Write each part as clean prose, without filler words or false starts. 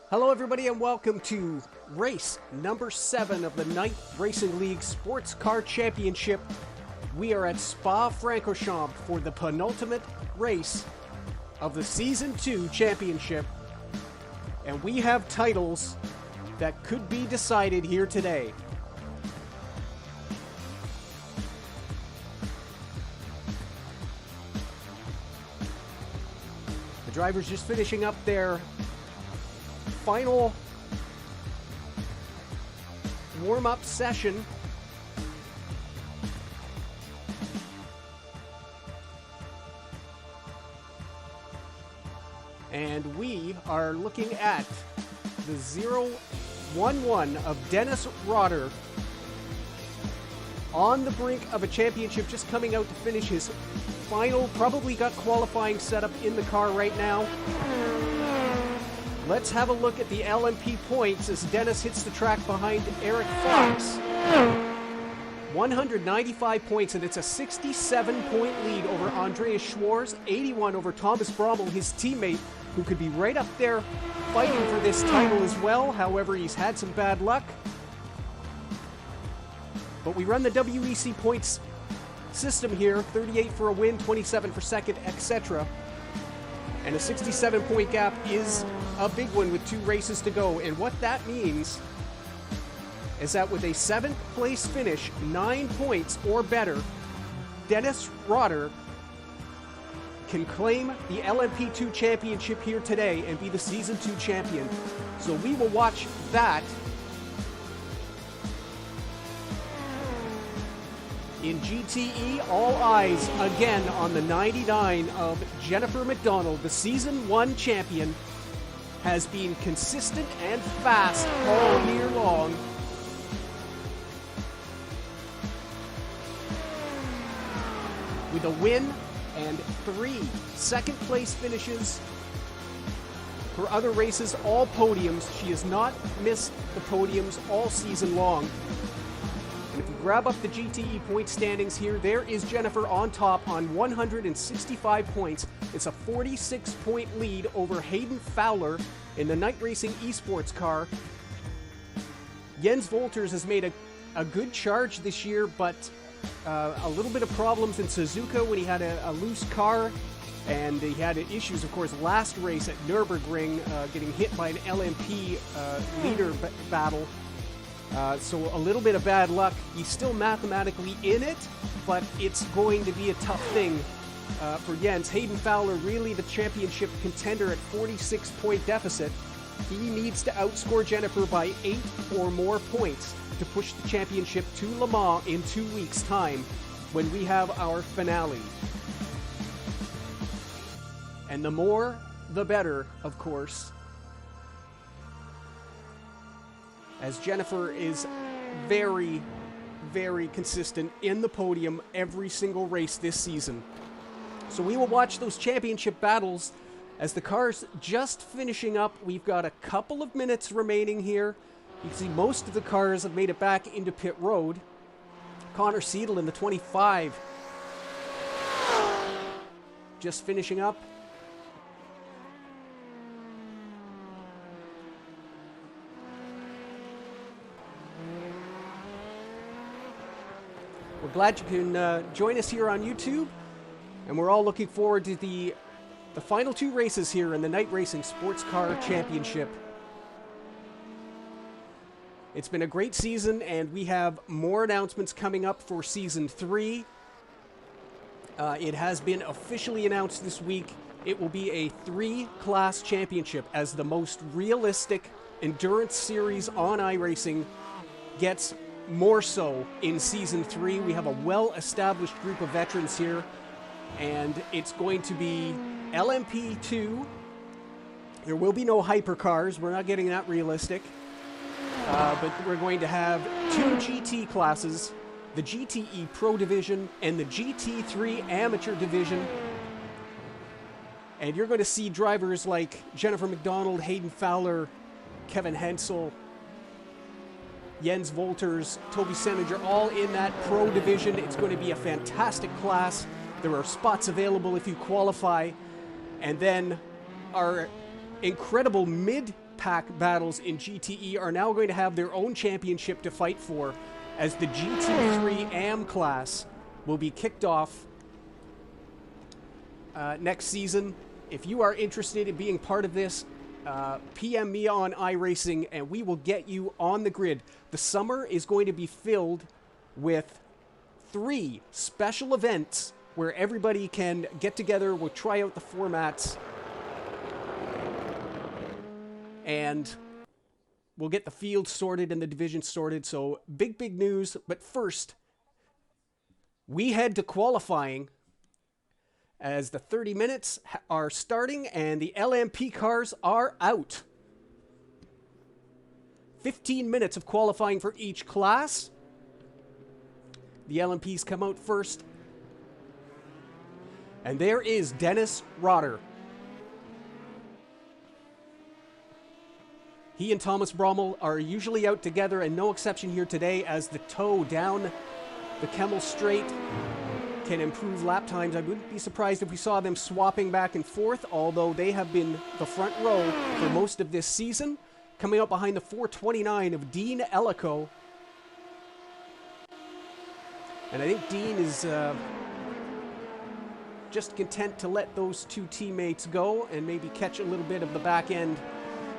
Hello everybody and welcome to race number 7 of the Night Racing League Sports Car Championship. We are at Francorchamps for the penultimate race of the Season 2 Championship. And we have titles that could be decided here today. The drivers just finishing up their final warm-up session. And we are looking at the 0-1-1 of Dennis Rotter on the brink of a championship, just coming out to finish his final, probably got qualifying set up in the car right now. Let's have a look at the LMP points as Dennis hits the track behind Eric Fox. 195 points, and it's a 67-point lead over Andreas Schwarz, 81 over Thomas Brommel, his teammate, who could be right up there fighting for this title as well. However, he's had some bad luck. But we run the WEC points system here, 38 for a win, 27 for second, etc. And a 67-point gap is a big one with 2 races to go. And what that means is that with a 7th place finish, 9 points or better, Dennis Rotter can claim the LMP2 championship here today and be the Season 2 champion. So we will watch that in GTE. All eyes again on the 99 of Jennifer McDonald. The Season 1 champion has been consistent and fast all year long. With a win and 3 second place finishes. Her other races, all podiums. She has not missed the podiums all season long. And if you grab up the GTE point standings here, there is Jennifer on top on 165 points. It's a 46-point lead over Hayden Fowler in the Night Racing Esports car. Jens Wolters has made a good charge this year, but a little bit of problems in Suzuka when he had a loose car, and he had issues, of course, last race at Nürburgring, getting hit by an LMP leader battle. So a little bit of bad luck. He's still mathematically in it, but it's going to be a tough thing for Jens. Hayden Fowler, really the championship contender at 46-point deficit. He needs to outscore Jennifer by 8 or more points to push the championship to Le Mans in 2 weeks' time when we have our finale. And the more, the better, of course, as Jennifer is very, very consistent in the podium every single race this season. So we will watch those championship battles as the car's just finishing up. We've got a couple of minutes remaining here. You can see most of the cars have made it back into pit road. Connor Seidel in the 25 just finishing up. We're glad you can join us here on YouTube, and we're all looking forward to the final 2 races here in the Night Racing Sports Car Championship. It's been a great season, and we have more announcements coming up for Season 3. It has been officially announced this week. It will be a 3-class championship, as the most realistic endurance series on iRacing gets more so in Season 3. We have a well-established group of veterans here, and it's going to be LMP2. There will be no hypercars. We're not getting that realistic. But we're going to have 2 GT classes, the GTE Pro Division and the GT3 Amateur Division. And you're going to see drivers like Jennifer McDonald, Hayden Fowler, Kevin Hensel, Jens Wolters, Toby Seninger, all in that Pro Division. It's going to be a fantastic class. There are spots available if you qualify. And then our incredible pack battles in GTE are now going to have their own championship to fight for, as the GT3 AM class will be kicked off next season. If you are interested in being part of this, PM me on iRacing and we will get you on the grid. The summer is going to be filled with 3 special events where everybody can get together, we'll try out the formats, and we'll get the field sorted and the division sorted. So big news. But first, we head to qualifying as the 30 minutes are starting and the LMP cars are out. 15 minutes of qualifying for each class. The LMPs come out first. And there is Dennis Rotter. He and Thomas Brommel are usually out together, and no exception here today, as the tow down the Kemmel Straight can improve lap times. I wouldn't be surprised if we saw them swapping back and forth, although they have been the front row for most of this season. Coming up behind the 429 of Dean Ellico. And I think Dean is just content to let those 2 teammates go and maybe catch a little bit of the back end.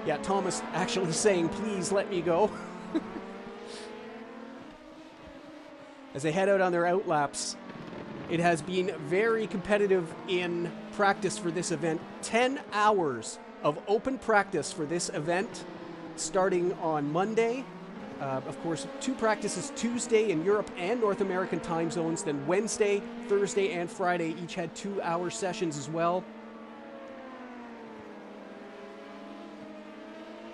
Yeah, Thomas actually saying, please let me go. As they head out on their outlaps. It has been very competitive in practice for this event. 10 hours of open practice for this event, starting on Monday. Of course, 2 practices Tuesday in Europe and North American time zones. Then Wednesday, Thursday, and Friday each had 2-hour sessions as well.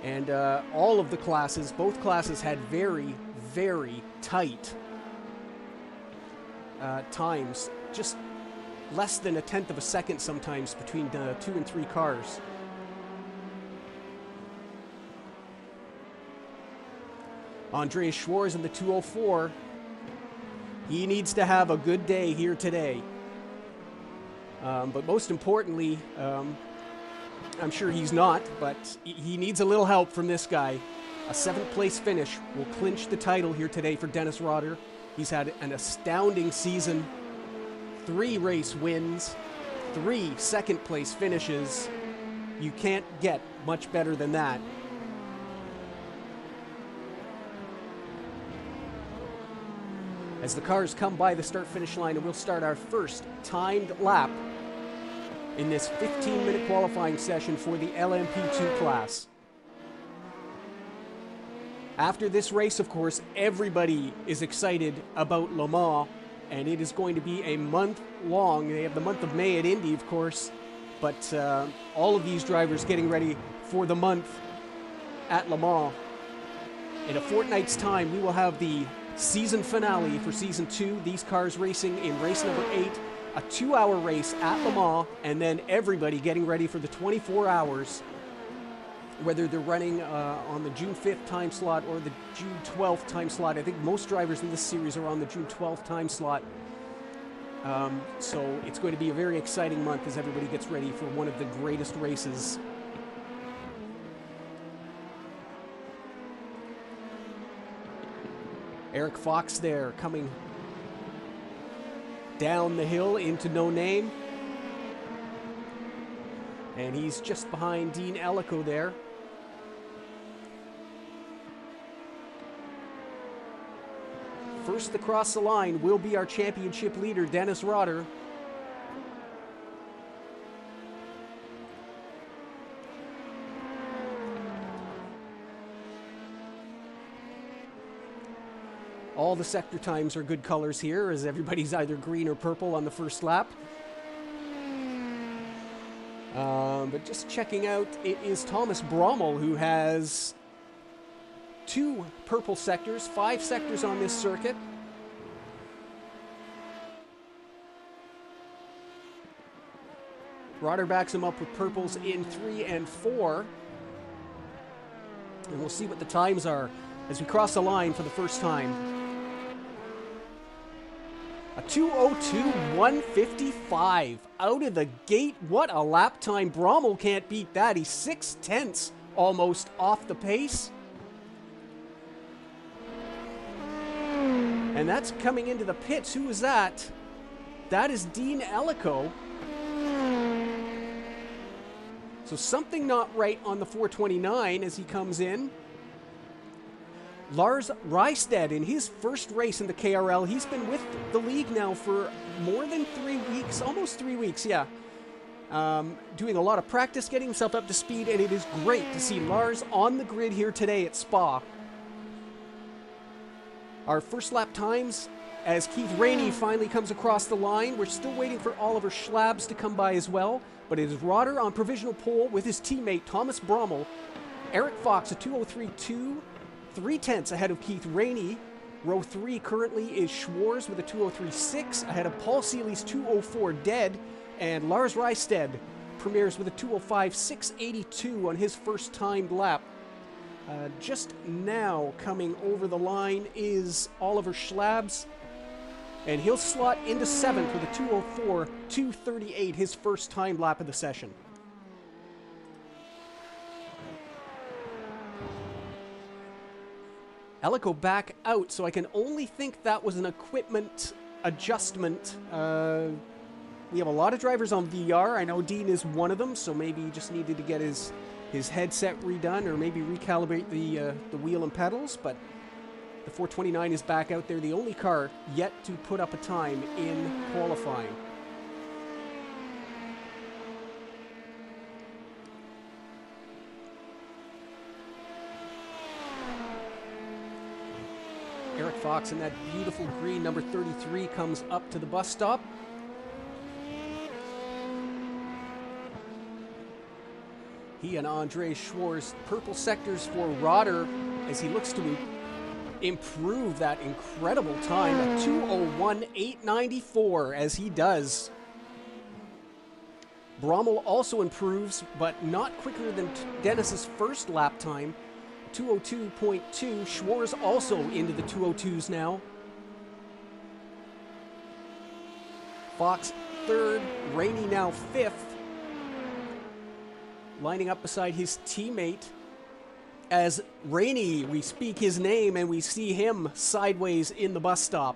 And all of the classes, both classes had very, very tight times, just less than 1/10 of a second sometimes between 2 and 3 cars. Andreas Schwarz in the 204. He needs to have a good day here today. But most importantly, I'm sure he's not, but he needs a little help from this guy. A 7th place finish will clinch the title here today for Dennis Rotter. He's had an astounding season. 3 race wins, 3 second place finishes. You can't get much better than that. As the cars come by the start-finish line, and we'll start our first timed lap in this 15-minute qualifying session for the LMP2 class. After this race, of course, everybody is excited about Le Mans, and it is going to be a month long. They have the month of May at Indy, of course, but all of these drivers getting ready for the month at Le Mans. In a fortnight's time, we will have the season finale for Season 2, these cars racing in race number 8, a 2-hour race at Le Mans, and then everybody getting ready for the 24 hours, whether they're running on the June 5th time slot or the June 12th time slot. I think most drivers in this series are on the June 12th time slot. So it's going to be a very exciting month as everybody gets ready for one of the greatest races. Eric Fox there coming down the hill into No Name. And he's just behind Dean Ellico there. First across the line will be our championship leader, Dennis Rotter. All the sector times are good colors here, as everybody's either green or purple on the first lap. But just checking out, it is Thomas Brommel who has 2 purple sectors, 5 sectors on this circuit. Rotter backs him up with purples in 3 and 4. And we'll see what the times are as we cross the line for the first time. A 2:02.155 out of the gate. What a lap time. Brommel can't beat that. He's 0.6 almost off the pace. And that's coming into the pits. Who is that? That is Dean Ellico. So something not right on the 429 as he comes in. Lars Rysted in his first race in the KRL. He's been with the league now for more than 3 weeks, almost 3 weeks, yeah. Doing a lot of practice, getting himself up to speed, and it is great to see Lars on the grid here today at Spa. Our first lap times as Keith Rainey finally comes across the line. We're still waiting for Oliver Schlabs to come by as well, but it is Rotter on provisional pole with his teammate Thomas Brommel. Eric Fox, a 2:03.2, 3/10 ahead of Keith Rainey. Row 3 currently is Schwarz with a 2:03.6 ahead of Paul Seeley's 2:04 dead, and Lars Rysted premieres with a 2:05.682 on his first timed lap. Just now coming over the line is Oliver Schlabs, and he'll slot into 7th with a 2:04.238, his first timed lap of the session. Ellico back out, so I can only think that was an equipment adjustment. We have a lot of drivers on VR. I know Dean is one of them, so maybe he just needed to get his headset redone or maybe recalibrate the wheel and pedals, but the 429 is back out there, the only car yet to put up a time in qualifying. Eric Fox in that beautiful green number 33 comes up to the bus stop. He and Andre Schwarz, purple sectors for Rotter as he looks to improve that incredible time at 2:01.894 as he does. Brommel also improves, but not quicker than Dennis's first lap time, 2:02.2. Schwarz also into the 2:02s now. Fox third, Rainey now fifth. Lining up beside his teammate as Rainey, we speak his name and we see him sideways in the bus stop.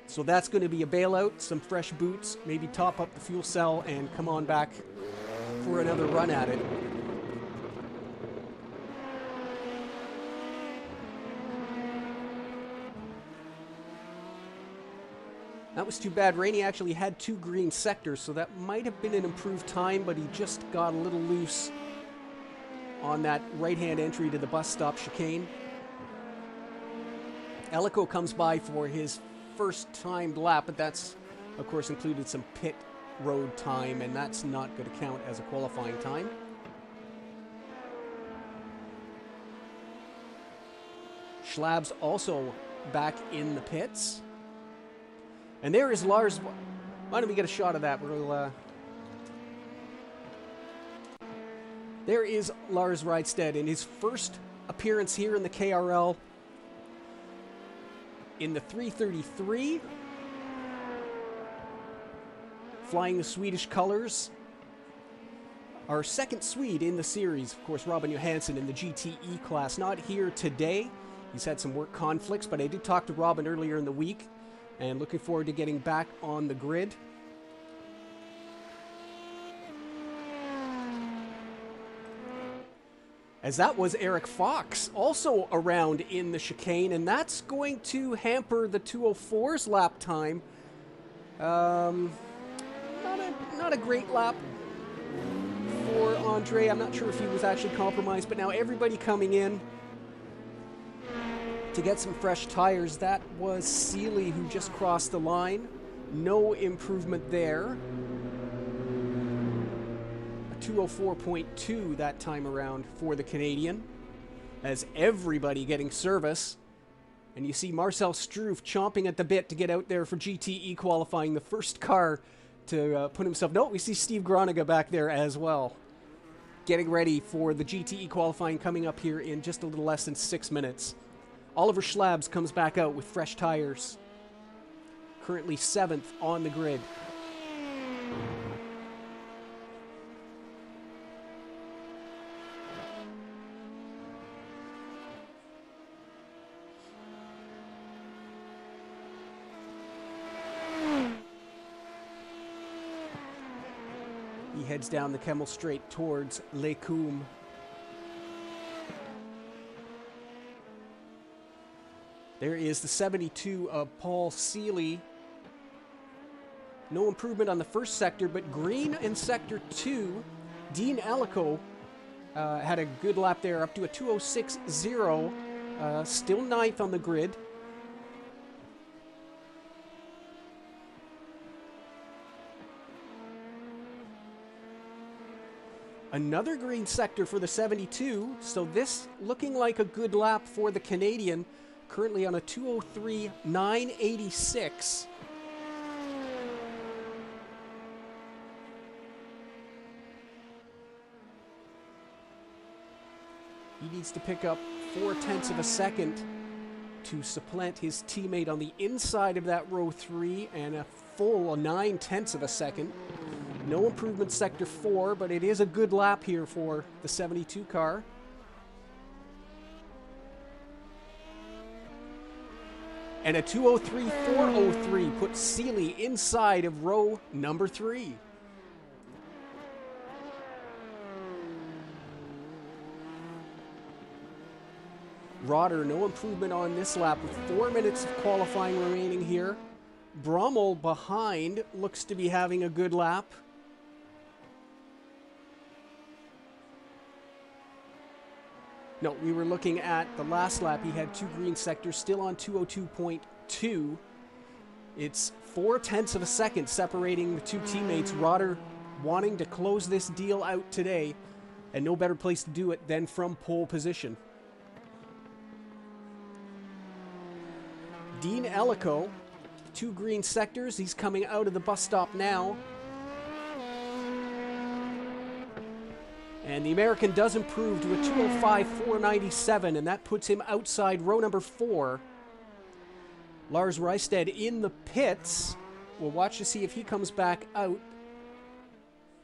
So that's going to be a bailout, some fresh boots, maybe top up the fuel cell and come on back for another run at it. That was too bad. Rainey actually had 2 green sectors, so that might have been an improved time, but he just got a little loose on that right-hand entry to the bus stop chicane. Ellico comes by for his first timed lap, but that's, of course, included some pit road time, and that's not going to count as a qualifying time. Schlabs also back in the pits. And there is Lars. Why don't we get a shot of that? There is Lars Rysted in his first appearance here in the KRL in the 333. Flying the Swedish colors. Our second Swede in the series, of course, Robin Johansson in the GTE class. Not here today. He's had some work conflicts, but I did talk to Robin earlier in the week. And looking forward to getting back on the grid. As that was Eric Fox also around in the chicane, and that's going to hamper the 2:04's lap time. Not a great lap for Andre. I'm not sure if he was actually compromised, but now everybody coming in to get some fresh tires. That was Seeley who just crossed the line. No improvement there. A 2:04.2 that time around for the Canadian. As everybody getting service. And you see Marcel Struve chomping at the bit to get out there for GTE qualifying. The first car to put himself... No, we see Steve Groniga back there as well. Getting ready for the GTE qualifying coming up here in just a little less than 6 minutes. Oliver Schlabs comes back out with fresh tires. Currently 7th on the grid. He heads down the Kemmel Straight towards Les Combes. There is the 72 of Paul Seeley. No improvement on the first sector, but green in Sector 2. Dean Ellico had a good lap there, up to a 2:06.0. Still ninth on the grid. Another green sector for the 72, so this looking like a good lap for the Canadian, currently on a 2:03.986. He needs to pick up 0.4 of a second to supplant his teammate on the inside of that row 3, and a full 0.9 of a second. No improvement Sector 4, but it is a good lap here for the 72 car. And a 2:03.403 puts Seeley inside of row number 3. Rotter, no improvement on this lap with 4 minutes of qualifying remaining here. Brommel behind, looks to be having a good lap. No, we were looking at the last lap. He had 2 green sectors, still on 2:02.2. It's 0.4 of a second separating the 2 teammates. Rotter wanting to close this deal out today, and no better place to do it than from pole position. Dean Ellico, 2 green sectors. He's coming out of the bus stop now. And the American does improve to a 2:05.497, and that puts him outside row number 4. Lars Reisted in the pits. We'll watch to see if he comes back out.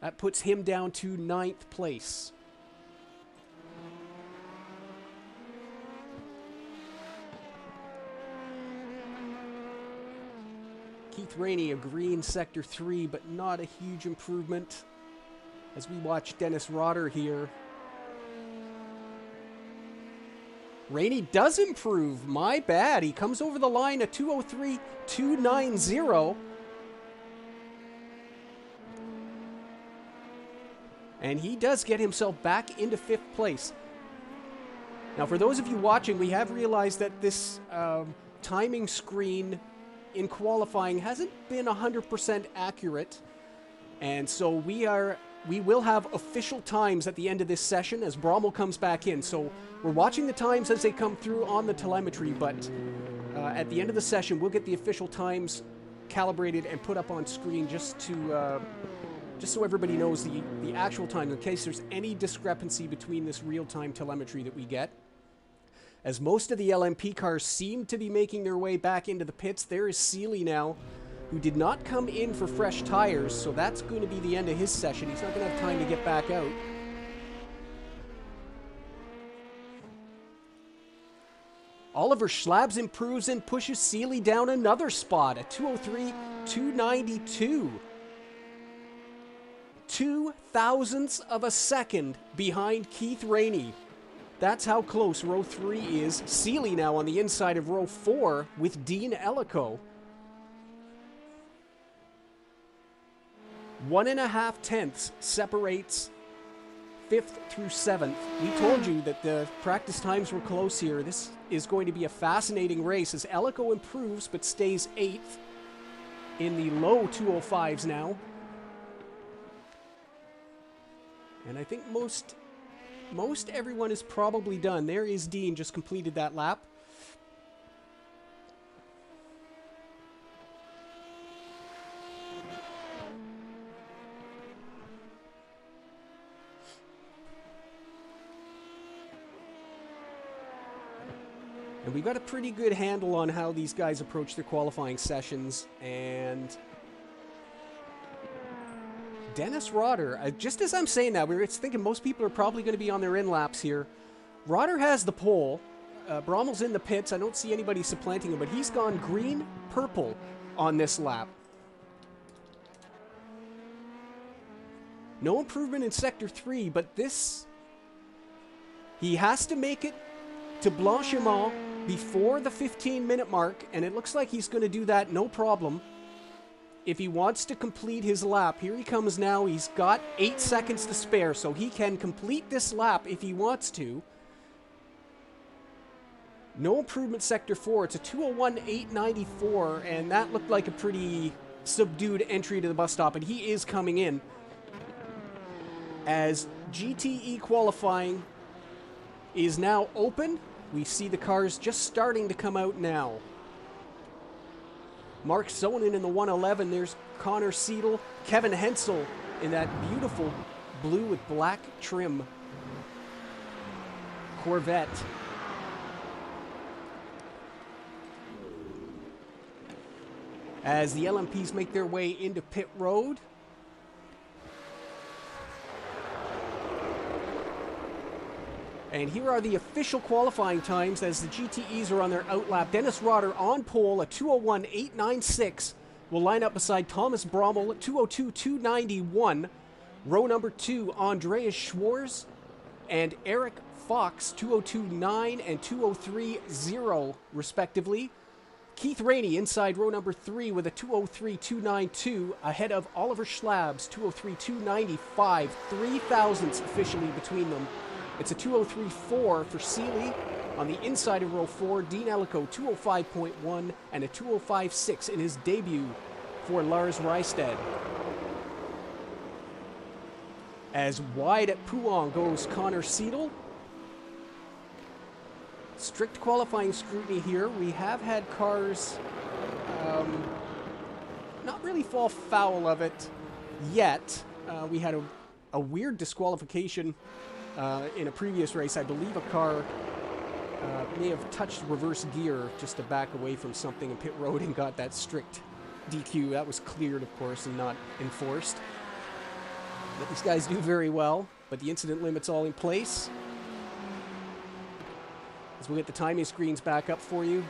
That puts him down to 9th place. Keith Rainey, a green Sector 3, but not a huge improvement. As we watch Dennis Rotter here. Rainey does improve. My bad. He comes over the line at 2:03.290. And he does get himself back into 5th place. Now, for those of you watching, we have realized that this timing screen in qualifying hasn't been 100% accurate. And so we will have official times at the end of this session as Brommel comes back in. So we're watching the times as they come through on the telemetry, but at the end of the session, we'll get the official times calibrated and put up on screen just so everybody knows the actual time in case there's any discrepancy between this real-time telemetry that we get. As most of the LMP cars seem to be making their way back into the pits, there is Seeley now, who did not come in for fresh tires, so that's going to be the end of his session. He's not going to have time to get back out. Oliver Schlabs improves and pushes Seeley down another spot at 2:03.292. 0.02 of a second behind Keith Rainey. That's how close row 3 is. Seeley now on the inside of row 4 with Dean Ellico. 1.5 separates 5th through 7th. We told you that the practice times were close here. This is going to be a fascinating race as Ellico improves but stays 8th in the low 2:05s now. And I think most everyone is probably done. There is Dean, just completed that lap. And we've got a pretty good handle on how these guys approach their qualifying sessions. And Dennis Rotter, just as I'm saying that, we're thinking most people are probably going to be on their in laps here. Rotter has the pole. Brommel's in the pits. I don't see anybody supplanting him, but he's gone green-purple on this lap. No improvement in Sector 3, but this... He has to make it to Blanchimont before the 15-minute mark, and it looks like he's going to do that no problem if he wants to complete his lap. Here he comes now. He's got 8 seconds to spare, so he can complete this lap if he wants to. No improvement Sector 4. It's a 2:01.894, and that looked like a pretty subdued entry to the bus stop, and he is coming in. As GTE qualifying is now open, we see the cars just starting to come out now. Mark Sonnen in the 111. There's Connor Seidel. Kevin Hensel in that beautiful blue with black trim Corvette. As the LMPs make their way into pit road. And here are the official qualifying times as the GTEs are on their outlap. Dennis Rotter on pole at 2:01.896 will line up beside Thomas Brommel at 2:02.291. Row number 2, Andreas Schwarz and Eric Fox, 2:02.9 and 2:03.0 respectively. Keith Rainey inside row number 3 with a 2:03.292 ahead of Oliver Schlabs, 2:03.295. 3 thousandths officially between them. It's a 2:03.4 for Seeley. On the inside of row 4, Dean Ellico, 2:05.1 and a 2:05.6 in his debut for Lars Reisted. As wide at Pouan goes Connor Seidel. Strict qualifying scrutiny here. We have had cars not really fall foul of it yet. We had a weird disqualification in a previous race. I believe a car may have touched reverse gear just to back away from something in pit road and got that strict DQ. That was cleared, of course, and not enforced. But these guys do very well, but the incident limit's all in place. As we get the timing screens back up for you.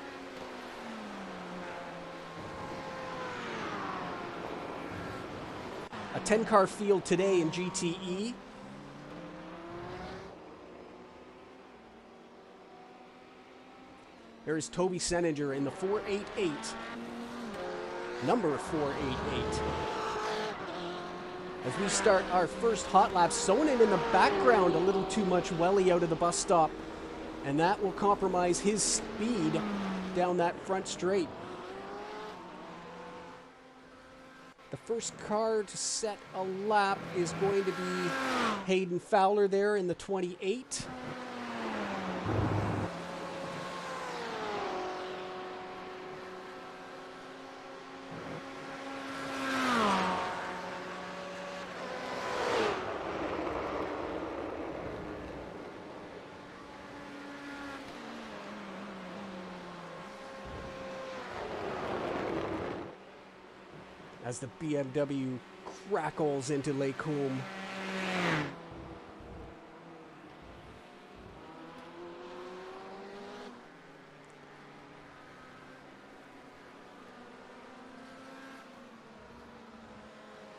A 10-car field today in GTE. There is Toby Seninger in the 488. Number 488. As we start our first hot lap, Sonnen in the background, a little too much welly out of the bus stop. And that will compromise his speed down that front straight. The first car to set a lap is going to be Hayden Fowler there in the 28. As the BMW crackles into Lake Combe.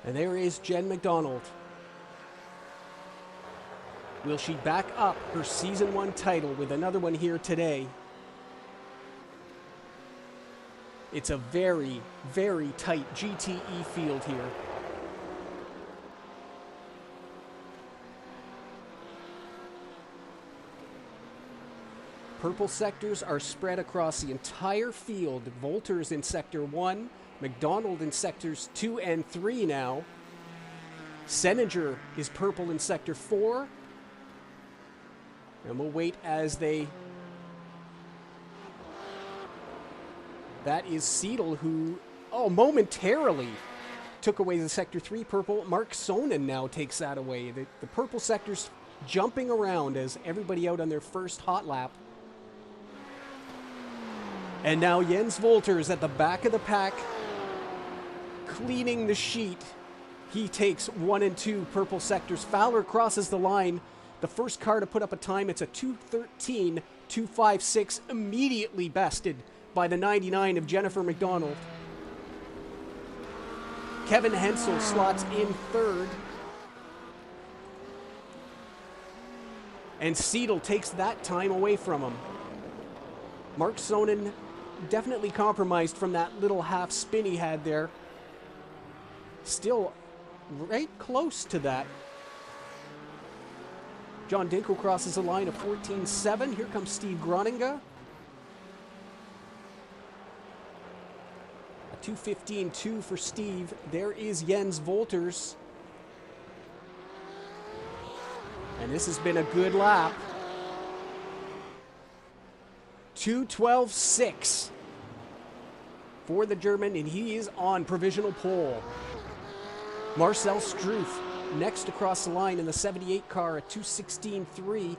And there is Jen McDonald. Will she back up her Season 1 title with another one here today? It's a very, very tight GTE field here. Purple sectors are spread across the entire field. Volters in Sector 1, McDonald in Sectors 2 and 3 now. Seninger is purple in Sector 4. And we'll wait as they... That is Seidel who, momentarily took away the Sector 3 purple. Mark Sonnen now takes that away. The purple sector's jumping around as everybody out on their first hot lap. And now Jens Wolters at the back of the pack, cleaning the sheet. He takes 1 and 2 purple sectors. Fowler crosses the line. The first car to put up a time, it's a 2:13.256, immediately bested by the 99 of Jennifer McDonald. Kevin Hensel slots in third. And Seidel takes that time away from him. Mark Sonnen definitely compromised from that little half spin he had there. Still right close to that. John Dinkel crosses a line of 14.7. Here comes Steve Groninga. A 2:15.2 for Steve. There is Jens Wolters. And this has been a good lap. 2:12.6 for the German, and he is on provisional pole. Marcel Struth next across the line in the 78 car at 2:16.3.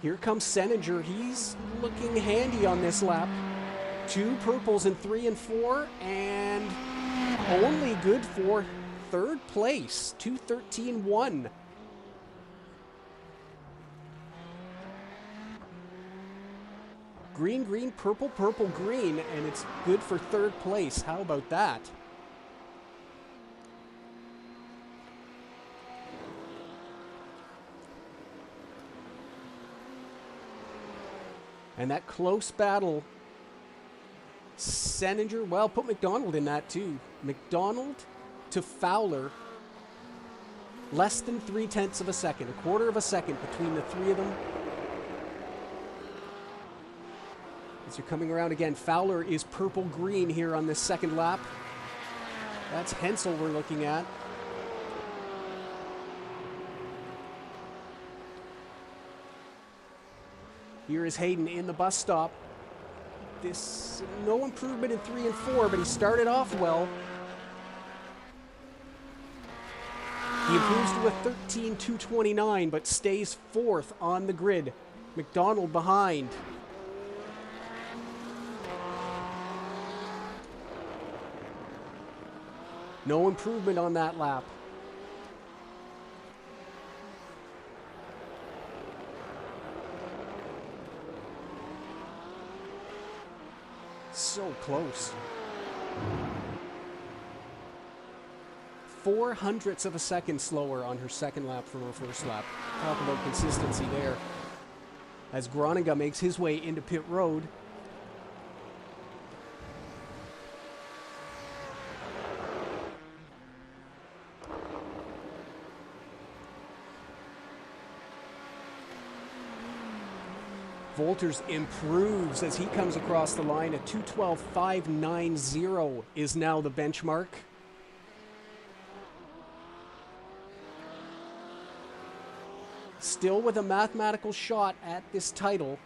Here comes Seninger. He's looking handy on this lap. 2 purples in 3 and 4, and only good for third place. 2:13.1. Green, green, purple, purple, green, and it's good for third place. How about that? And that close battle, Seninger, well, put McDonald in that too. McDonald to Fowler, less than 0.3 of a second, a quarter of a second between the three of them. As you're coming around again, Fowler is purple-green here on this second lap. That's Hensel we're looking at. Here is Hayden in the bus stop. This, no improvement in 3 and 4, but he started off well. He improves to a 13.229, but stays 4th on the grid. McDonald behind. No improvement on that lap. So close. 0.04 of a second slower on her second lap from her first lap. Talk about consistency there. As Groninga makes his way into pit road. Wolters improves as he comes across the line. A 2:12.590 is now the benchmark. Still with a mathematical shot at this title.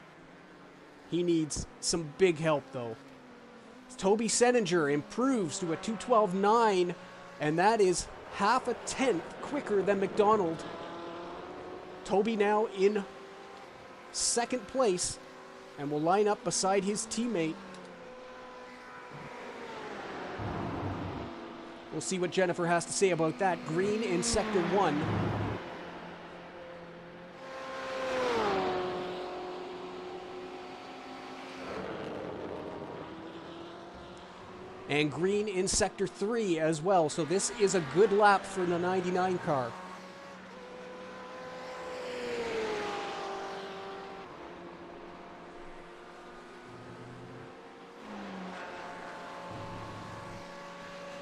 He needs some big help though. Toby Seninger improves to a 2:12.9, and that is 0.5 quicker than McDonald. Toby now in second place and will line up beside his teammate. We'll see what Jennifer has to say about that. Green in sector 1. And green in sector 3 as well. So this is a good lap for the 99 car.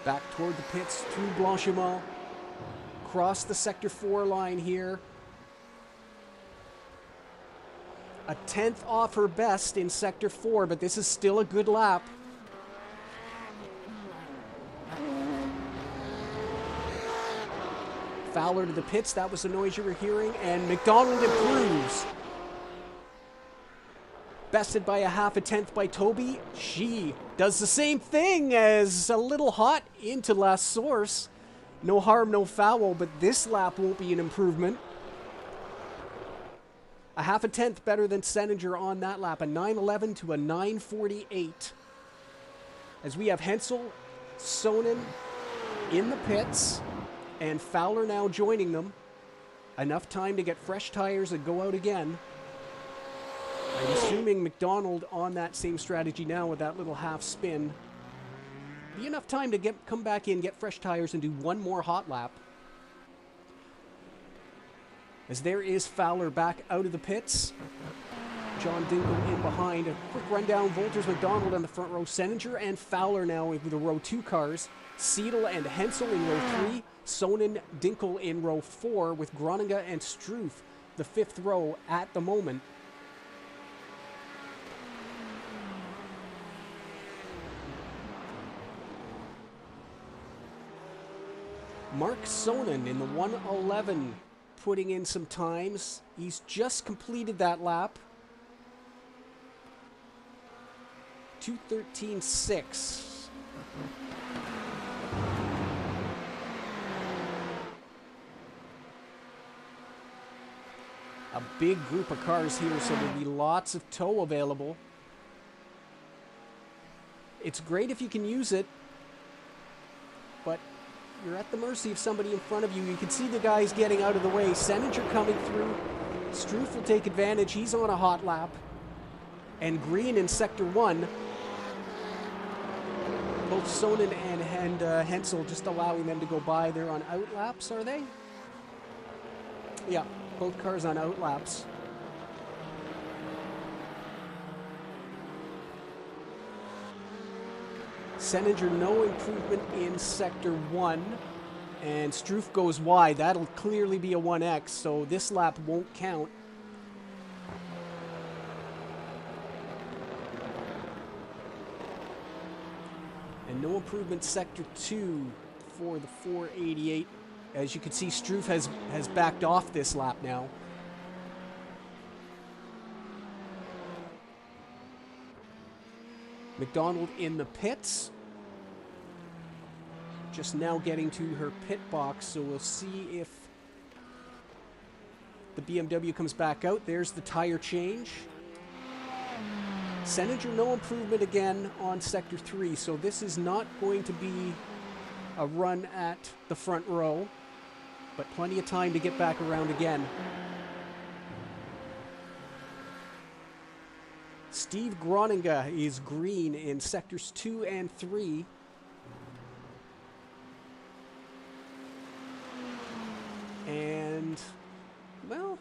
Back toward the pits through Blanchimont. Cross the sector 4 line here. 1/10 off her best in sector 4, but this is still a good lap. Fowler to the pits, that was the noise you were hearing, and McDonald improves. Bested by a 0.5 by Toby. She does the same thing as a little hot into last source. No harm, no foul, but this lap won't be an improvement. A 0.5 better than Seninger on that lap. A 9:11 to a 9:48. As we have Hensel, Sonnen in the pits, and Fowler now joining them. Enough time to get fresh tires and go out again. I'm assuming McDonald on that same strategy now with that little half spin. Be enough time to come back in, get fresh tires, and do one more hot lap. As there is Fowler back out of the pits. John Dingle in behind. A quick rundown. Volters, McDonald on the front row. Seninger and Fowler now with the row 2 cars. Seidel and Hensel in row 3. Sonnen, Dinkel in row 4 with Groninga and Struff the 5th row at the moment. Mark Sonnen in the 1:11 putting in some times. He's just completed that lap. 2:13.6. A big group of cars here, so there'll be lots of tow available. It's great if you can use it, but you're at the mercy of somebody in front of you. You can see the guys getting out of the way. Seninger coming through. Struff will take advantage. He's on a hot lap. And Green in Sector 1. Both Sonnen and Hensel just allowing them to go by. They're on out laps, are they? Yeah, both cars on out laps. Seninger, no improvement in Sector 1. And Struff goes wide. That'll clearly be a 1X, so this lap won't count. And no improvement Sector 2 for the 488. As you can see, Struff has backed off this lap now. McDonald in the pits. Just now getting to her pit box, so we'll see if the BMW comes back out. There's the tire change. Seninger, no improvement again on Sector 3, so this is not going to be a run at the front row, but plenty of time to get back around again. Steve Groninga is green in Sectors 2 and 3. And, well,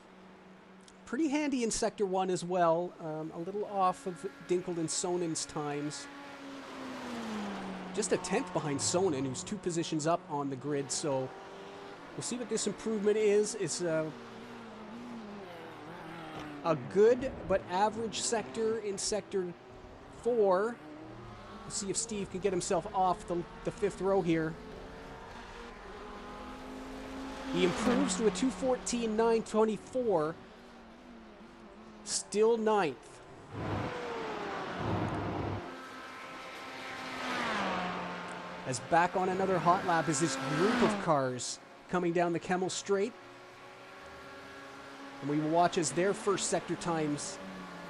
pretty handy in Sector 1 as well. A little off of Dinkel and Sonnen's times. Just a 10th behind Sonnen, who's 2 positions up on the grid. So we'll see what this improvement is. It's a good but average sector in Sector 4. We'll see if Steve can get himself off the 5th row here. He improves to a 2:14.924. Still 9th. As back on another hot lap is this group of cars coming down the Kemmel Straight. And we will watch as their first sector times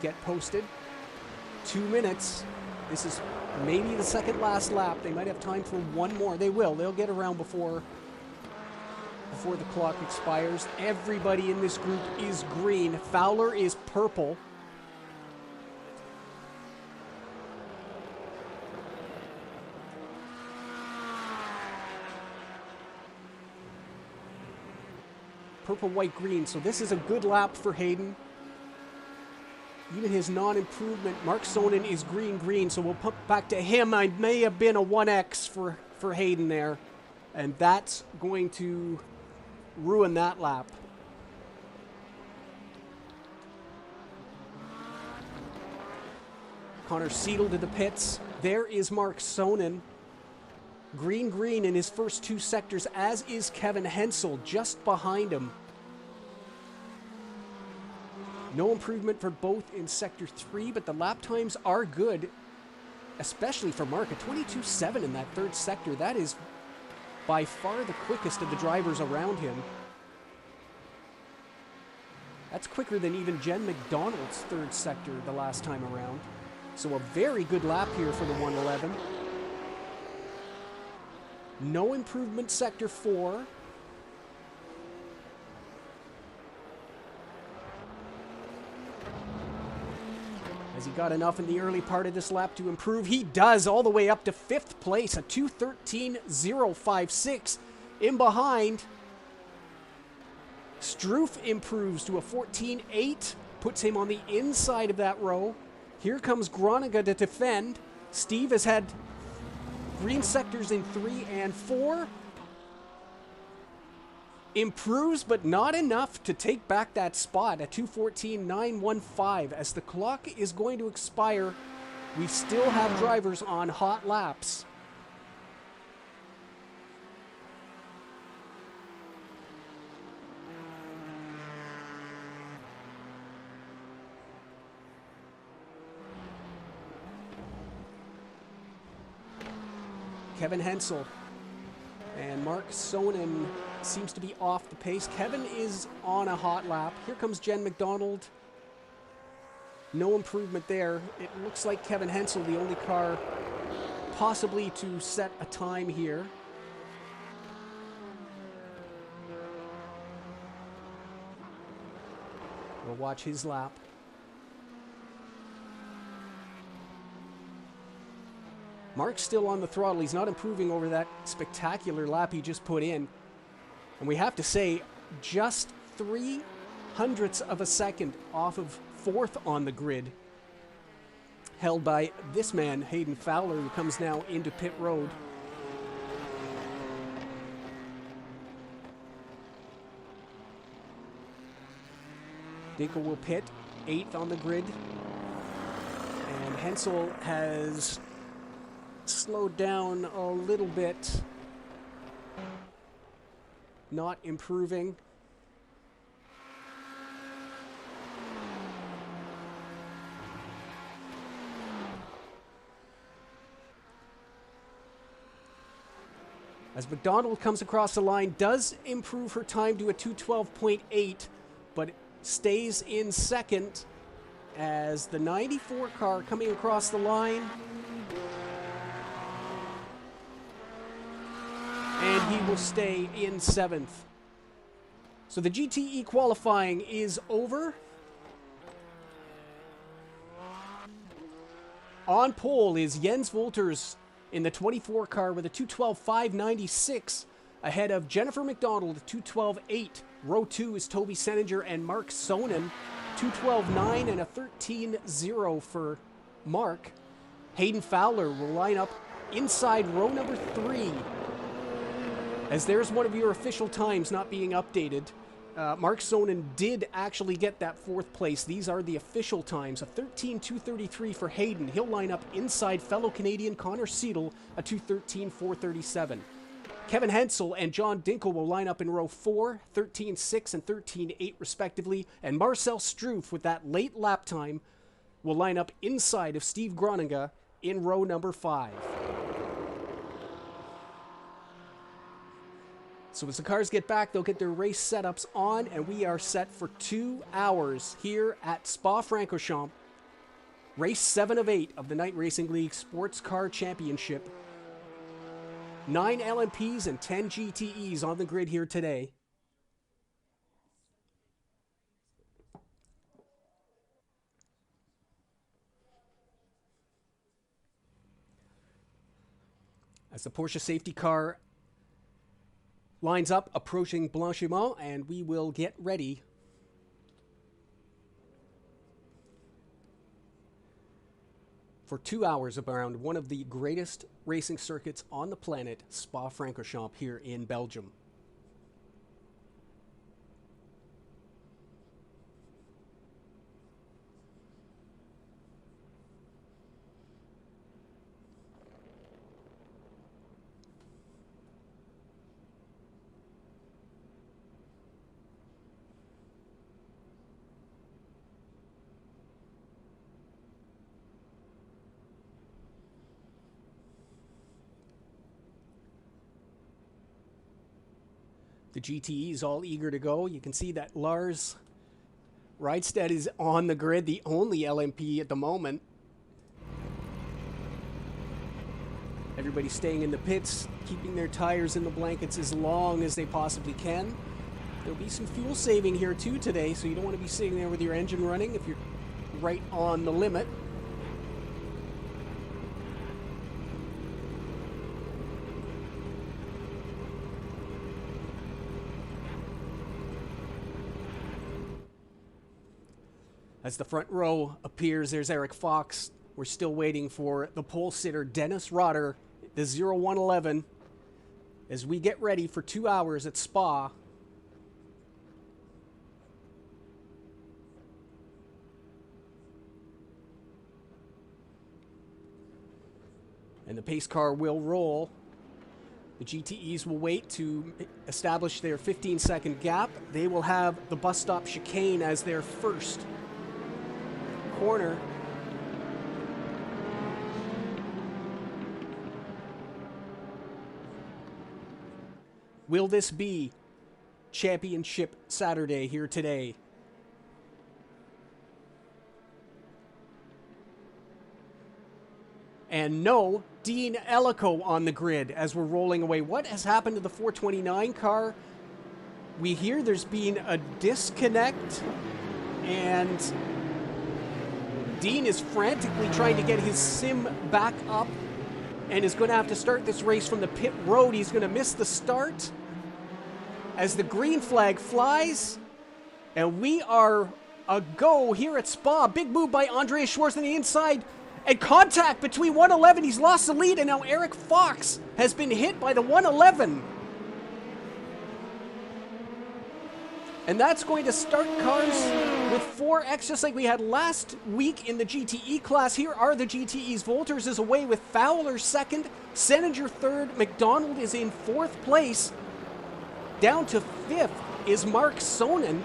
get posted. 2 minutes. This is maybe the second last lap. They might have time for one more. They will. They'll get around before the clock expires. Everybody in this group is green. Fowler is purple. Purple, white, green. So this is a good lap for Hayden. Even his non-improvement, Mark Sonnen is green, green. So we'll pump back to him. I may have been a 1X for Hayden there. And that's going to ruin that lap. Connor Seidel to the pits. There is Mark Sonnen. Green, green in his first 2 sectors, as is Kevin Hensel, just behind him. No improvement for both in Sector 3, but the lap times are good, especially for Mark. A 22.7 in that 3rd sector. That is by far the quickest of the drivers around him. That's quicker than even Jen McDonald's 3rd sector the last time around. So a very good lap here for the 111. No improvement Sector 4. Has he got enough in the early part of this lap to improve? He does, all the way up to 5th place, a 2:13.056. In behind, Struff improves to a 14.8, puts him on the inside of that row. Here comes Groningen to defend. Steve has had green sectors in 3 and 4. Improves, but not enough to take back that spot at 2:14.915. As the clock is going to expire, we still have drivers on hot laps. Kevin Hensel and Mark Sonnen seems to be off the pace. Kevin is on a hot lap. Here comes Jen McDonald. No improvement there. It looks like Kevin Hensel, the only car possibly to set a time here. We'll watch his lap. Mark's still on the throttle. He's not improving over that spectacular lap he just put in. And we have to say, just 0.03 of a second off of 4th on the grid. Held by this man, Hayden Fowler, who comes now into pit road. Dinkel will pit, 8th on the grid. And Hensel has slowed down a little bit. Not improving. As McDonald comes across the line, does improve her time to a 2:12.8, but stays in second as the 94 car coming across the line. And he will stay in 7th. So the GTE qualifying is over. On pole is Jens Wolters in the 24 car with a 2:12.596 ahead of Jennifer McDonald at 2:12.8. Row 2 is Toby Seninger and Mark Sonnen, 2:12.9 and a 13.0 for Mark. Hayden Fowler will line up inside row number 3. As there's one of your official times not being updated. Mark Sonnen did actually get that 4th place. These are the official times. A 13.233 for Hayden. He'll line up inside fellow Canadian Connor Seidel, a 2:13.437. Kevin Hensel and John Dinkel will line up in row 4, 13.6 and 13.8 respectively. And Marcel Struff, with that late lap time, will line up inside of Steve Groningen in row number 5. So as the cars get back, they'll get their race setups on, and we are set for 2 hours here at Spa-Francorchamps. Race 7 of 8 of the Night Racing League Sports Car Championship. 9 LMPs and 10 GTEs on the grid here today. As the Porsche safety car lines up, approaching Blanchiment, and we will get ready for 2 hours around one of the greatest racing circuits on the planet, Spa-Francorchamps here in Belgium. The GTE is all eager to go. You can see that Lars Rydstedt is on the grid, the only LMP at the moment. Everybody's staying in the pits, keeping their tires in the blankets as long as they possibly can. There'll be some fuel saving here too today, so you don't want to be sitting there with your engine running if you're right on the limit. As the front row appears, there's Eric Fox. We're still waiting for the pole sitter, Dennis Rotter, the 0111, as we get ready for 2 hours at Spa. And the pace car will roll. The GTEs will wait to establish their 15-second gap. They will have the bus stop chicane as their first corner. Will this be Championship Saturday here today? And no Dean Ellico on the grid as we're rolling away. What has happened to the 429 car? We hear there's been a disconnect, and Dean is frantically trying to get his sim back up and is going to have to start this race from the pit road. He's going to miss the start as the green flag flies, and we are a go here at Spa. Big move by Andreas Schwartz on the inside. And contact between 111. He's lost the lead, and now Eric Fox has been hit by the 111. And that's going to start cars with 4X, just like we had last week in the GTE class. Here are the GTEs. Volters is away with Fowler second, Seninger third, McDonald is in fourth place. Down to fifth is Mark Sonnen.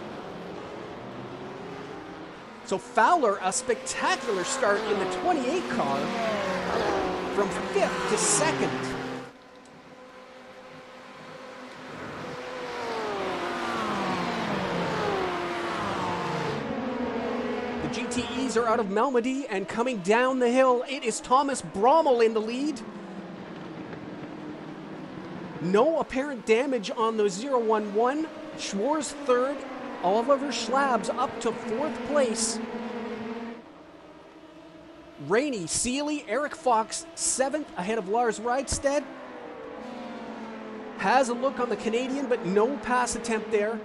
So Fowler, a spectacular start in the 28 car, from fifth to second. The GTEs are out of Malmedy, and coming down the hill, it is Thomas Brommel in the lead. No apparent damage on the 011. Schwarz third. Oliver Schlabs up to fourth place. Rainey, Seeley, Eric Fox seventh ahead of Lars Riedstedt. Has a look on the Canadian, but no pass attempt there.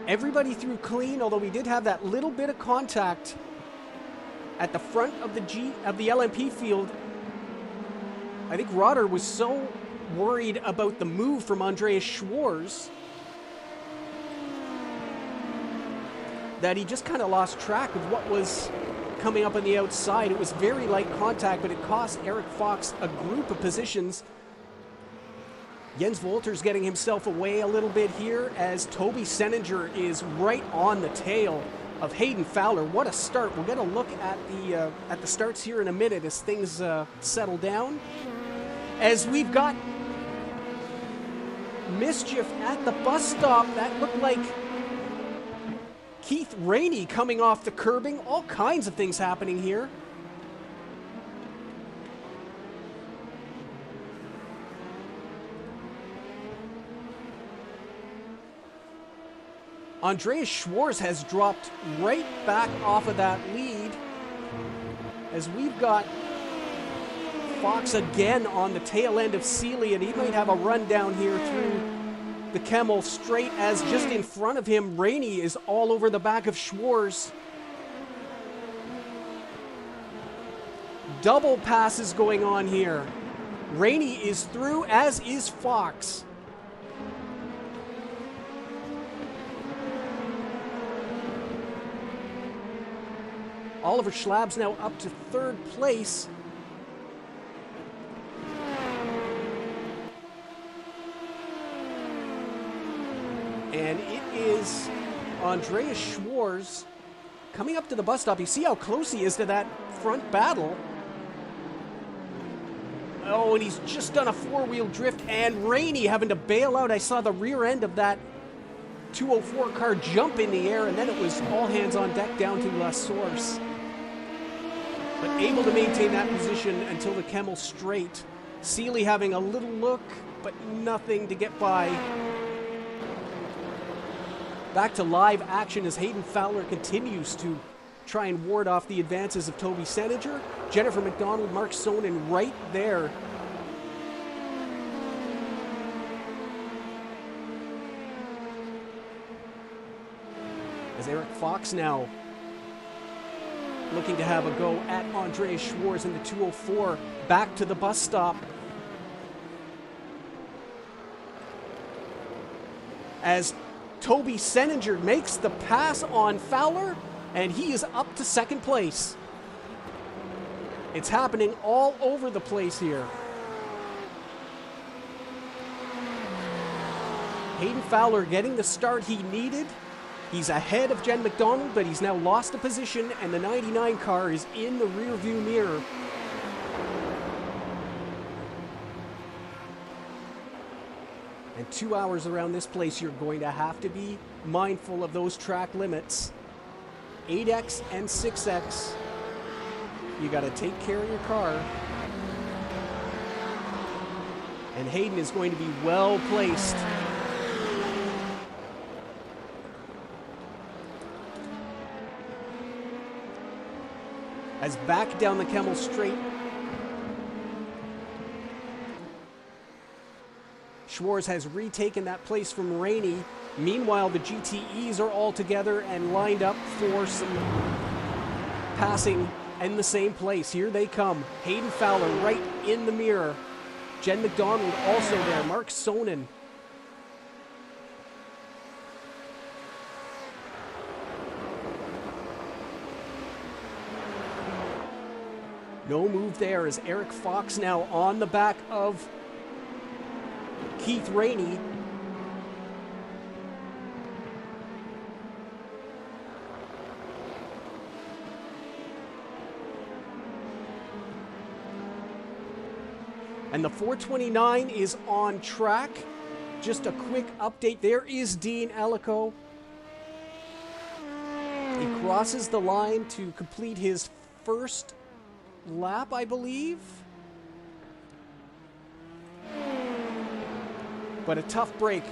Everybody threw clean, although we did have that little bit of contact at the front of the LMP field. I think Rotter was so worried about the move from Andreas Schwarz that he just kind of lost track of what was coming up on the outside. It was very light contact, but it cost Eric Fox a group of positions. Jens Wolters getting himself away a little bit here as Toby Seninger is right on the tail of Hayden Fowler. What a start. We'll get a look at the starts here in a minute as things settle down. As we've got mischief at the bus stop, that looked like Keith Rainey coming off the curbing. All kinds of things happening here. Andreas Schwarz has dropped right back off of that lead as we've got Fox again on the tail end of Seeley, and he might have a run down here through the Kemmel straight as just in front of him, Rainey is all over the back of Schwarz. Double passes going on here. Rainey is through, as is Fox. Oliver Schlab's now up to third place. And it is Andreas Schwarz coming up to the bus stop. You see how close he is to that front battle. Oh, and he's just done a four-wheel drift, and Rainey having to bail out. I saw the rear end of that 204 car jump in the air, and then it was all hands on deck down to La Source. But able to maintain that position until the Kemmel straight. Seeley having a little look, but nothing to get by. Back to live action as Hayden Fowler continues to try and ward off the advances of Toby Seninger. Jennifer McDonald, Mark Sonnen right there As Eric Fox now looking to have a go at Andreas Schwarz in the 204. Back to the bus stop. As Toby Seninger makes the pass on Fowler, and he is up to second place. It's happening all over the place here. Hayden Fowler getting the start he needed. He's ahead of Jen McDonald, but he's now lost a position, and the 99 car is in the rearview mirror. And 2 hours around this place, you're going to have to be mindful of those track limits. 8X and 6X. You got to take care of your car. And Hayden is going to be well placed. As back down the Kemmel Straight, Schwarz has retaken that place from Rainey. Meanwhile, the GTEs are all together and lined up for some passing in the same place. Here they come. Hayden Fowler right in the mirror. Jen McDonald also there. Mark Sonnen. No move there as Eric Fox now on the back of Keith Rainey. And the 429 is on track. Just a quick update. There is Dean Ellico. He crosses the line to complete his first lap, I believe. But a tough break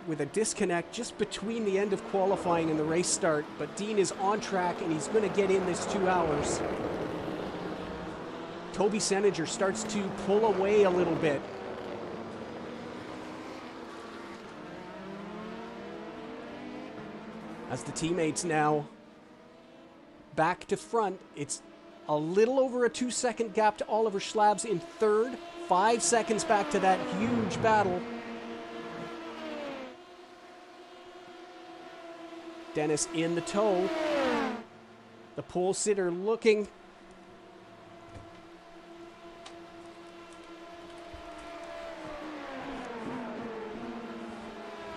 with a disconnect just between the end of qualifying and the race start. But Dean is on track and he's going to get in this 2 hours. Toby Seninger starts to pull away a little bit. As the teammates now back to front, it's a little over a 2-second gap to Oliver Schlabs in third. 5 seconds back to that huge battle. Dennis in the tow. The pole sitter looking.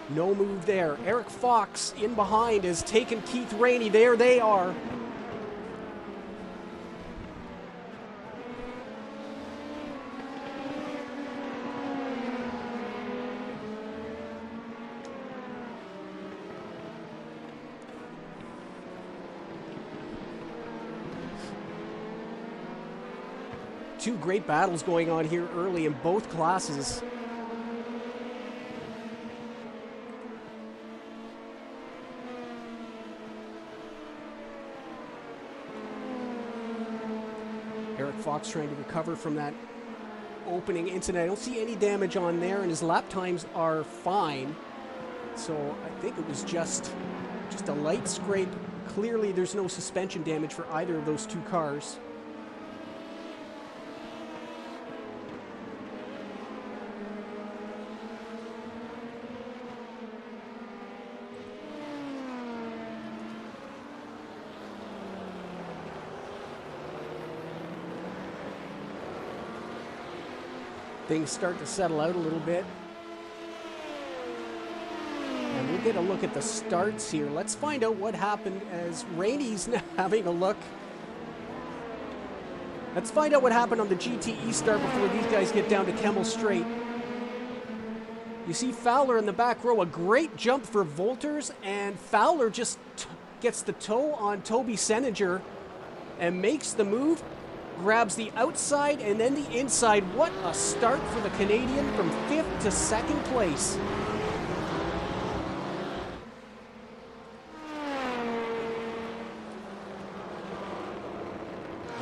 No move there. Eric Fox in behind has taken Keith Rainey. There they are. Two great battles going on here early in both classes. Eric Fox trying to recover from that opening incident. I don't see any damage on there, and his lap times are fine. So I think it was just a light scrape. Clearly there's no suspension damage for either of those two cars. Things start to settle out a little bit. And we'll get a look at the starts here. Let's find out what happened as Rainey's now having a look. Let's find out what happened on the GTE start before these guys get down to Kemmel Straight. You see Fowler in the back row, a great jump for Volters, and Fowler just gets the toe on Toby Seninger and makes the move. Grabs the outside and then the inside. What a start for the Canadian from 5th to 2nd place.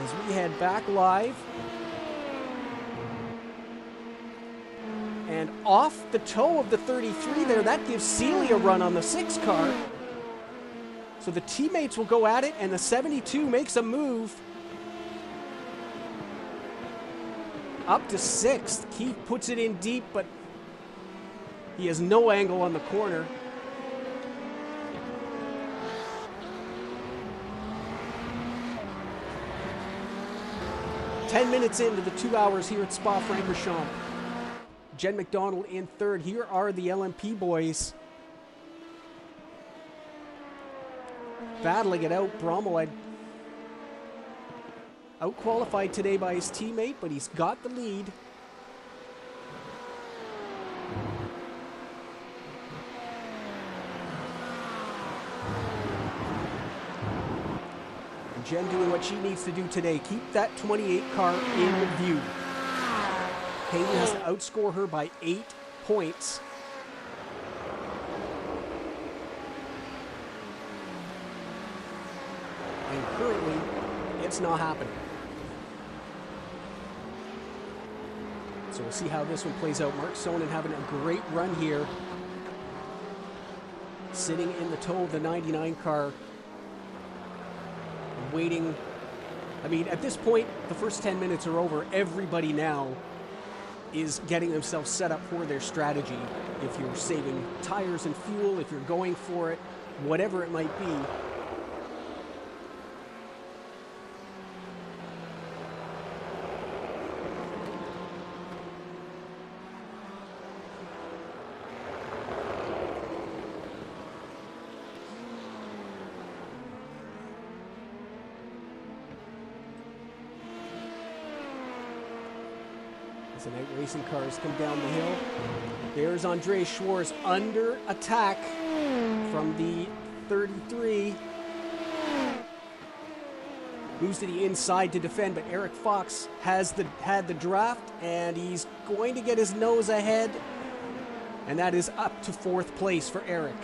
As we head back live. And off the toe of the 33 there, that gives Seeley a run on the 6 car. So the teammates will go at it, and the 72 makes a move up to 6th. Keith puts it in deep, but he has no angle on the corner. Ten minutes into the 2 hours here at Spa-Francorchamps. Jen McDonald in third. Here are the LMP boys battling it out. Brommel out-qualified today by his teammate, but he's got the lead. And Jen doing what she needs to do today. Keep that 28 car in view. Hayden has to outscore her by 8 points. And currently, it's not happening. So we'll see how this one plays out. Mark Sonnen having a great run here. Sitting in the toe of the 99 car. Waiting. I mean, at this point, the first 10 minutes are over. Everybody now is getting themselves set up for their strategy. If you're saving tires and fuel, if you're going for it, whatever it might be. The night racing cars come down the hill. There's Andre Schwartz under attack from the 33. Moves to the inside to defend, but Eric Fox has had the draft, and he's going to get his nose ahead, and that is up to 4th place for Eric.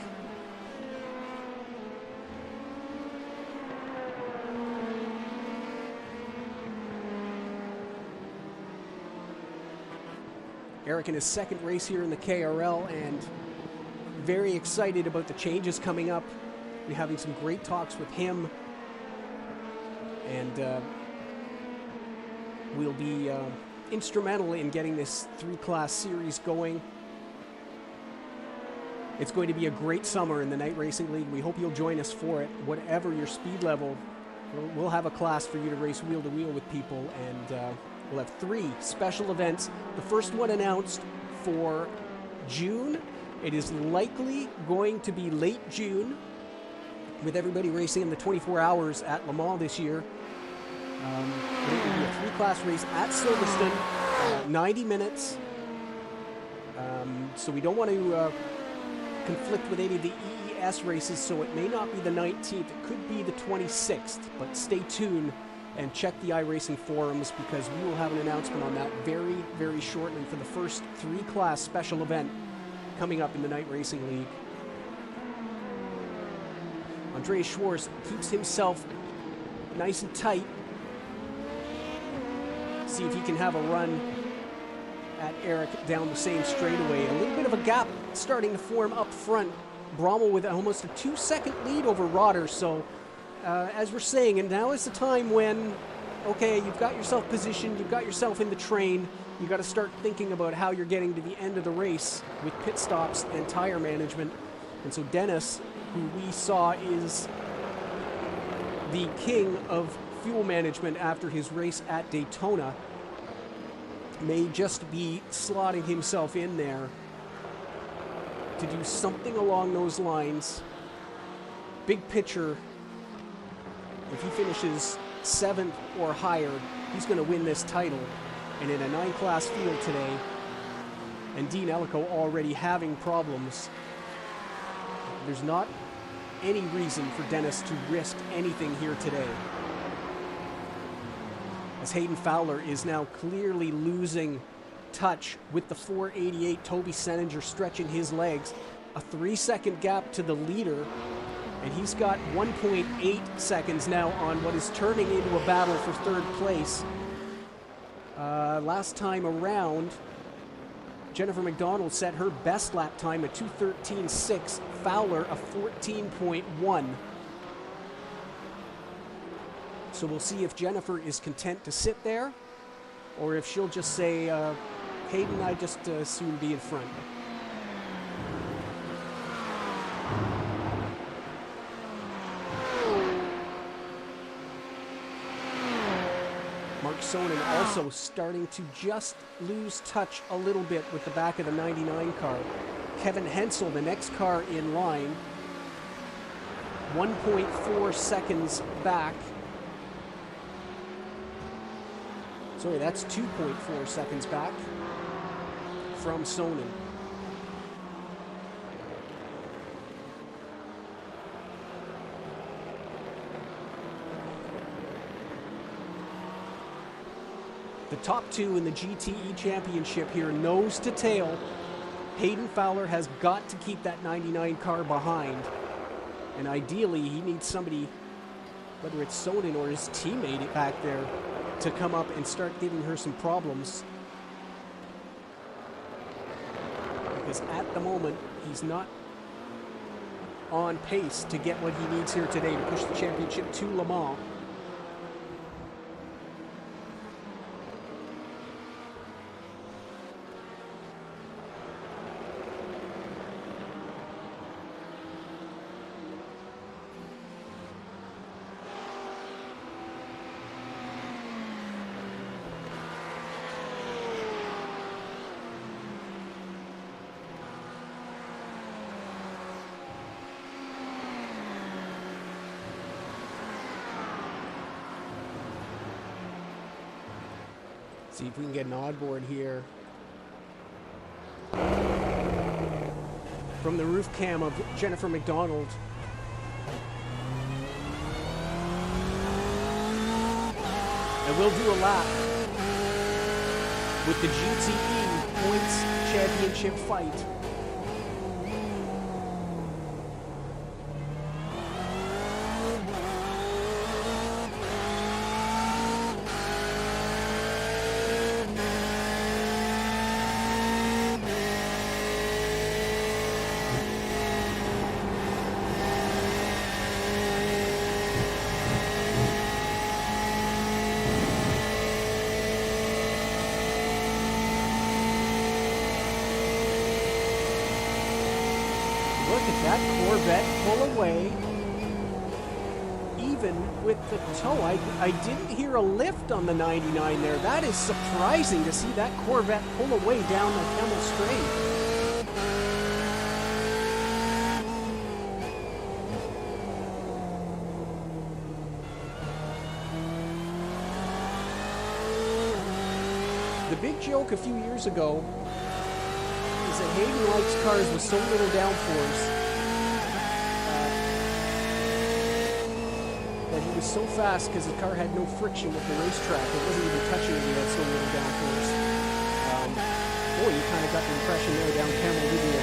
Eric in his second race here in the KRL, and very excited about the changes coming up. We're having some great talks with him, and we'll be instrumental in getting this 3-class series going. It's going to be a great summer in the Night Racing League. We hope you'll join us for it. Whatever your speed level, we'll have a class for you to race wheel-to-wheel with people, and we'll have 3 special events. The first one announced for June. It is likely going to be late June, with everybody racing in the 24 hours at Le Mans this year. It will be a 3-class race at Silverstone, 90 minutes. So we don't want to conflict with any of the EES races, so it may not be the 19th. It could be the 26th, but stay tuned and check the iRacing forums, because we will have an announcement on that very, very shortly for the first 3-class special event coming up in the Night Racing League. Andre Schwartz keeps himself nice and tight. See if he can have a run at Eric down the same straightaway. A little bit of a gap starting to form up front. Brommel with almost a 2-second lead over Rotter, so as we're saying, and now is the time when, okay, you've got yourself positioned, you've got yourself in the train, you got to start thinking about how you're getting to the end of the race with pit stops and tire management. And so Dennis, who we saw is the king of fuel management after his race at Daytona, may just be slotting himself in there to do something along those lines. Big picture, if he finishes 7th or higher, he's going to win this title. And in a 9-class field today, and Dean Ellico already having problems, there's not any reason for Dennis to risk anything here today. As Hayden Fowler is now clearly losing touch with the 488, Toby Seninger stretching his legs. A 3-second gap to the leader, and he's got 1.8 seconds now on what is turning into a battle for 3rd place. Last time around, Jennifer McDonald set her best lap time at 2:13.6. Fowler a 14.1. So we'll see if Jennifer is content to sit there, or if she'll just say, Hayden, I just soon be in front. Mark Sonnen also starting to just lose touch a little bit with the back of the 99 car. Kevin Hensel, the next car in line, 1.4 seconds back. Sorry, that's 2.4 seconds back from Sonnen. The top two in the GTE Championship here, nose to tail. Hayden Fowler has got to keep that 99 car behind. And ideally, he needs somebody, whether it's Sonnen or his teammate back there, to come up and start giving her some problems. Because at the moment, he's not on pace to get what he needs here today to push the championship to Le Mans. See if we can get an onboard here from the roof cam of Jennifer McDonald. And we'll do a lap with the GTE Points Championship fight. Look at that Corvette pull away, even with the toe. I didn't hear a lift on the 99 there. That is surprising to see that Corvette pull away down the Kemmel Straight. The big joke a few years ago is that Hayden likes cars with so little downforce that he was so fast because the car had no friction with the racetrack. It wasn't even touching it, he had so little downforce. Boy, you kind of got the impression there down Kemmel, didn't you?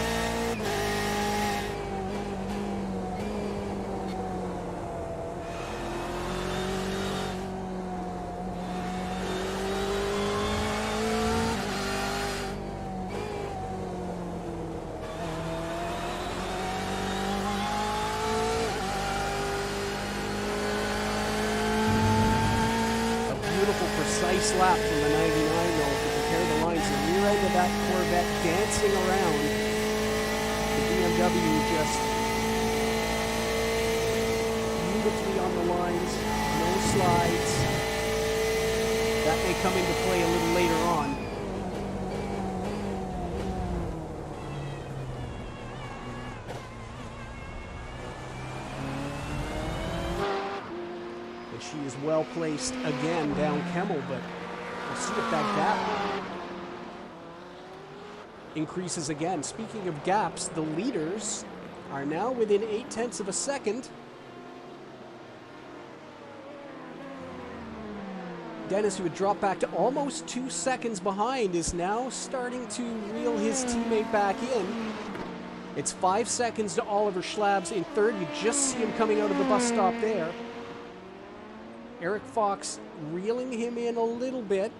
Precise lap from the 99 though, if you compare the lines. The rear end of that Corvette dancing around. The BMW just beautifully on the lines, no slides. That may come into play a little later on. She is well placed again down Kemmel, but we'll see if that gap increases again. Speaking of gaps, the leaders are now within 0.8 of a second. Dennis, who had dropped back to almost 2 seconds behind, is now starting to reel his teammate back in. It's 5 seconds to Oliver Schlabs in third. You just see him coming out of the bus stop there. Eric Fox reeling him in a little bit.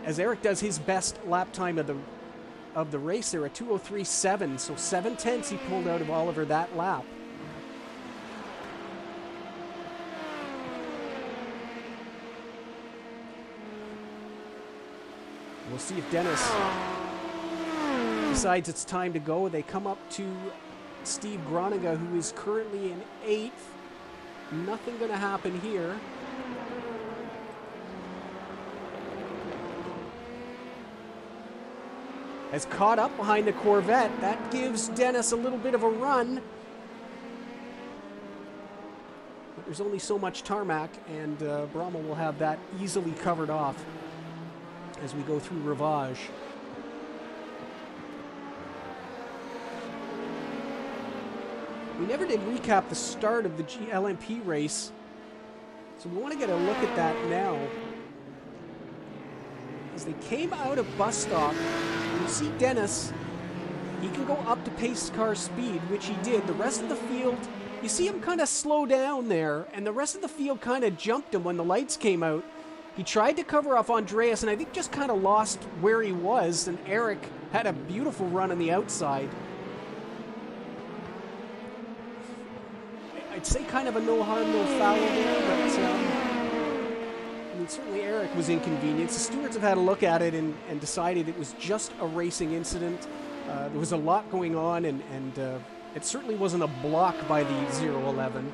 as Eric does his best lap time of the race there at 2:03.7, so 7/10 he pulled out of Oliver that lap. We'll see if Dennis decides it's time to go. They come up to Steve Groninga, who is currently in 8th. Nothing going to happen here. Has caught up behind the Corvette. That gives Dennis a little bit of a run. But there's only so much tarmac, and Brahma will have that easily covered off as we go through Rivage. We never did recap the start of the LMP race, so we want to get a look at that now. As they came out of bus stop, you see Dennis, he can go up to pace car speed, which he did. The rest of the field, you see him kind of slow down there, and the rest of the field kind of jumped him when the lights came out. He tried to cover off Andreas, and I think just kind of lost where he was, and Eric had a beautiful run on the outside. I'd say kind of a no harm, no foul there, but I mean, certainly Eric was inconvenienced. The stewards have had a look at it and decided it was just a racing incident. There was a lot going on, and it certainly wasn't a block by the 011.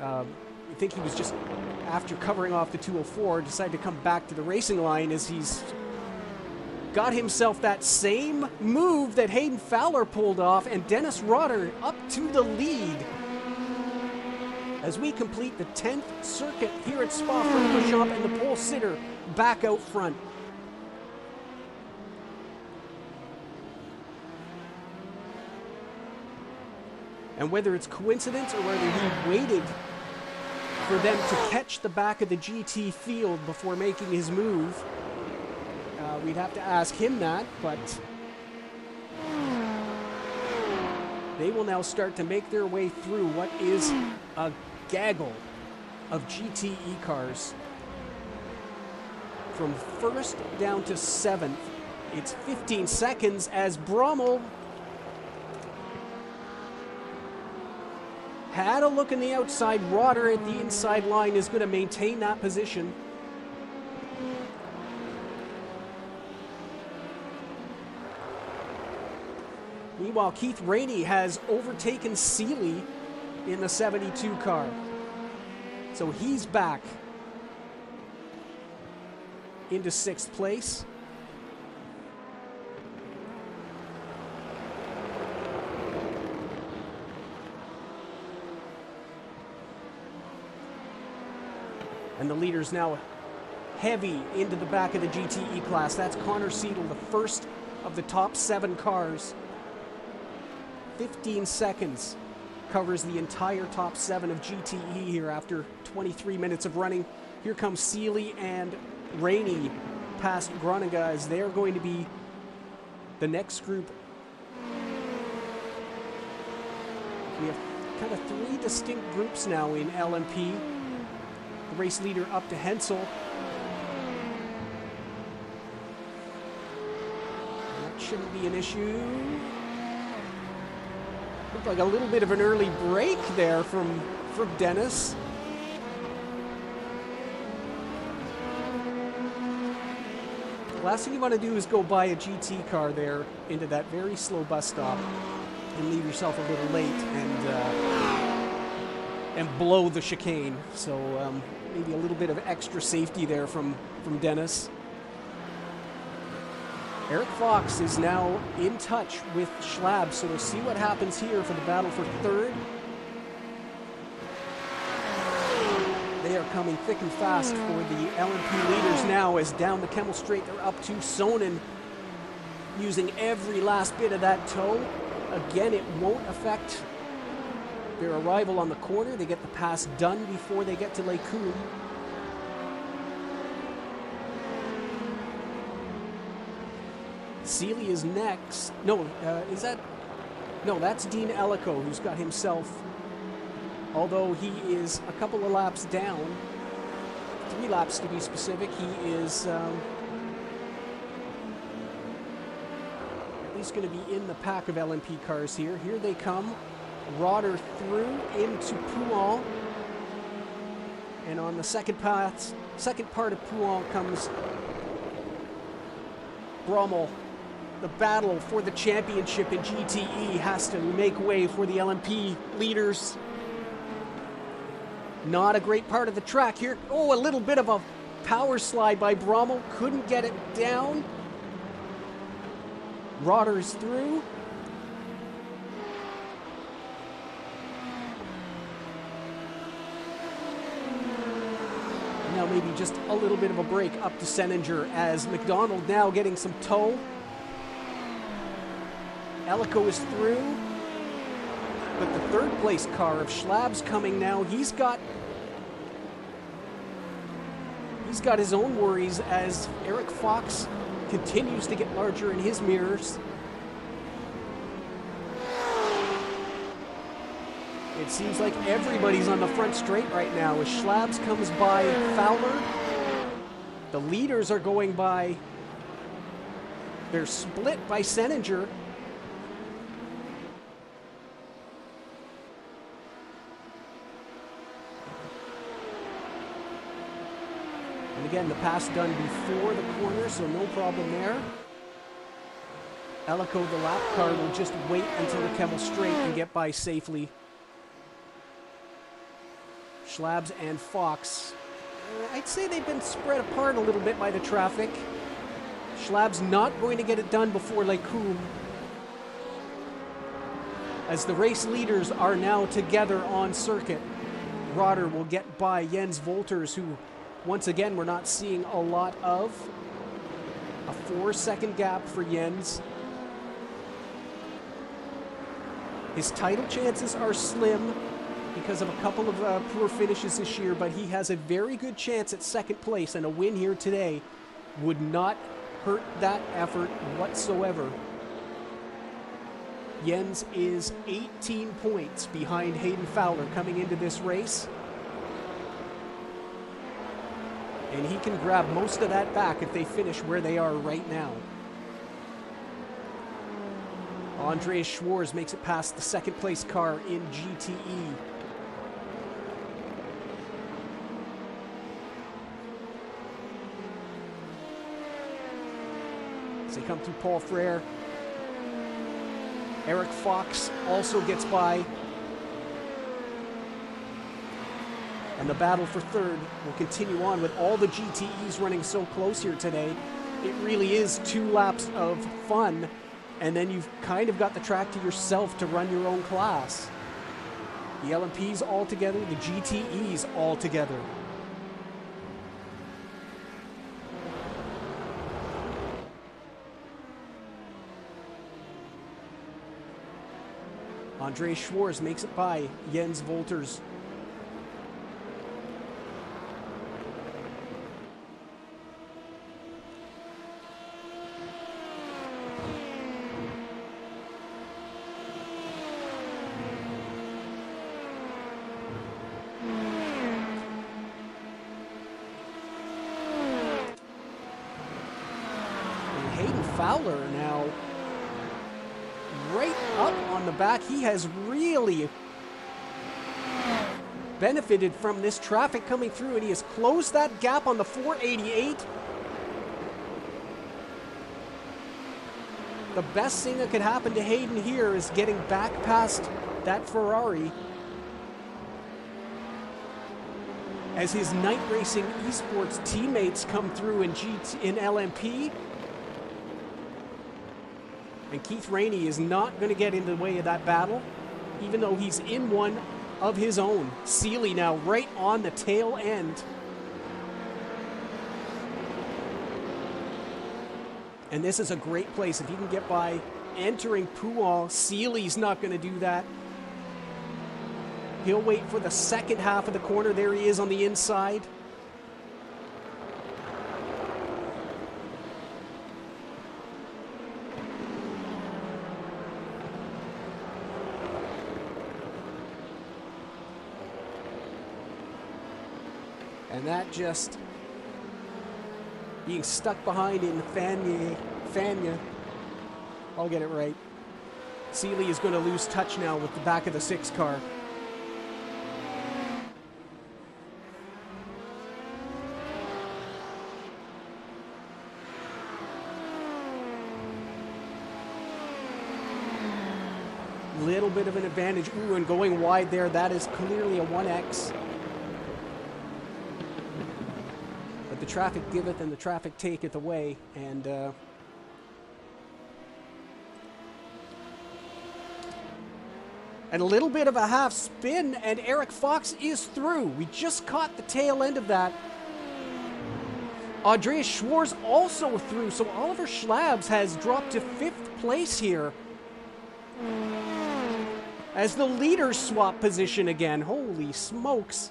I think he was just, after covering off the 204, decided to come back to the racing line as he's got himself that same move that Hayden Fowler pulled off, and Dennis Rotter up to the lead as we complete the 10th circuit here at Spa-Francorchamps, and the pole sitter back out front. And whether it's coincidence or whether he waited for them to catch the back of the GT field before making his move, we'd have to ask him that, but they will now start to make their way through what is a gaggle of GTE cars. From 1st down to 7th, it's 15 seconds as Brommel had a look in the outside. Rotter at the inside line is going to maintain that position. Meanwhile, Keith Rainey has overtaken Seeley in the 72 car. So he's back into 6th place. And the leader's now heavy into the back of the GTE class. That's Connor Seidel, the first of the top 7 cars. 15 seconds covers the entire top 7 of GTE here after 23 minutes of running. Here comes Seeley and Rainey past Groninga as they're going to be the next group. We have kind of 3 distinct groups now in LMP. The race leader up to Hensel. That shouldn't be an issue. Looked like a little bit of an early break there from Dennis. Last thing you want to do is go buy a GT car there into that very slow bus stop and leave yourself a little late and blow the chicane. So maybe a little bit of extra safety there from Dennis. Eric Fox is now in touch with Schlab, so we'll see what happens here for the battle for 3rd. They are coming thick and fast for the LMP leaders now, as down the Kemmel Straight they're up to Sonnen, using every last bit of that tow. Again, it won't affect their arrival on the corner. They get the pass done before they get to Les Combes. Seeley is next. No, is that? No, that's Dean Ellico, who's got himself, although he is a couple of laps down, 3 laps to be specific, he is at least going to be in the pack of LMP cars here. Here they come. Rotter through into Pouin. And on the second part of Pouin comes Brummel. The battle for the championship in GTE has to make way for the LMP leaders. Not a great part of the track here. Oh, a little bit of a power slide by Brummel. Couldn't get it down. Rotter's through. Now maybe just a little bit of a break up to Seninger as McDonald now getting some tow. Elko is through. But the third place car of Schlab's coming now. He's got his own worries as Eric Fox continues to get larger in his mirrors. It seems like everybody's on the front straight right now as Schlab's comes by Fowler. The leaders are going by. They're split by Seninger. And again, the pass done before the corner, so no problem there. Elko, the lap car, will just wait until the Kemmel straight and get by safely. Schlab's and Fox, I'd say they've been spread apart a little bit by the traffic. Schlab's not going to get it done before Lecombe, as the race leaders are now together on circuit. Rotter will get by Jens Wolters, who once again we're not seeing a lot of. A 4-second gap for Jens. His title chances are slim because of a couple of poor finishes this year, but he has a very good chance at second place, and a win here today would not hurt that effort whatsoever. Jens is 18 points behind Hayden Fowler coming into this race. And he can grab most of that back if they finish where they are right now. Andreas Schwarz makes it past the second place car in GTE. As they come through Paul Frere. Eric Fox also gets by. And the battle for third will continue on with all the GTEs running so close here today. It really is 2 laps of fun, and then you've kind of got the track to yourself to run your own class. The LMPs all together, the GTEs all together. Andreas Schwarz makes it by Jens Wolters. Fowler now right up on the back. He has really benefited from this traffic coming through, and he has closed that gap on the 488. The best thing that could happen to Hayden here is getting back past that Ferrari as his night racing esports teammates come through in LMP. And Keith Rainey is not going to get in the way of that battle, even though he's in one of his own. Seeley now right on the tail end. And this is a great place if he can get by entering Pouin. Seeley's not going to do that. He'll wait for the second half of the corner. There he is on the inside. And that just being stuck behind in Fania I'll get it right. Seeley is going to lose touch now with the back of the 6 car. Little bit of an advantage. Ooh, and going wide there, that is clearly a 1X. But the traffic giveth and the traffic taketh away, and a little bit of a half spin, and Eric Fox is through. We just caught the tail end of that. Andreas Schwarz also through, so Oliver Schlabs has dropped to 5th place here as the leaders swap position again. Holy smokes.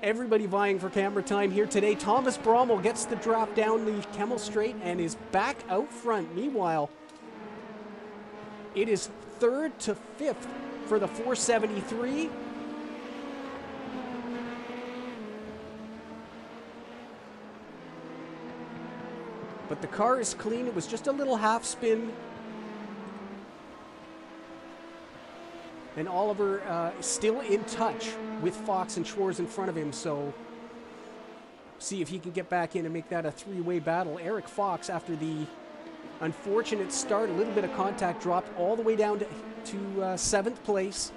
Everybody vying for camera time here today. Thomas Brommel gets the drop down the Kemmel Straight and is back out front. Meanwhile, it is 3rd to 5th for the 473. But the car is clean. It was just a little half spin. And Oliver is still in touch with Fox and Schwarz in front of him, so see if he can get back in and make that a 3-way battle. Eric Fox, after the unfortunate start, a little bit of contact, dropped all the way down to 7th place,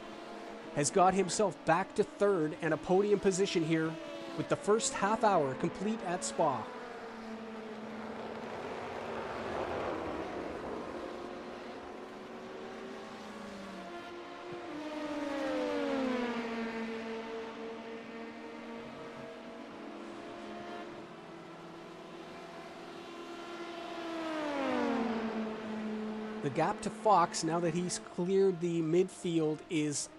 has got himself back to 3rd and a podium position here with the first half hour complete at Spa. The gap to Fox, now that he's cleared the midfield, is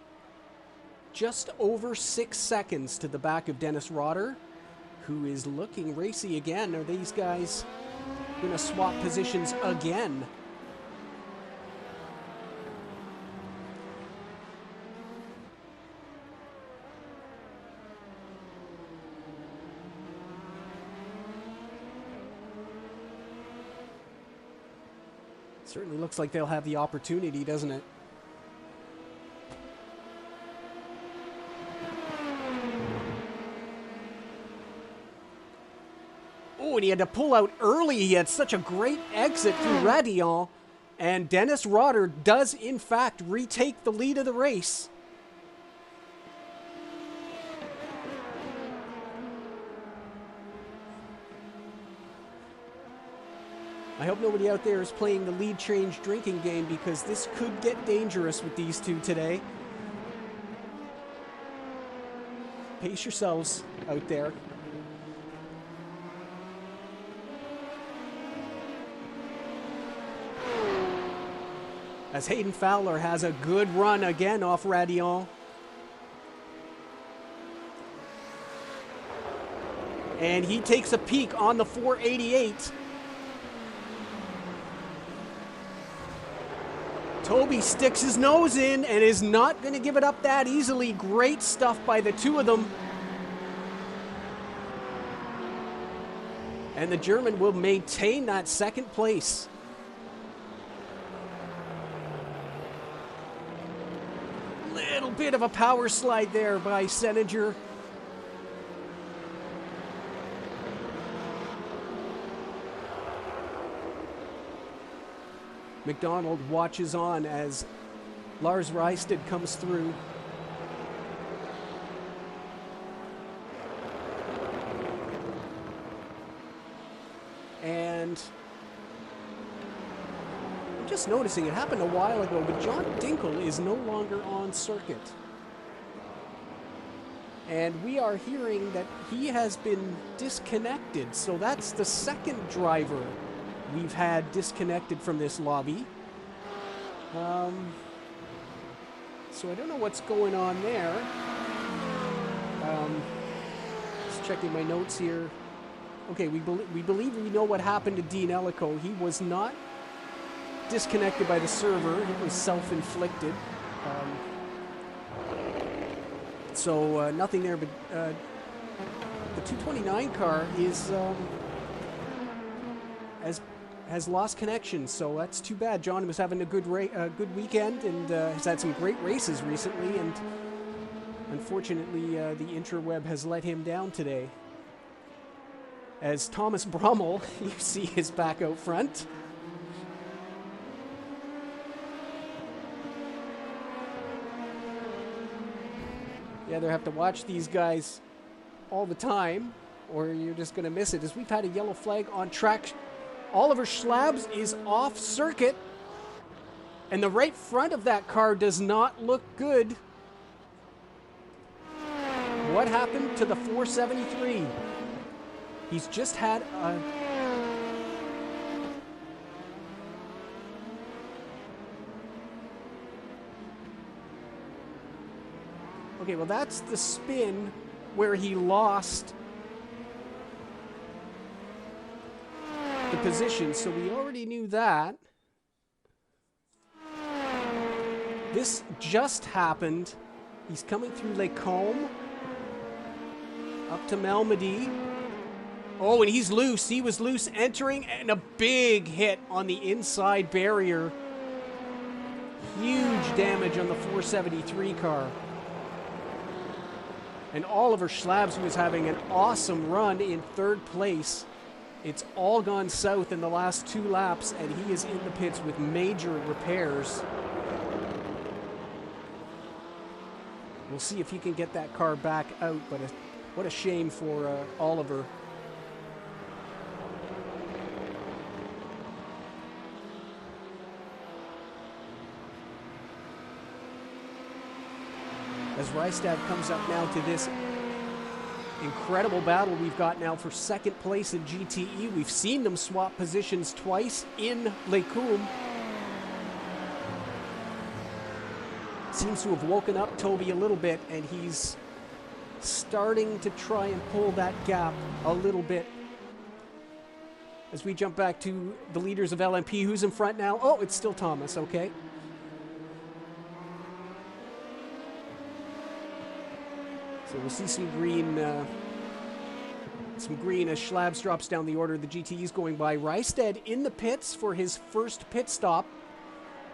just over 6 seconds to the back of Dennis Rotter, who is looking racy again. Are these guys going to swap positions again? Certainly looks like they'll have the opportunity, doesn't it? Oh, and he had to pull out early. He had such a great exit through Radillon. And Dennis Rotter does, in fact, retake the lead of the race. I hope nobody out there is playing the lead change drinking game, because this could get dangerous with these two today. Pace yourselves out there. As Hayden Fowler has a good run again off Radillon. And he takes a peek on the 488. Toby sticks his nose in and is not going to give it up that easily. Great stuff by the two of them. And the German will maintain that 2nd place. Little bit of a power slide there by Seninger. McDonald watches on as Lars Reisted comes through. And I'm just noticing, it happened a while ago, but John Dinkel is no longer on circuit. And we are hearing that he has been disconnected. So that's the 2nd driver we've had disconnected from this lobby. So I don't know what's going on there. Just checking my notes here. Okay, we believe we know what happened to Dean Ellico. He was not disconnected by the server. It was self-inflicted. So nothing there, but the 229 car is as has lost connection, so that's too bad. John was having a good weekend and has had some great races recently, and unfortunately the interweb has let him down today. As Thomas Brummel, you see, is back out front. You either have to watch these guys all the time, or you're just going to miss it. As we've had a yellow flag on track, Oliver Schlabs is off circuit, and the right front of that car does not look good. What happened to the 473? He's just had a... Okay, well, that's the spin where he lost the position, so we already knew that. This just happened. He's coming through Lake Combe, up to Malmedy. Oh, and he's loose. He was loose entering, and a big hit on the inside barrier. Huge damage on the 473 car. And Oliver Schlabs, who is having an awesome run in third place. It's all gone south in the last 2 laps, and he is in the pits with major repairs. We'll see if he can get that car back out, but what a shame for Oliver. As Rystad comes up now to this incredible battle we've got now for second place in GTE. We've seen them swap positions twice in Lake Combe. Seems to have woken up Toby a little bit, and he's starting to try and pull that gap a little bit. As we jump back to the leaders of LMP, who's in front now? Oh, it's still Thomas, okay. So we'll see some green as Schlabs drops down the order. The GTE's going by. Rystad in the pits for his first pit stop.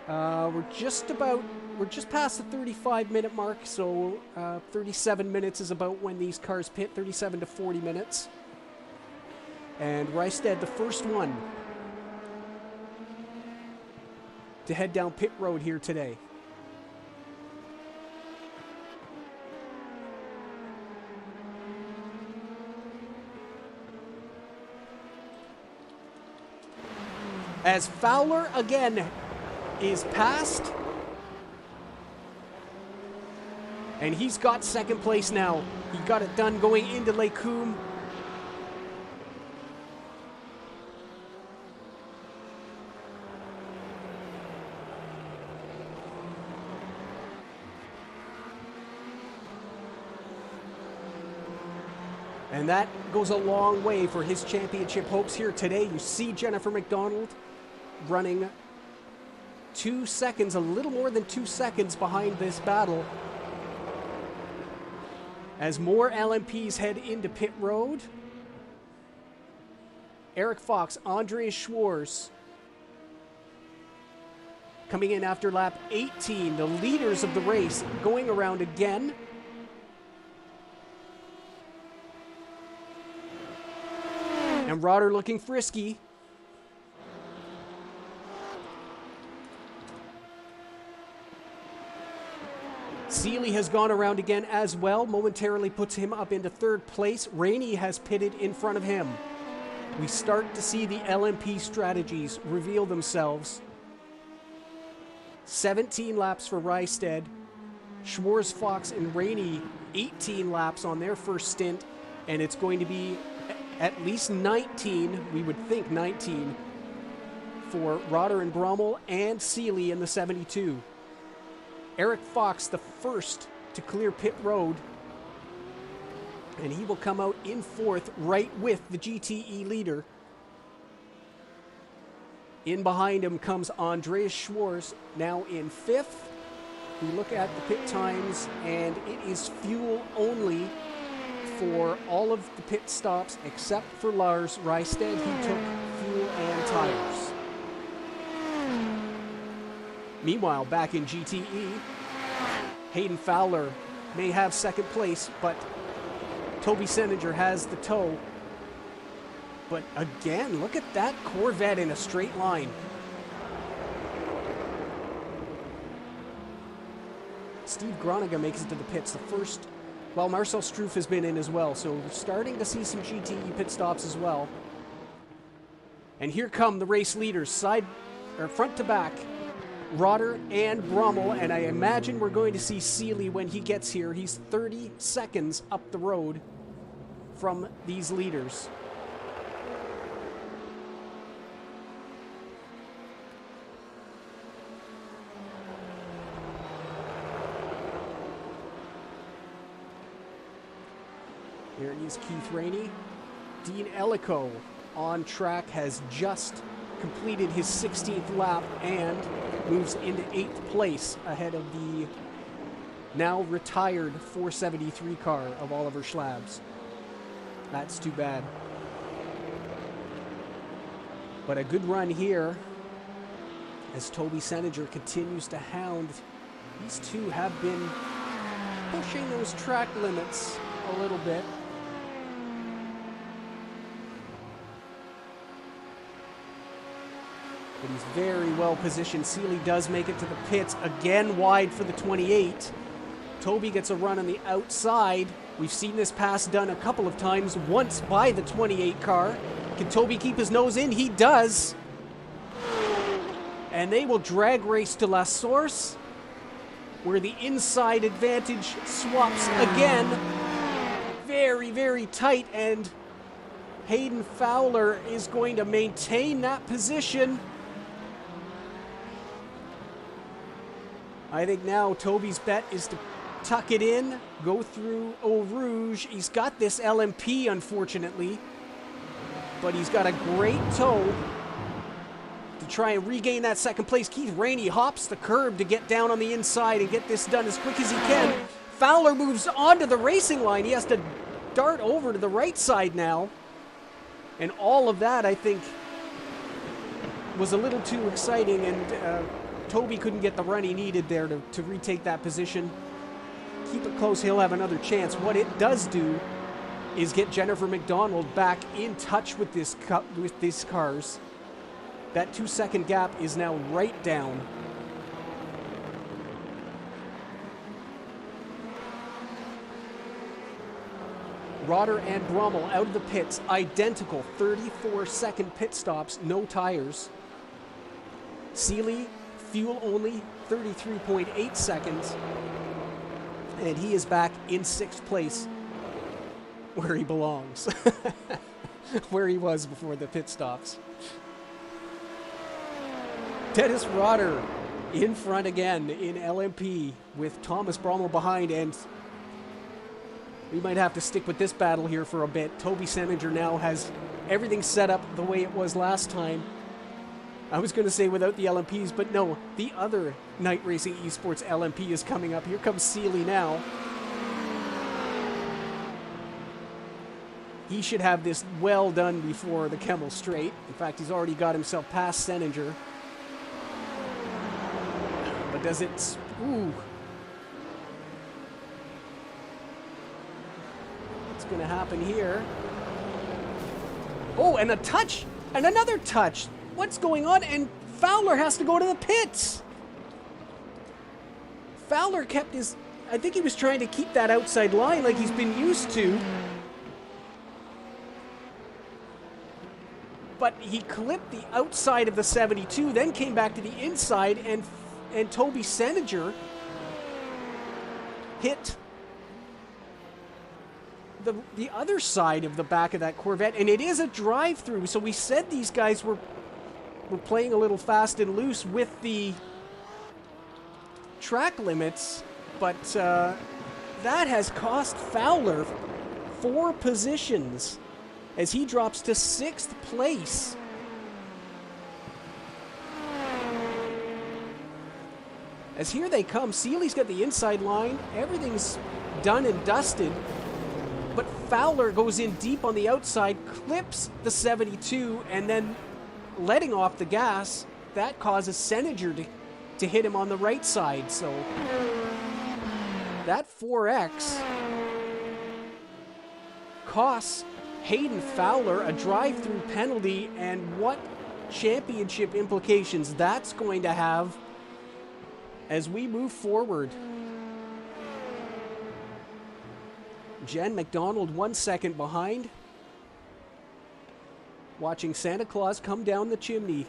We're just past the 35-minute mark, so 37 minutes is about when these cars pit, 37 to 40 minutes. And Rystad, the first one to head down pit road here today. As Fowler again is passed, and he's got second place now. He got it done going into Lake Combe. And that goes a long way for his championship hopes here today. You see Jennifer McDonald running 2 seconds, a little more than 2 seconds behind this battle. As more LMPs head into pit road, Eric Fox, Andreas Schwarz coming in after lap 18, the leaders of the race going around again. And Rotter looking frisky. Seeley has gone around again as well, momentarily puts him up into third place. Rainey has pitted in front of him. We start to see the LMP strategies reveal themselves. 17 laps for Rystad. Schwarz, Fox, and Rainey, 18 laps on their first stint, and it's going to be at least 19, we would think 19, for Rotter and Brummel and Seeley in the 72. Eric Fox, the first to clear pit road, and he will come out in fourth right with the GTE leader. In behind him comes Andreas Schwarz, now in fifth. We look at the pit times, and it is fuel only for all of the pit stops except for Lars Rystad. He took fuel and the tires. Meanwhile, back in GTE, Hayden Fowler may have second place, but Toby Seninger has the tow. But again, look at that Corvette in a straight line. Steve Groninger makes it to the pits. The first, well, Marcel Struff has been in as well, so we're starting to see some GTE pit stops as well. And here come the race leaders, front to back, Rotter and Brummel, and I imagine we're going to see Seeley when he gets here. He's 30 seconds up the road from these leaders. Here is Keith Rainey. Dean Ellico on track has just completed his 16th lap and moves into 8th place ahead of the now retired 473 car of Oliver Schlabs. That's too bad. But a good run here as Toby Seninger continues to hound. These two have been pushing those track limits a little bit. But he's very well positioned. Seeley does make it to the pits, again wide for the 28. Toby gets a run on the outside. We've seen this pass done a couple of times, once by the 28 car. Can Toby keep his nose in? He does. And they will drag race to La Source, where the inside advantage swaps again. Very, very tight, and Hayden Fowler is going to maintain that position. I think now Toby's bet is to tuck it in, go through Eau Rouge. He's got this LMP, unfortunately, but he's got a great tow to try and regain that second place. Keith Rainey hops the curb to get down on the inside and get this done as quick as he can. Fowler moves onto the racing line. He has to dart over to the right side now. And all of that, I think, was a little too exciting, and Toby couldn't get the run he needed there to retake that position. Keep it close, he'll have another chance. What it does do is get Jennifer McDonald back in touch with these cars. That 2-second gap is now right down. Rotter and Brummel out of the pits, identical 34-second pit stops, no tires. Seeley, fuel only, 33.8 seconds. And he is back in 6th place, where he belongs. Where he was before the pit stops. Dennis Rotter in front again in LMP with Thomas Brummel behind, and we might have to stick with this battle here for a bit. Toby Seninger now has everything set up the way it was last time. I was going to say without the LMPs, but no, the other Night Racing Esports LMP is coming up. Here comes Seeley now. He should have this well done before the Kemmel Straight. In fact, he's already got himself past Seninger. But does it... Ooh. What's going to happen here? Oh, and a touch! And another touch! What's going on? And Fowler has to go to the pits! Fowler kept his... I think he was trying to keep that outside line like he's been used to. But he clipped the outside of the 72, then came back to the inside, and Toby Seninger hit the other side of the back of that Corvette, and it is a drive-through. So we said these guys were playing a little fast and loose with the track limits, but that has cost Fowler 4 positions as he drops to 6th place. As here they come, Seeley's got the inside line, everything's done and dusted, but Fowler goes in deep on the outside, clips the 72, and then letting off the gas, that causes Seninger to hit him on the right side. So that 4X costs Hayden Fowler a drive-through penalty, and what championship implications that's going to have as we move forward. Jen McDonald 1 second behind. Watching Santa Claus come down the chimney.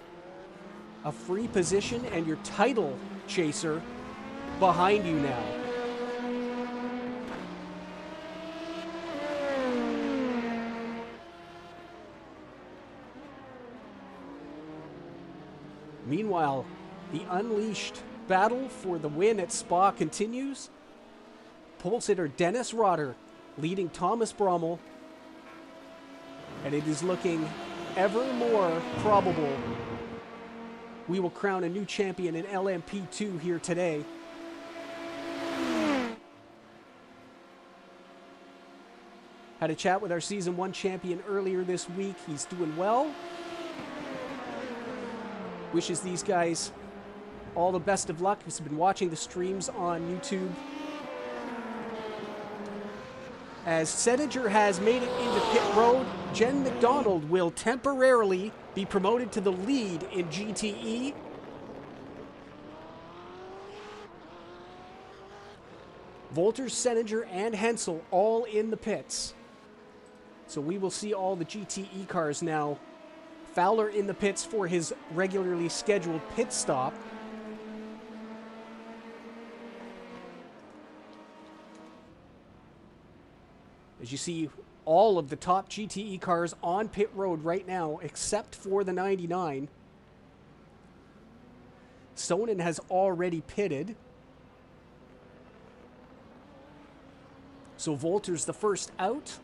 A free position and your title chaser behind you now. Meanwhile, the unleashed battle for the win at Spa continues. Pole sitter Dennis Rotter leading Thomas Brommel, and it is looking ever more probable we will crown a new champion in LMP2 here today. Had a chat with our Season 1 champion earlier this week. He's doing well. Wishes these guys all the best of luck. He's been watching the streams on YouTube. As Seninger has made it into pit road, Jen McDonald will temporarily be promoted to the lead in GTE. Volters, Seninger, and Hensel all in the pits. So we will see all the GTE cars now. Fowler in the pits for his regularly scheduled pit stop. As you see, all of the top GTE cars on pit road right now, except for the 99. Sonnen has already pitted. So Volter's the first out.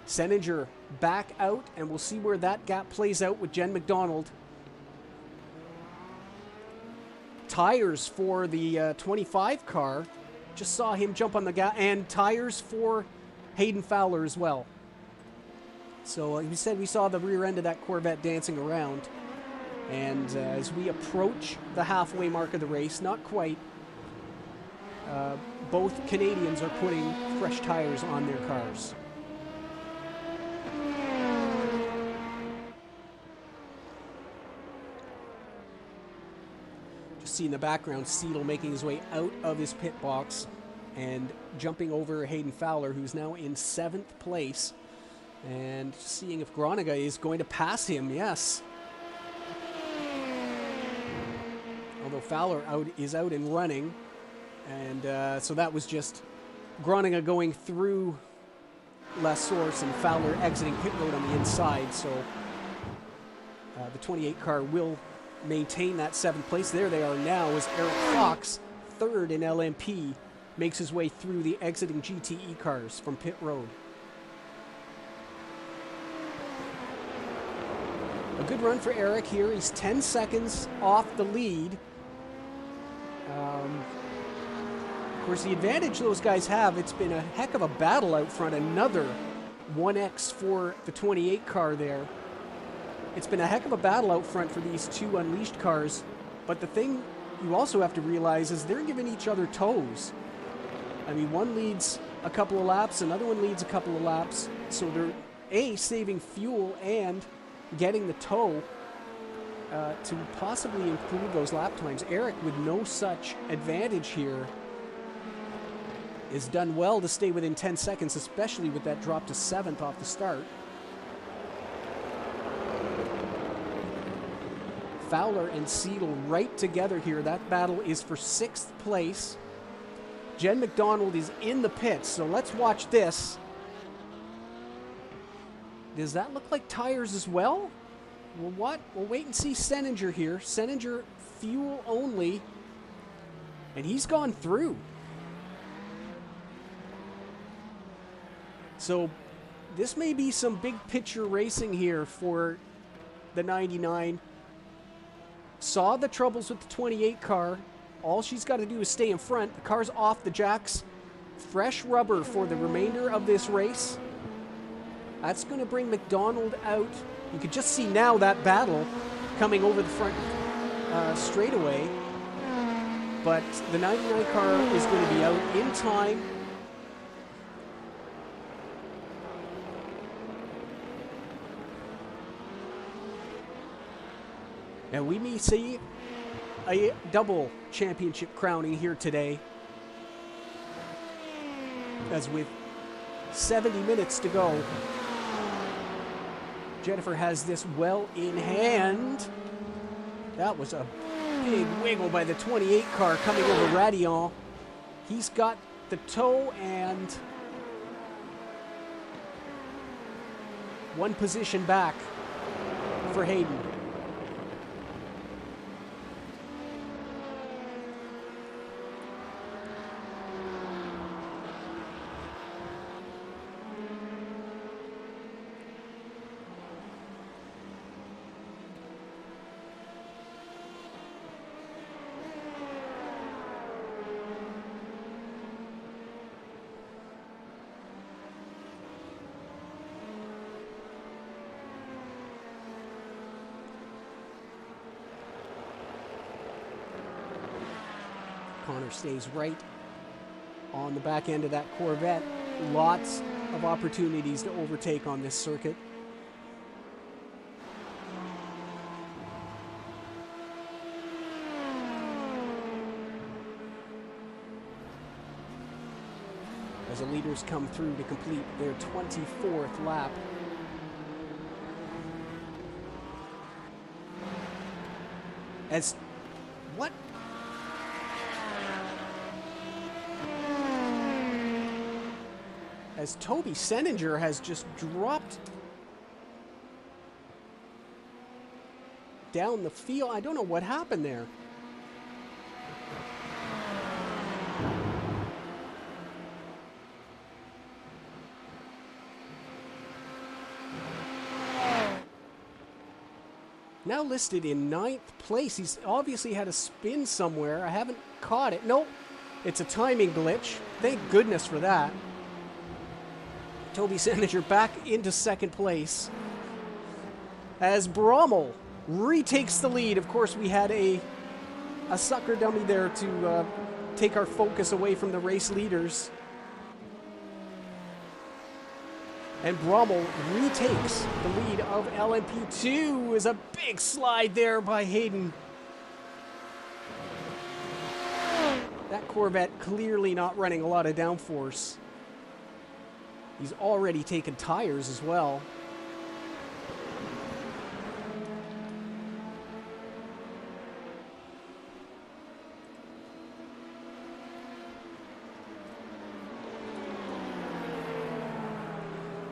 Seninger back out, and we'll see where that gap plays out with Jen McDonald. Tires for the 25 car. Just saw him jump on the gas, and tires for Hayden Fowler as well. So he said we saw the rear end of that Corvette dancing around. And as we approach the halfway mark of the race, not quite, both Canadians are putting fresh tires on their cars. See in the background, Seidel making his way out of his pit box and jumping over Hayden Fowler, who's now in 7th place, and seeing if Groninga is going to pass him. Yes. Although Fowler is out and running, and so that was just Groninga going through La Source and Fowler exiting pit road on the inside. So the 28 car will maintain that 7th place. There they are now as Eric Fox, 3rd in LMP, makes his way through the exiting GTE cars from pit road. A good run for Eric here. He's 10 seconds off the lead. Of course, the advantage those guys have, it's been a heck of a battle out front. Another 1X for the 28 car there. It's been a heck of a battle out front for these two unleashed cars, but the thing you also have to realize is they're giving each other toes. I mean, one leads a couple of laps, another one leads a couple of laps, so they're saving fuel and getting the tow to possibly improve those lap times. Eric, with no such advantage here, has done well to stay within 10 seconds, especially with that drop to 7th off the start. Fowler and Seidel right together here. That battle is for 6th place. Jen McDonald is in the pits, so let's watch this. Does that look like tires as well? We'll wait and see Seninger here. Seninger fuel only, and he's gone through. So this may be some big picture racing here for the 99. Saw the troubles with the 28 car. All she's got to do is stay in front. The car's off the jacks. Fresh rubber for the remainder of this race. That's going to bring McDonald out. You could just see now that battle coming over the front straightaway. But the 99 car is going to be out in time. And we may see a double championship crowning here today. As with 70 minutes to go, Jennifer has this well in hand. That was a big wiggle by the 28 car coming over Radillon. He's got the toe and one position back for Hayden. Connor stays right on the back end of that Corvette. Lots of opportunities to overtake on this circuit. As the leaders come through to complete their 24th lap. As what? As Toby Seninger has just dropped down the field. I don't know what happened there. Now listed in 9th place. He's obviously had a spin somewhere. I haven't caught it. Nope. It's a timing glitch. Thank goodness for that. Toby Seninger back into 2nd place. As Brommel retakes the lead. Of course, we had a sucker dummy there to take our focus away from the race leaders. And Brommel retakes the lead of LMP2. Is a big slide there by Hayden. That Corvette clearly not running a lot of downforce. He's already taken tires as well.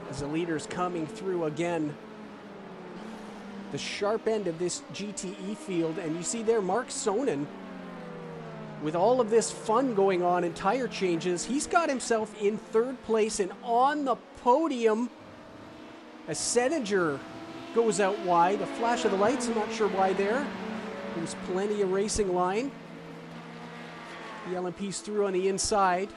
As the leaders coming through again. The sharp end of this GTE field. And you see there Mark Sonnen. With all of this fun going on and tire changes, he's got himself in 3rd place and on the podium as Seninger goes out wide. A flash of the lights, I'm not sure why there. There's plenty of racing line. The LMP's through on the inside.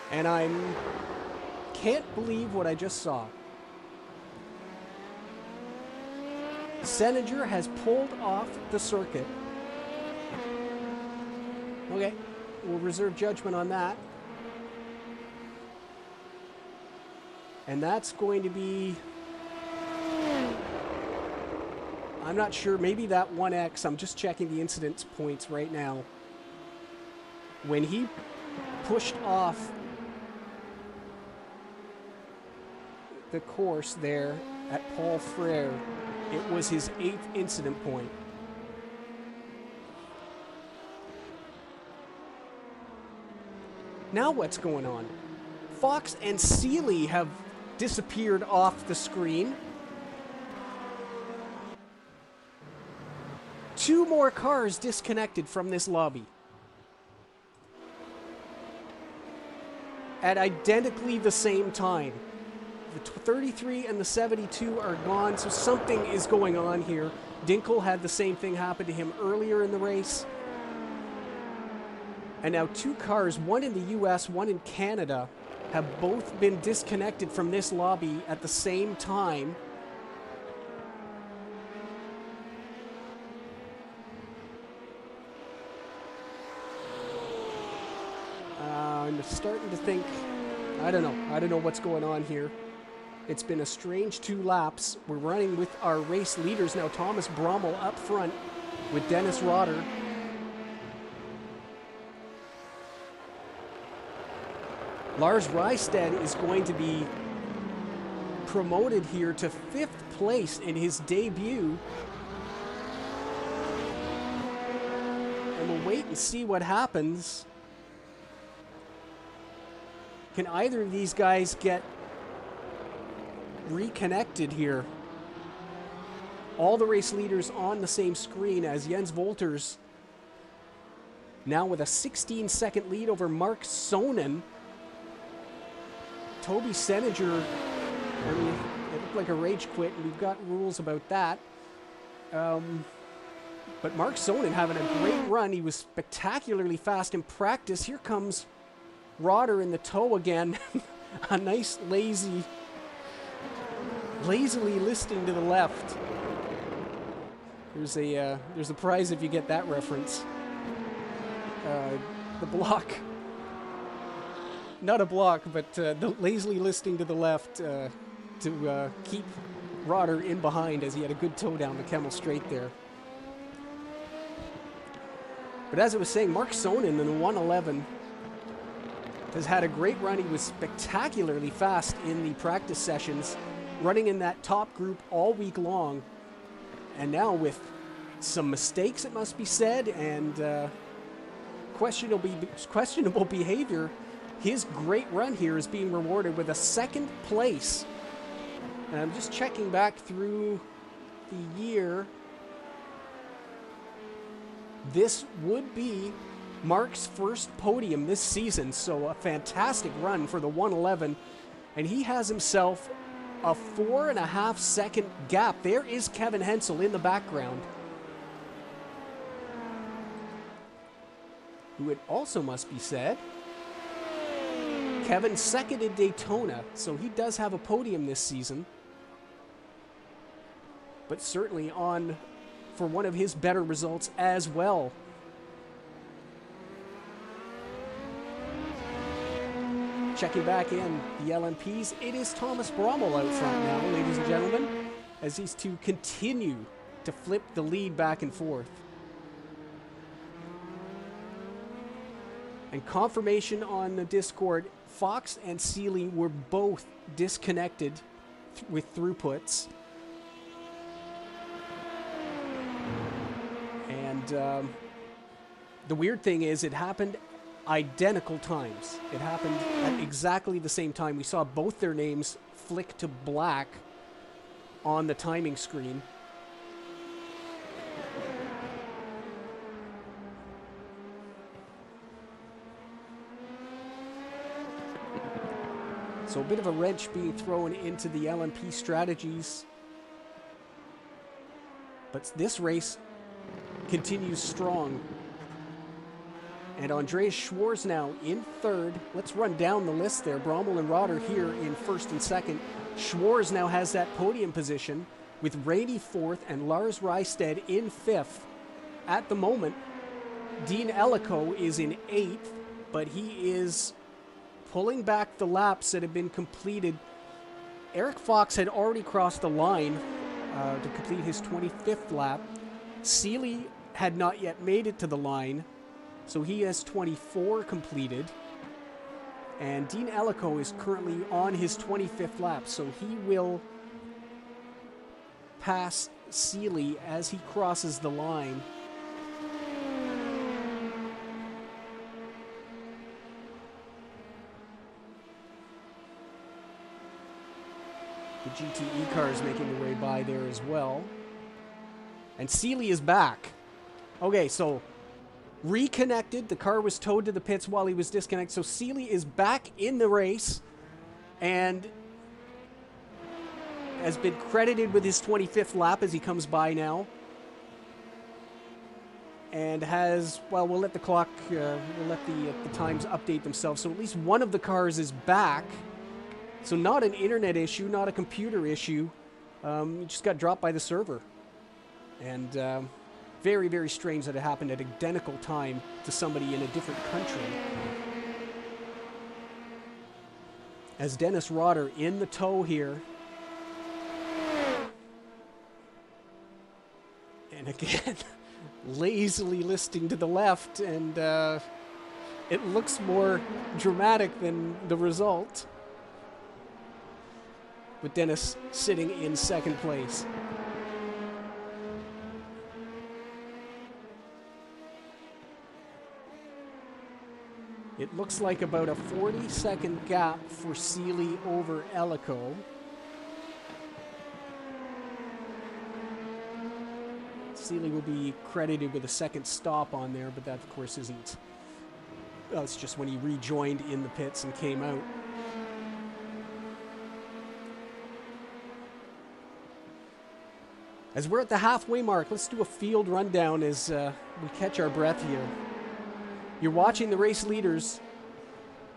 And I can't believe what I just saw. Seninger has pulled off the circuit. Okay, we'll reserve judgment on that. And that's going to be, I'm not sure, maybe that 1X, I'm just checking the incidence points right now. When he pushed off the course there at Paul Frere, it was his 8th incident point. Now what's going on? Fox and Seeley have disappeared off the screen. 2 more cars disconnected from this lobby. At identically the same time. The 33 and the 72 are gone, so something is going on here. Dinkel had the same thing happen to him earlier in the race. And now 2 cars, one in the US, one in Canada, have both been disconnected from this lobby at the same time. I'm starting to think, I don't know what's going on here. It's been a strange 2 laps. We're running with our race leaders now. Thomas Brommel up front with Dennis Rotter. Lars Rysted is going to be promoted here to 5th place in his debut. And we'll wait and see what happens. Can either of these guys get reconnected here? All the race leaders on the same screen as Jens Wolters now with a 16-second lead over Mark Sonnen. Toby Seninger, I mean, it looked like a rage quit, and we've got rules about that. But Mark Sonnen having a great run. He was spectacularly fast in practice. Here comes Rotter in the tow again. A nice lazily listing to the left. There's a prize if you get that reference. The block. Not a block, but the lazily listing to the left to keep Rotter in behind as he had a good tow down the Kemmel Straight there. But as I was saying, Mark Sonnen in the 111 has had a great run. He was spectacularly fast in the practice sessions, running in that top group all week long. And now with some mistakes, it must be said, and questionable behavior, his great run here is being rewarded with a 2nd place. And I'm just checking back through the year. This would be Mark's first podium this season, so a fantastic run for the 111. And he has himself a 4.5 second gap. There is Kevin Hensel in the background, who it also must be said, Kevin seconded Daytona, so he does have a podium this season, but certainly on for one of his better results as well. Checking back in the LMPs, it is Thomas Brommel out front now, ladies and gentlemen, as these two continue to flip the lead back and forth. And confirmation on the Discord, Fox and Seeley were both disconnected with throughputs. And the weird thing is it happened identical times. It happened at exactly the same time. We saw both their names flick to black on the timing screen. So a bit of a wrench being thrown into the LMP strategies. But this race continues strong. And Andreas Schwarz now in 3rd. Let's run down the list there. Brommel and Rotter here in 1st and 2nd. Schwarz now has that podium position with Rainey 4th and Lars Rysted in 5th. At the moment, Dean Ellico is in 8th, but he is pulling back the laps that have been completed. Eric Fox had already crossed the line to complete his 25th lap. Seeley had not yet made it to the line, so he has 24 completed. And Dean Ellico is currently on his 25th lap, so he will pass Seeley as he crosses the line. The GTE cars making their way by there as well. And Seeley is back. Okay, so reconnected. The car was towed to the pits while he was disconnected. So Seeley is back in the race and has been credited with his 25th lap as he comes by now. And has, well, we'll let the clock, we'll let the times update themselves. So at least one of the cars is back. So not an internet issue, not a computer issue. It just got dropped by the server. And very, very strange that it happened at identical time to somebody in a different country. As Dennis Rotter in the tow here. And again, lazily listing to the left, and it looks more dramatic than the result. With Dennis sitting in second place. It looks like about a 40-second gap for Seeley over Ellico. Seeley will be credited with a second stop on there, but that, of course, isn't... Well, it's just when he rejoined in the pits and came out. As we're at the halfway mark, let's do a field rundown as we catch our breath here. You're watching the race leaders.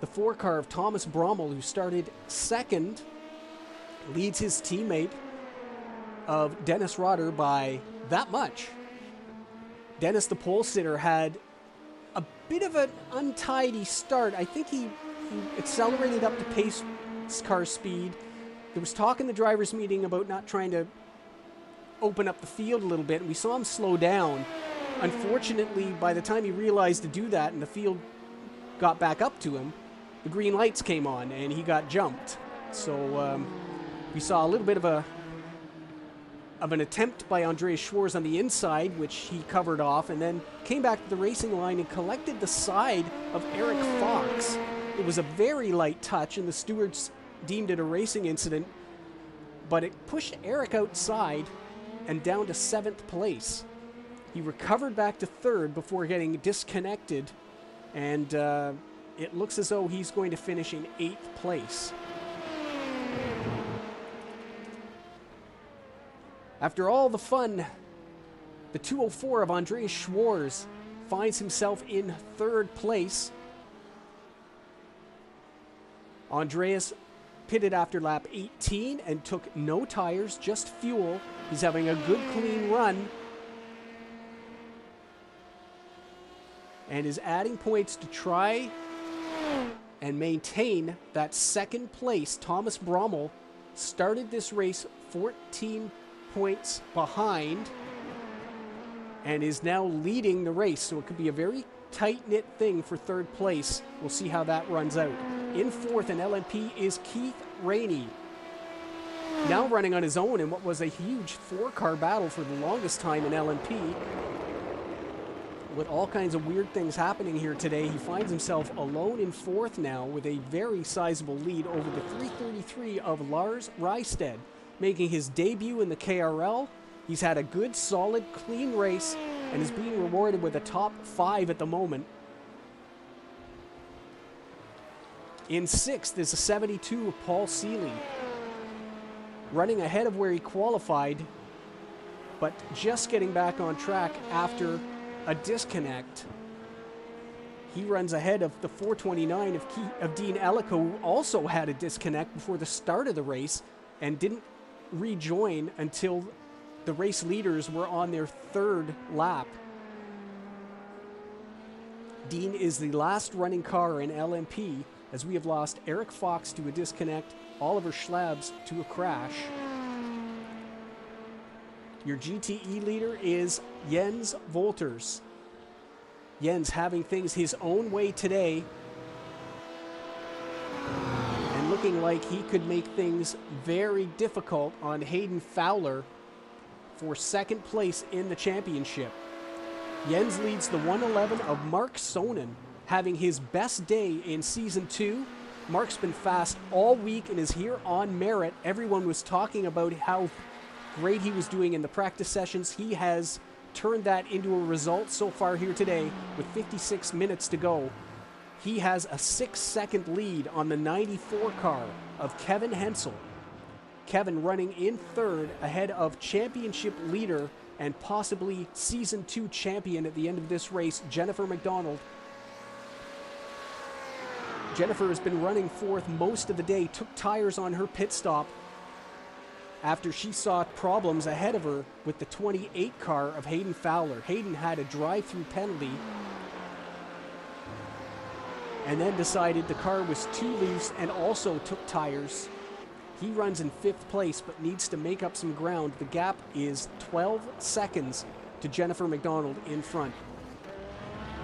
The 4-car of Thomas Brommel, who started second, leads his teammate of Dennis Rotter by that much. Dennis, the pole sitter, had a bit of an untidy start. I think he accelerated up to pace car speed. There was talk in the drivers' meeting about not trying to open up the field a little bit, and we saw him slow down. Unfortunately, by the time he realized to do that and the field got back up to him, the green lights came on and he got jumped. So we saw a little bit of an attempt by Andreas Schwarz on the inside, which he covered off, and then came back to the racing line and collected the side of Eric Fox. It was a very light touch, and the stewards deemed it a racing incident, but it pushed Eric outside and down to 7th place. He recovered back to 3rd before getting disconnected, and it looks as though he's going to finish in 8th place. After all the fun, the 204 of Andreas Schwarz finds himself in 3rd place. Andreas pitted after lap 18 and took no tires, just fuel. He's having a good, clean run and is adding points to try and maintain that 2nd place. Thomas Brommel started this race 14 points behind and is now leading the race, so it could be a very tight-knit thing for 3rd place. We'll see how that runs out. In 4th in LMP is Keith Rainey, now running on his own in what was a huge 4-car battle for the longest time in LMP. With all kinds of weird things happening here today, he finds himself alone in 4th now with a very sizable lead over the 333 of Lars Reisted, making his debut in the KRL. He's had a good, solid, clean race and is being rewarded with a top 5 at the moment. In 6th is a 72 of Paul Seeley, running ahead of where he qualified, but just getting back on track after a disconnect. He runs ahead of the 429 of Dean Ellico, who also had a disconnect before the start of the race and didn't rejoin until the race leaders were on their 3rd lap. Dean is the last running car in LMP, as we have lost Eric Fox to a disconnect, Oliver Schlabs to a crash. Your GTE leader is Jens Wolters. Jens having things his own way today and looking like he could make things very difficult on Hayden Fowler for 2nd place in the championship. Jens leads the 111 of Mark Sonnen, having his best day in Season 2. Mark's been fast all week and is here on merit. Everyone was talking about how great he was doing in the practice sessions. He has turned that into a result so far here today with 56 minutes to go. He has a 6-second lead on the 94 car of Kevin Hensel. Kevin running in third ahead of championship leader and possibly Season 2 champion at the end of this race, Jennifer McDonald. Jennifer has been running fourth most of the day, took tires on her pit stop after she saw problems ahead of her with the 28 car of Hayden Fowler. Hayden had a drive-through penalty and then decided the car was too loose and also took tires. He runs in 5th place but needs to make up some ground. The gap is 12 seconds to Jennifer McDonald in front.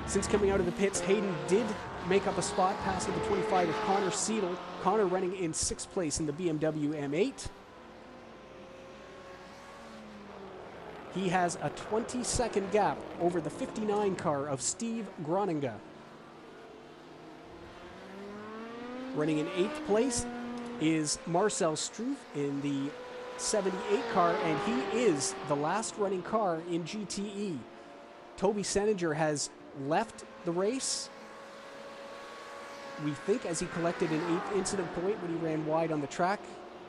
Since coming out of the pits, Hayden did make up a spot, passing the 25 of Connor Seidel. Connor running in 6th place in the BMW M8. He has a 20-second gap over the 59 car of Steve Groninga. Running in 8th place is Marcel Struve in the 78 car, and he is the last running car in GTE. Toby Seninger has left the race, we think, as he collected an 8th incident point when he ran wide on the track.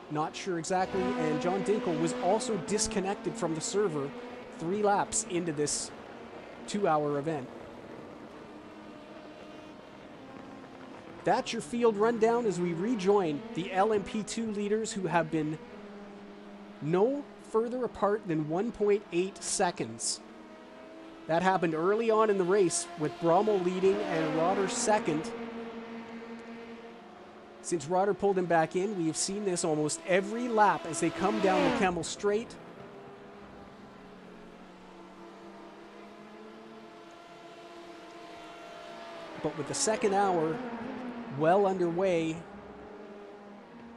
Not sure exactly. And John Dinkel was also disconnected from the server 3 laps into this 2-hour event. That's your field rundown as we rejoin the LMP2 leaders, who have been no further apart than 1.8 seconds. That happened early on in the race with Brommel leading and Rotter second. Since Rotter pulled him back in, we have seen this almost every lap as they come down the Kemmel Straight. But with the second hour well underway,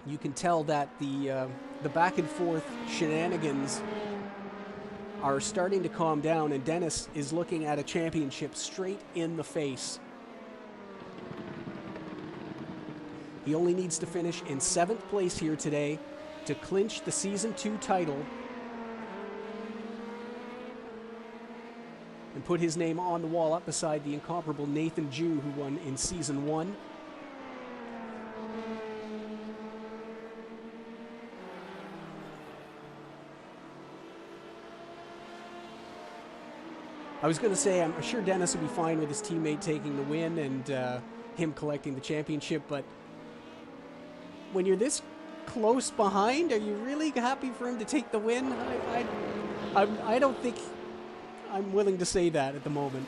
you can tell that the back and forth shenanigans are starting to calm down, and Dennis is looking at a championship straight in the face. He only needs to finish in 7th place here today to clinch the Season 2 title and put his name on the wall up beside the incomparable Nathan Jew, who won in Season 1. I was going to say, I'm sure Dennis will be fine with his teammate taking the win and him collecting the championship, but when you're this close behind, are you really happy for him to take the win? I don't think I'm willing to say that at the moment.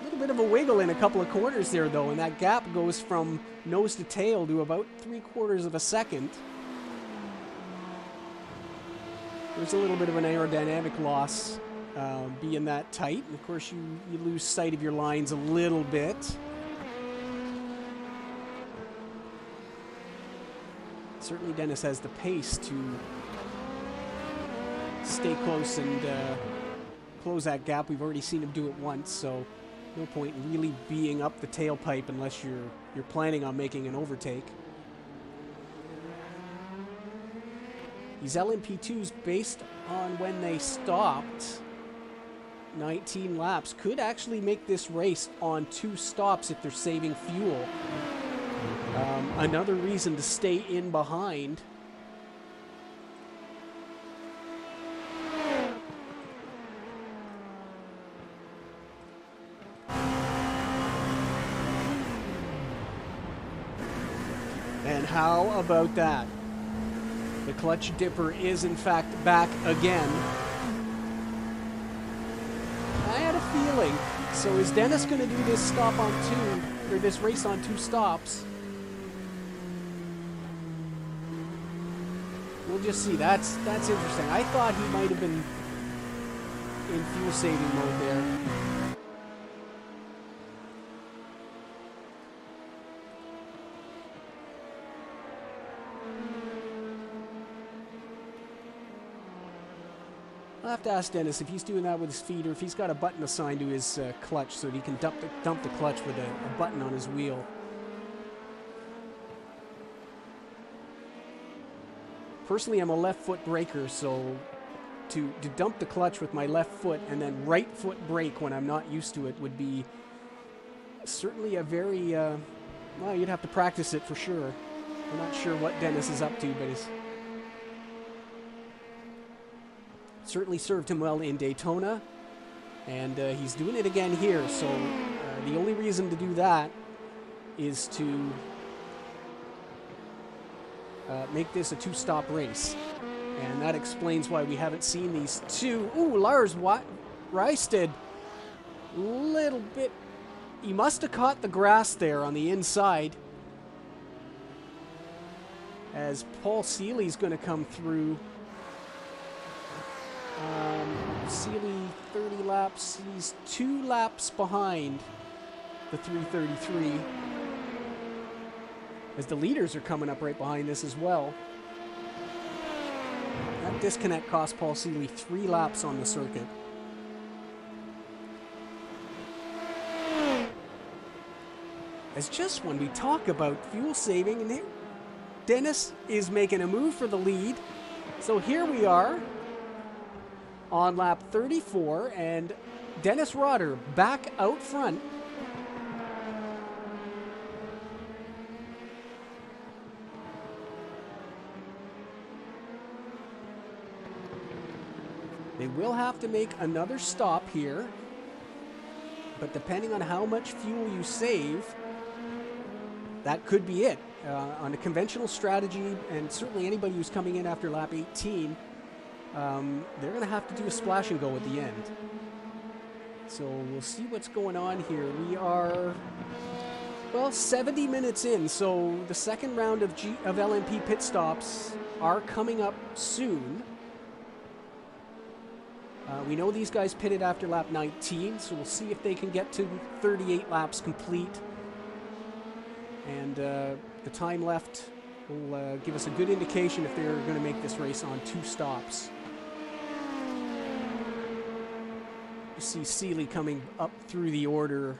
A little bit of a wiggle in a couple of corners there, though, and that gap goes from nose to tail to about 3/4 of a second. There's a little bit of an aerodynamic loss being that tight. And of course, you lose sight of your lines a little bit. Certainly Dennis has the pace to stay close and close that gap. We've already seen him do it once, so no point in really being up the tailpipe unless you're planning on making an overtake. These LMP2s, based on when they stopped, 19 laps, could actually make this race on 2 stops if they're saving fuel. Another reason to stay in behind. And how about that? The clutch dipper is in fact back again. I had a feeling. So is Dennis going to do this stop on 2, or this race on 2 stops? We'll just see. That's interesting. I thought he might have been in fuel saving mode there. I'll have to ask Dennis if he's doing that with his feet or if he's got a button assigned to his clutch so that he can dump the clutch with a button on his wheel. Personally, I'm a left foot braker, so to dump the clutch with my left foot and then right foot brake when I'm not used to it would be certainly a very, well, you'd have to practice it for sure. I'm not sure what Dennis is up to, but he's certainly served him well in Daytona, and he's doing it again here. So the only reason to do that is to make this a two-stop race. And that explains why we haven't seen these two. Ooh, Lars Reisted. Little bit. He must have caught the grass there on the inside. As Paul Seeley's going to come through. Seeley, 30 laps. He's 2 laps behind the 333. As the leaders are coming up right behind this as well. That disconnect cost Paul Seeley 3 laps on the circuit. As just when we talk about fuel saving, and Dennis is making a move for the lead. So here we are on lap 34, and Dennis Rotter back out front. They will have to make another stop here, but depending on how much fuel you save, that could be it. On a conventional strategy, and certainly anybody who's coming in after lap 18, they're going to have to do a splash and go at the end. So we'll see what's going on here. We are, well, 70 minutes in, so the second round of LMP pit stops are coming up soon. We know these guys pitted after lap 19, so we'll see if they can get to 38 laps complete. And the time left will give us a good indication if they're going to make this race on 2 stops. You see Seeley coming up through the order.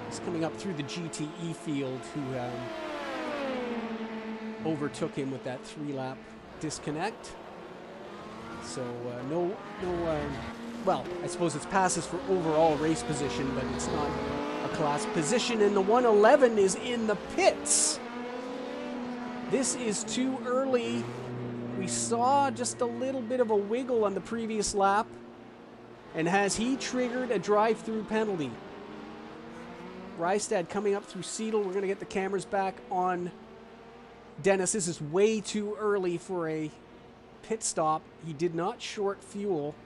He's coming up through the GTE field, who overtook him with that 3-lap disconnect. So well, I suppose it's passes for overall race position, but it's not a class position, and the 111 is in the pits. This is too early. We saw just a little bit of a wiggle on the previous lap, and has he triggered a drive-through penalty? Reistad coming up through Seidel. We're going to get the cameras back on Dennis. This is way too early for a pit stop. He did not short fuel,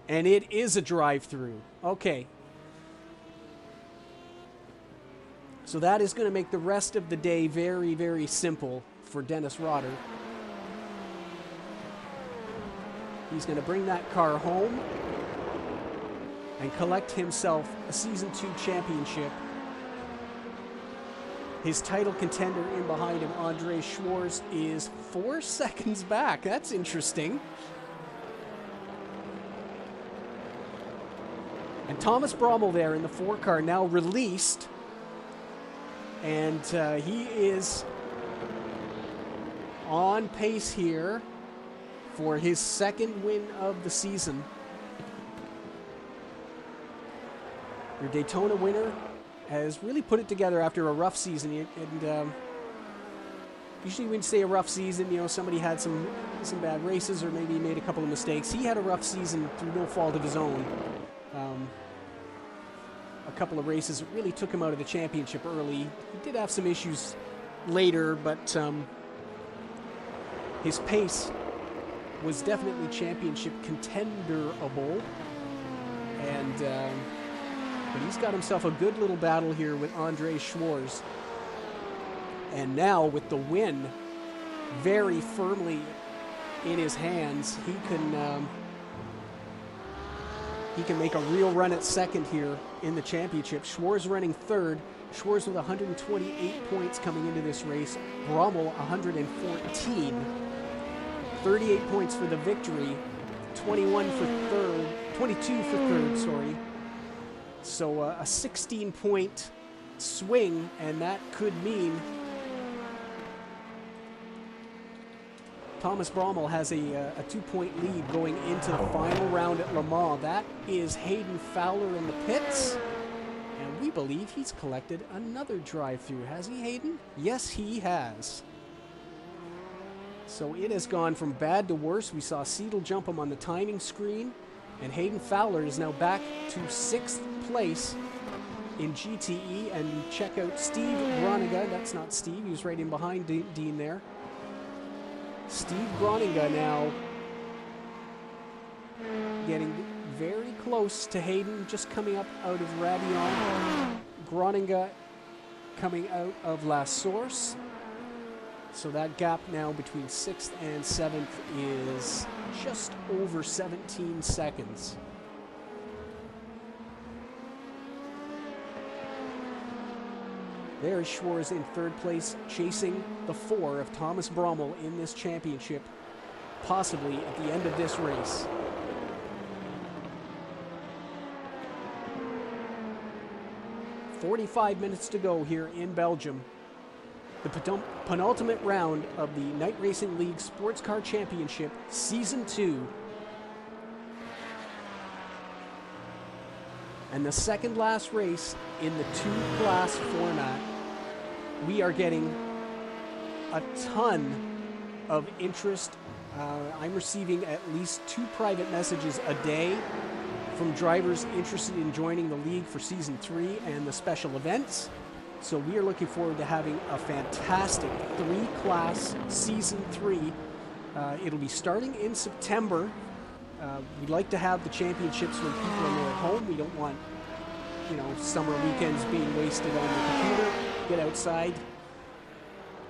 and it is a drive-through. Okay. So that is going to make the rest of the day very, very simple for Dennis Rotter. He's going to bring that car home and collect himself a Season 2 championship. His title contender in behind him, Andre Schwarz, is 4 seconds back. That's interesting. And Thomas Brommel there in the 4 car, now released. And he is on pace here for his 2nd win of the season. Your Daytona winner has really put it together after a rough season. And usually when you say a rough season, you know, somebody had some bad races or maybe made a couple of mistakes. He had a rough season through no fault of his own. A couple of races that really took him out of the championship early. He did have some issues later, but his pace was definitely championship contenderable. And but he's got himself a good little battle here with Andre Schwarz. And now with the win very firmly in his hands, he can make a real run at 2nd here in the championship. Schwarz running 3rd. Schwarz with 128 points coming into this race. Brommel 114. 38 points for the victory. 22 for 3rd, sorry. So a 16-point swing, and that could mean Thomas Brommel has a 2-point lead going into the final round at Le Mans. That is Hayden Fowler in the pits. And we believe he's collected another drive-through. Has he, Hayden? Yes, he has. So it has gone from bad to worse. We saw Seidel jump him on the timing screen. And Hayden Fowler is now back to 6th place in GTE. And check out Steve Groninga. That's not Steve. He was right in behind Dean there. Steve Groninga now getting very close to Hayden, just coming up out of Rabion. Groninga coming out of La Source. So that gap now between 6th and 7th is just over 17 seconds. There's Schwarz in 3rd place, chasing the 4 of Thomas Brommel in this championship, possibly at the end of this race. "45 minutes to go here in Belgium. The penultimate round of the Night Racing League Sportscar Championship, Season 2. And the second last race in the 2-class format. We are getting a ton of interest. I'm receiving at least 2 private messages a day from drivers interested in joining the league for Season 3 and the special events. So we are looking forward to having a fantastic 3-class Season 3. It'll be starting in September. We'd like to have the championships when people are at home. We don't want, summer weekends being wasted on the computer. Get outside.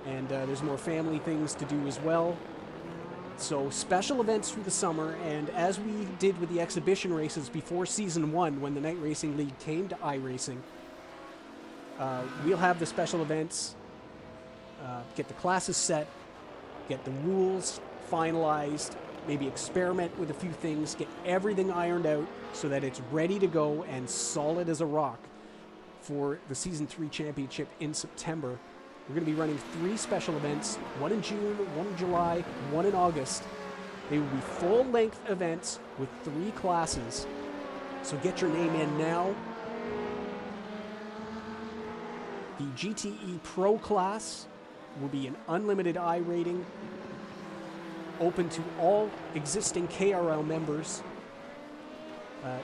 And there's more family things to do as well. So special events through the summer, and as we did with the exhibition races before Season 1, when the Night Racing League came to iRacing, we'll have the special events, get the classes set, get the rules finalized, maybe experiment with a few things, get everything ironed out so that it's ready to go and solid as a rock for the Season 3 championship in September. We're going to be running 3 special events, one in June, one in July, one in August. They will be full-length events with 3 classes. So get your name in now. The GTE Pro class will be an unlimited I rating, open to all existing KRL members.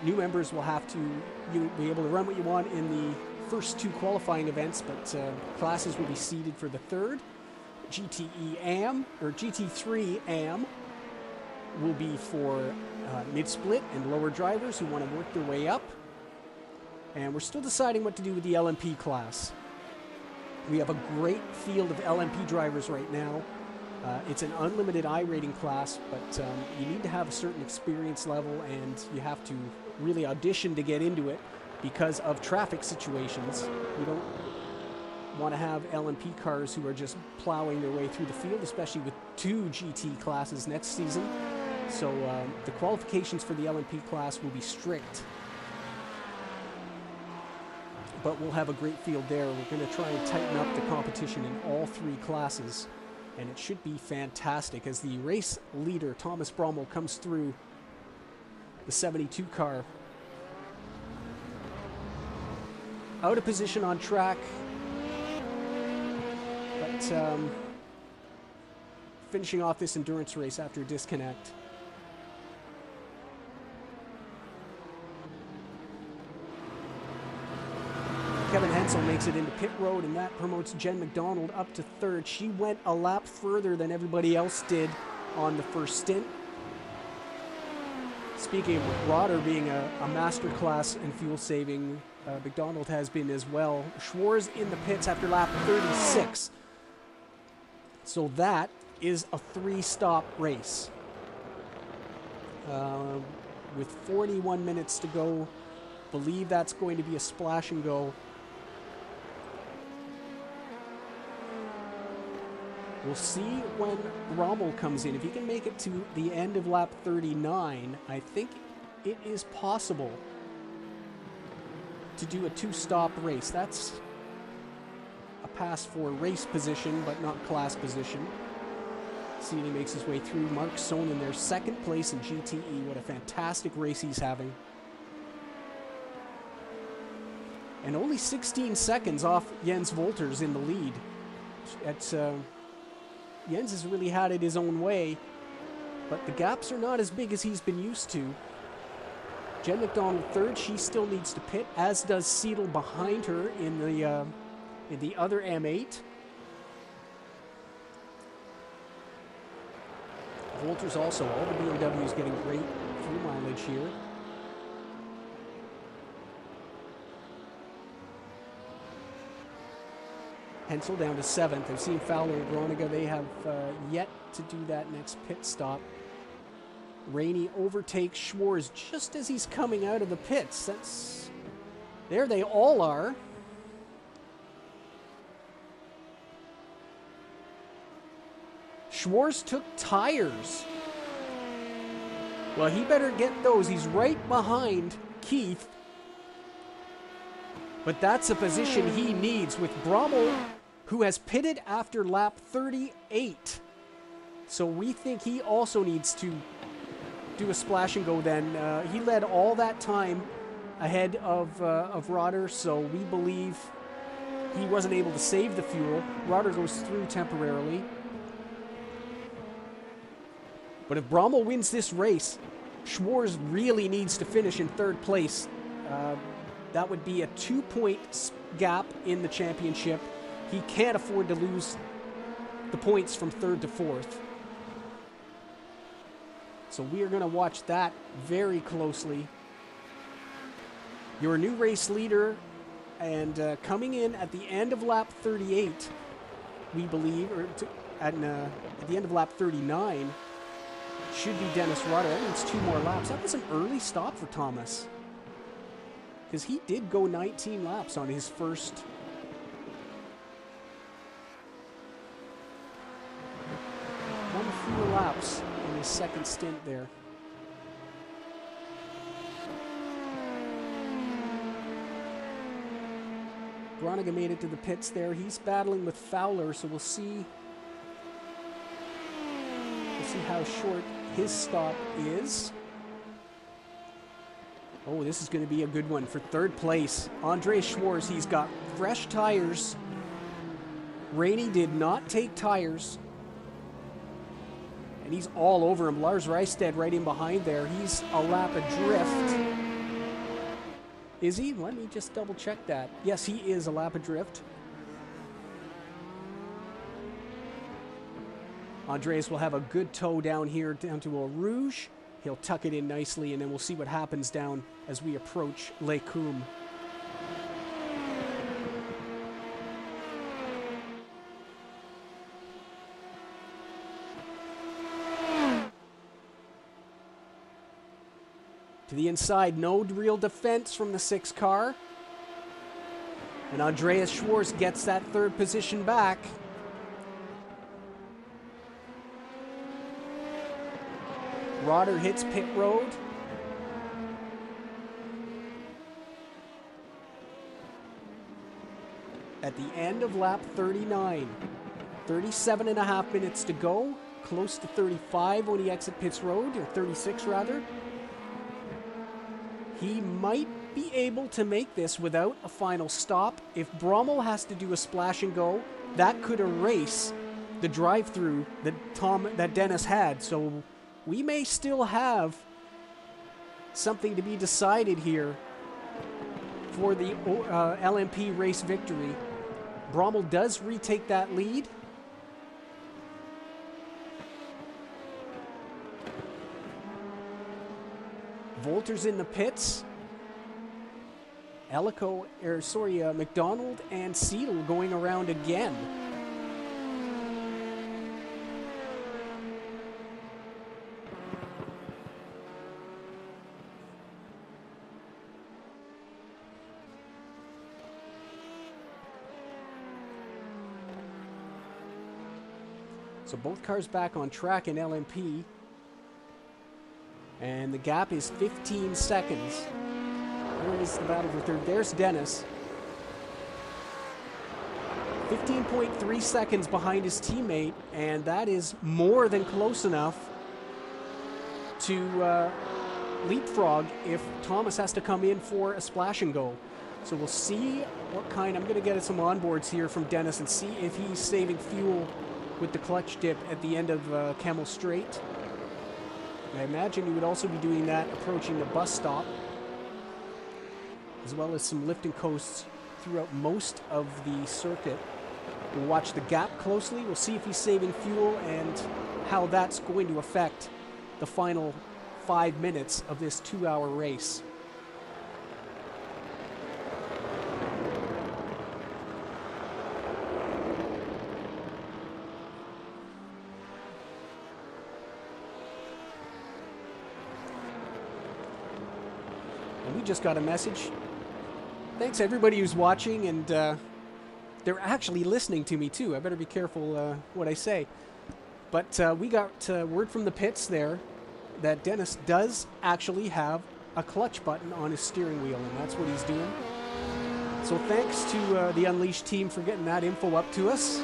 New members will have to be able to run what you want in the first 2 qualifying events, but classes will be seeded for the 3rd. GTE AM, or GT3 AM, will be for mid-split and lower drivers who want to work their way up. And we're still deciding what to do with the LMP class. We have a great field of LMP drivers right now. It's an unlimited I rating class, but you need to have a certain experience level, and you have to really audition to get into it because of traffic situations. You don't want to have LMP cars who are just plowing their way through the field, especially with 2 GT classes next season. So the qualifications for the LMP class will be strict, but we'll have a great field there. We're going to try and tighten up the competition in all 3 classes, and it should be fantastic as the race leader, Thomas Brommel, comes through the 72 car. Out of position on track, but finishing off this endurance race after a disconnect. Kevin Hensel makes it into pit road, and that promotes Jen McDonald up to 3rd. She went a lap further than everybody else did on the first stint. Speaking of Rotter being a master class in fuel saving, McDonald has been as well. Schwarz in the pits after lap 36. So that is a 3-stop race. With 41 minutes to go, believe that's going to be a splash and go. We'll see when Rommel comes in. If he can make it to the end of lap 39, I think it is possible to do a 2-stop race. That's a pass for race position, but not class position. Seeley makes his way through. Mark Sonnen there, second place in GTE. What a fantastic race he's having. And only 16 seconds off Jens Wolters in the lead. That's, Jens has really had it his own way, but the gaps are not as big as he's been used to. Jen McDonald third, she still needs to pit, as does Seidel behind her in the other M8. Wolters also, all the BMWs getting great fuel mileage here. Hensel down to 7th. I've seen Fowler and Groninger. They have yet to do that next pit stop. Rainey overtakes Schwarz just as he's coming out of the pits. There they all are. Schwarz took tires. Well, he better get those. He's right behind Keith. But that's a position he needs with Brommel, who has pitted after lap 38. So we think he also needs to do a splash and go then. He led all that time ahead of Rotter, so we believe he wasn't able to save the fuel. Rotter goes through temporarily. But if Brommel wins this race, Schwarz really needs to finish in third place. That would be a 2-point gap in the championship. He can't afford to lose the points from third to fourth. So we are going to watch that very closely. Your new race leader, and coming in at the end of lap 38, we believe, or at the end of lap 39, should be Dennis Rotter. That means 2 more laps. That was an early stop for Thomas, because he did go 19 laps on his first. One fewer laps in his second stint there. Groninger made it to the pits there. He's battling with Fowler, so we'll see how short his stop is. Oh, this is going to be a good one for third place. Andre Schwarz, he's got fresh tires. Rainey did not take tires. And he's all over him. Lars Reisted right in behind there. He's a lap adrift. Is he? Let me just double check that. Yes, he is a lap adrift. Andreas will have a good tow down here, down to Eau Rouge. He'll tuck it in nicely, and then we'll see what happens down as we approach Les Combes. To the inside, no real defense from the 6 car. And Andreas Schwarz gets that third position back. Rotter hits pit road. At the end of lap 39. 37 and a half minutes to go. Close to 35 when he exits pits road, or 36 rather. He might be able to make this without a final stop. If Brommel has to do a splash and go, that could erase the drive-through that Dennis had. So we may still have something to be decided here for the LMP race victory. Brommel does retake that lead. Wolters in the pits. McDonald and Seidel going around again. So both cars back on track in LMP. And the gap is 15 seconds. Where is the battle for third? There's Dennis. 15.3 seconds behind his teammate, and that is more than close enough to leapfrog if Thomas has to come in for a splash and go. So we'll see what kind. I'm going to get some onboards here from Dennis and see if he's saving fuel with the clutch dip at the end of Camel Straight. I imagine he would also be doing that approaching the bus stop, as well as some lift and coasts throughout most of the circuit. We'll watch the gap closely. We'll see if he's saving fuel and how that's going to affect the final 5 minutes of this 2-hour race. And we just got a message. Thanks everybody who's watching, and they're actually listening to me too. I better be careful what I say. But we got word from the pits there that Dennis does actually have a clutch button on his steering wheel, and that's what he's doing. So thanks to the Unleashed team for getting that info up to us.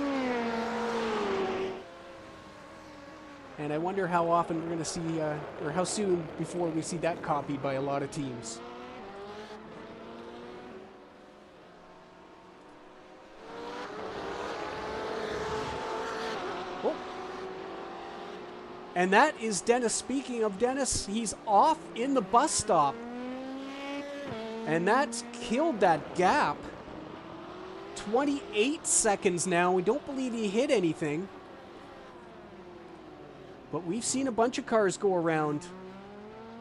And I wonder how often we're going to see, or how soon before we see that copied by a lot of teams. And that is Dennis. Speaking of Dennis, he's off in the bus stop. And that's killed that gap. 28 seconds now. We don't believe he hit anything. But we've seen a bunch of cars go around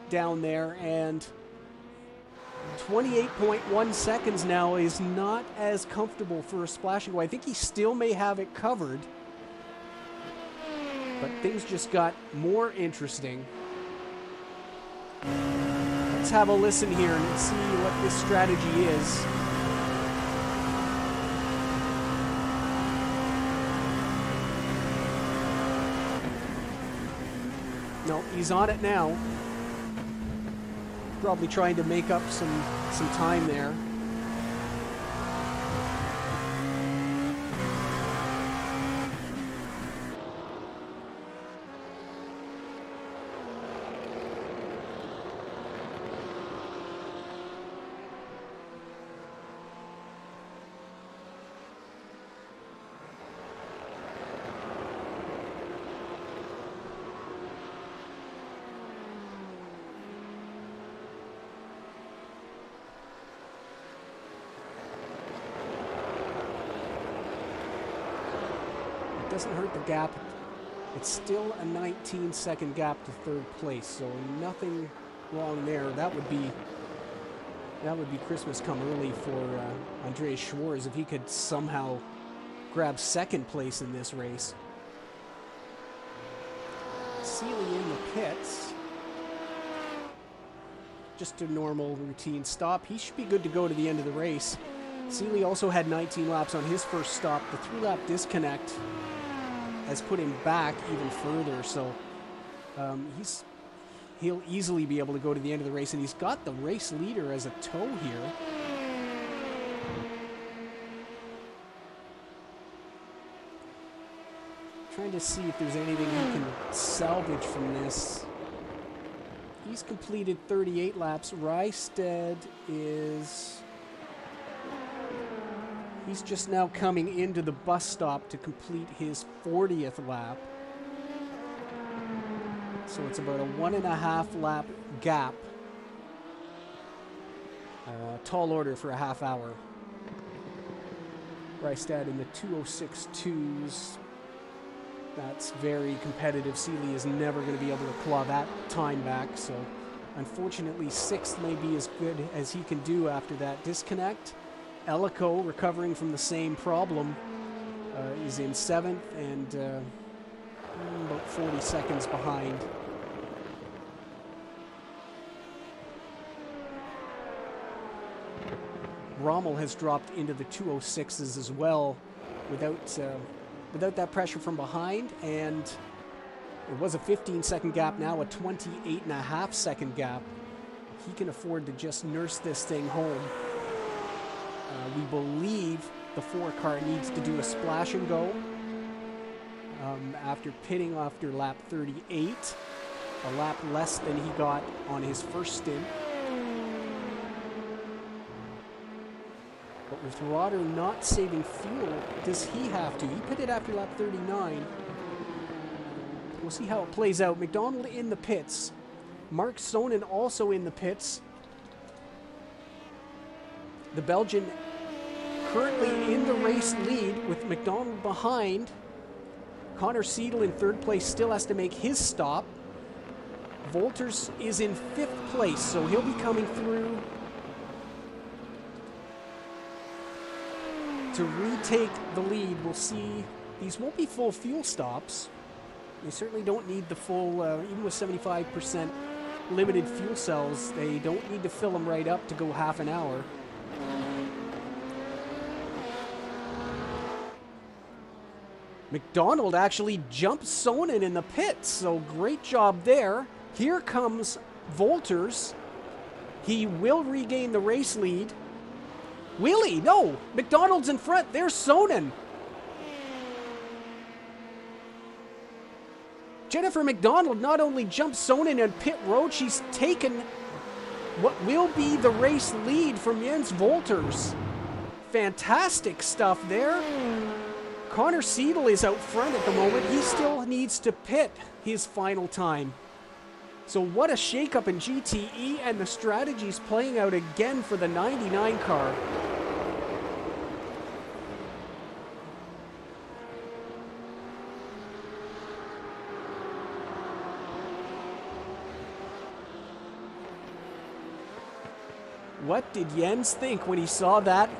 down there, and 28.1 seconds now is not as comfortable for a splash and go. I think he still may have it covered. But things just got more interesting. Let's have a listen here and see what this strategy is. No, he's on it now. Probably trying to make up some time there. Doesn't hurt the gap. It's still a 19-second gap to third place, so nothing wrong there. That would be Christmas come early for Andreas Schwarz if he could somehow grab second place in this race. Seeley in the pits. Just a normal routine stop. He should be good to go to the end of the race. Seeley also had 19 laps on his first stop. The 3-lap disconnect has put him back even further, so he'll easily be able to go to the end of the race, and he's got the race leader as a tow here. Trying to see if there's anything he can salvage from this. He's completed 38 laps. Rysted he's just now coming into the bus stop to complete his 40th lap. So it's about a 1.5 lap gap. Tall order for a half hour. Rystad in the 2:06.2s. That's very competitive. Seeley is never going to be able to claw that time back. So unfortunately, 6th may be as good as he can do after that disconnect. Ellico, recovering from the same problem, is in 7th and about 40 seconds behind. Rommel has dropped into the 2:06s as well without that pressure from behind, and it was a 15-second gap, now a 28.5-second gap. He can afford to just nurse this thing home. We believe the 4 car needs to do a splash and go after pitting after lap 38, a lap less than he got on his first stint. But with Roder not saving fuel, does he have to? He pitted after lap 39. We'll see how it plays out. McDonald in the pits. Mark Sonnen also in the pits. The Belgian currently in the race lead with McDonald behind. Connor Seidel in 3rd place still has to make his stop. Wolters is in 5th place, so he'll be coming through to retake the lead. We'll see. These won't be full fuel stops. They certainly don't need the full, even with 75% limited fuel cells, they don't need to fill them right up to go half an hour. McDonald actually jumps Sonnen in the pits, so great job there. Here comes Wolters. He will regain the race lead. Will he? No! McDonald's in front. There's Sonnen. Jennifer McDonald not only jumped Sonnen in pit road, she's taken what will be the race lead from Jens Wolters. Fantastic stuff there. Connor Seidel is out front at the moment. He still needs to pit his final time. So what a shakeup in GTE, and the strategy's playing out again for the 99 car. What did Jens think when he saw that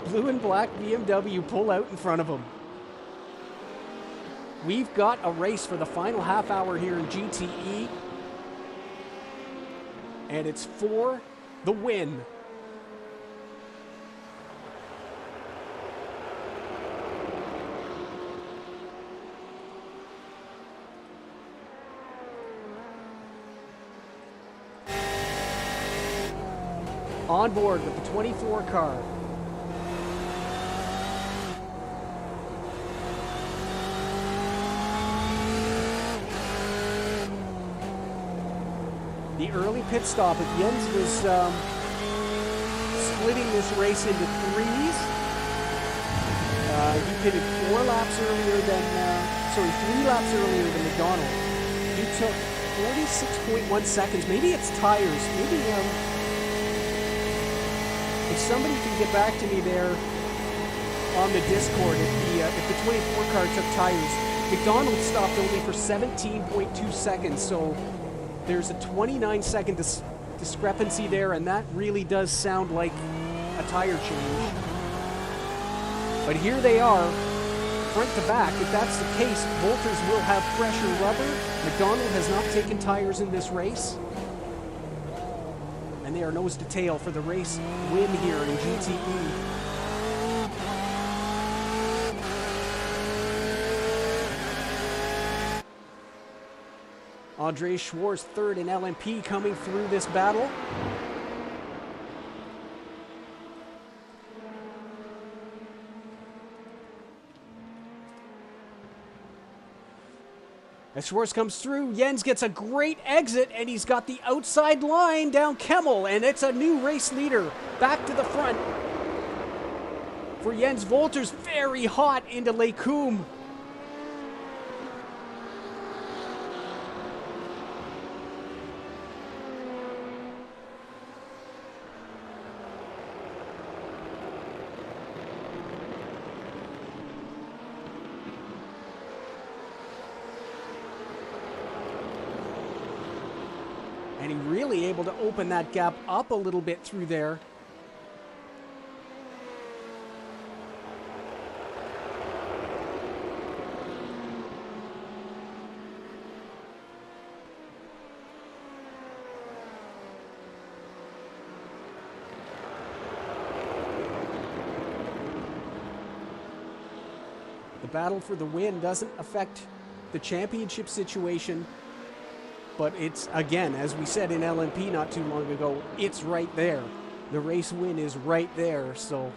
blue and black BMW pull out in front of him? We've got a race for the final half hour here in GTE, and it's for the win. On board with the 24 car. The early pit stop, if Jens was splitting this race into threes, he pitted 3 laps earlier than McDonald. He took 46.1 seconds. Maybe it's tires. Maybe if somebody can get back to me there on the Discord, if the 24 car took tires, McDonald stopped only for 17.2 seconds, so there's a 29-second discrepancy there, and that really does sound like a tire change. But here they are, front to back. If that's the case, Wolters will have fresher rubber. McDonald has not taken tires in this race. And they are nose to tail for the race win here in GTE. Andre Schwartz 3rd in LMP coming through this battle. As Schwartz comes through, Jens gets a great exit, and he's got the outside line down Kemmel, and it's a new race leader back to the front for Jens Wolters. Very hot into Lake Coombe. And he really able to open that gap up a little bit through there. The battle for the win doesn't affect the championship situation. But it's, again, as we said in LMP not too long ago, it's right there. The race win is right there, so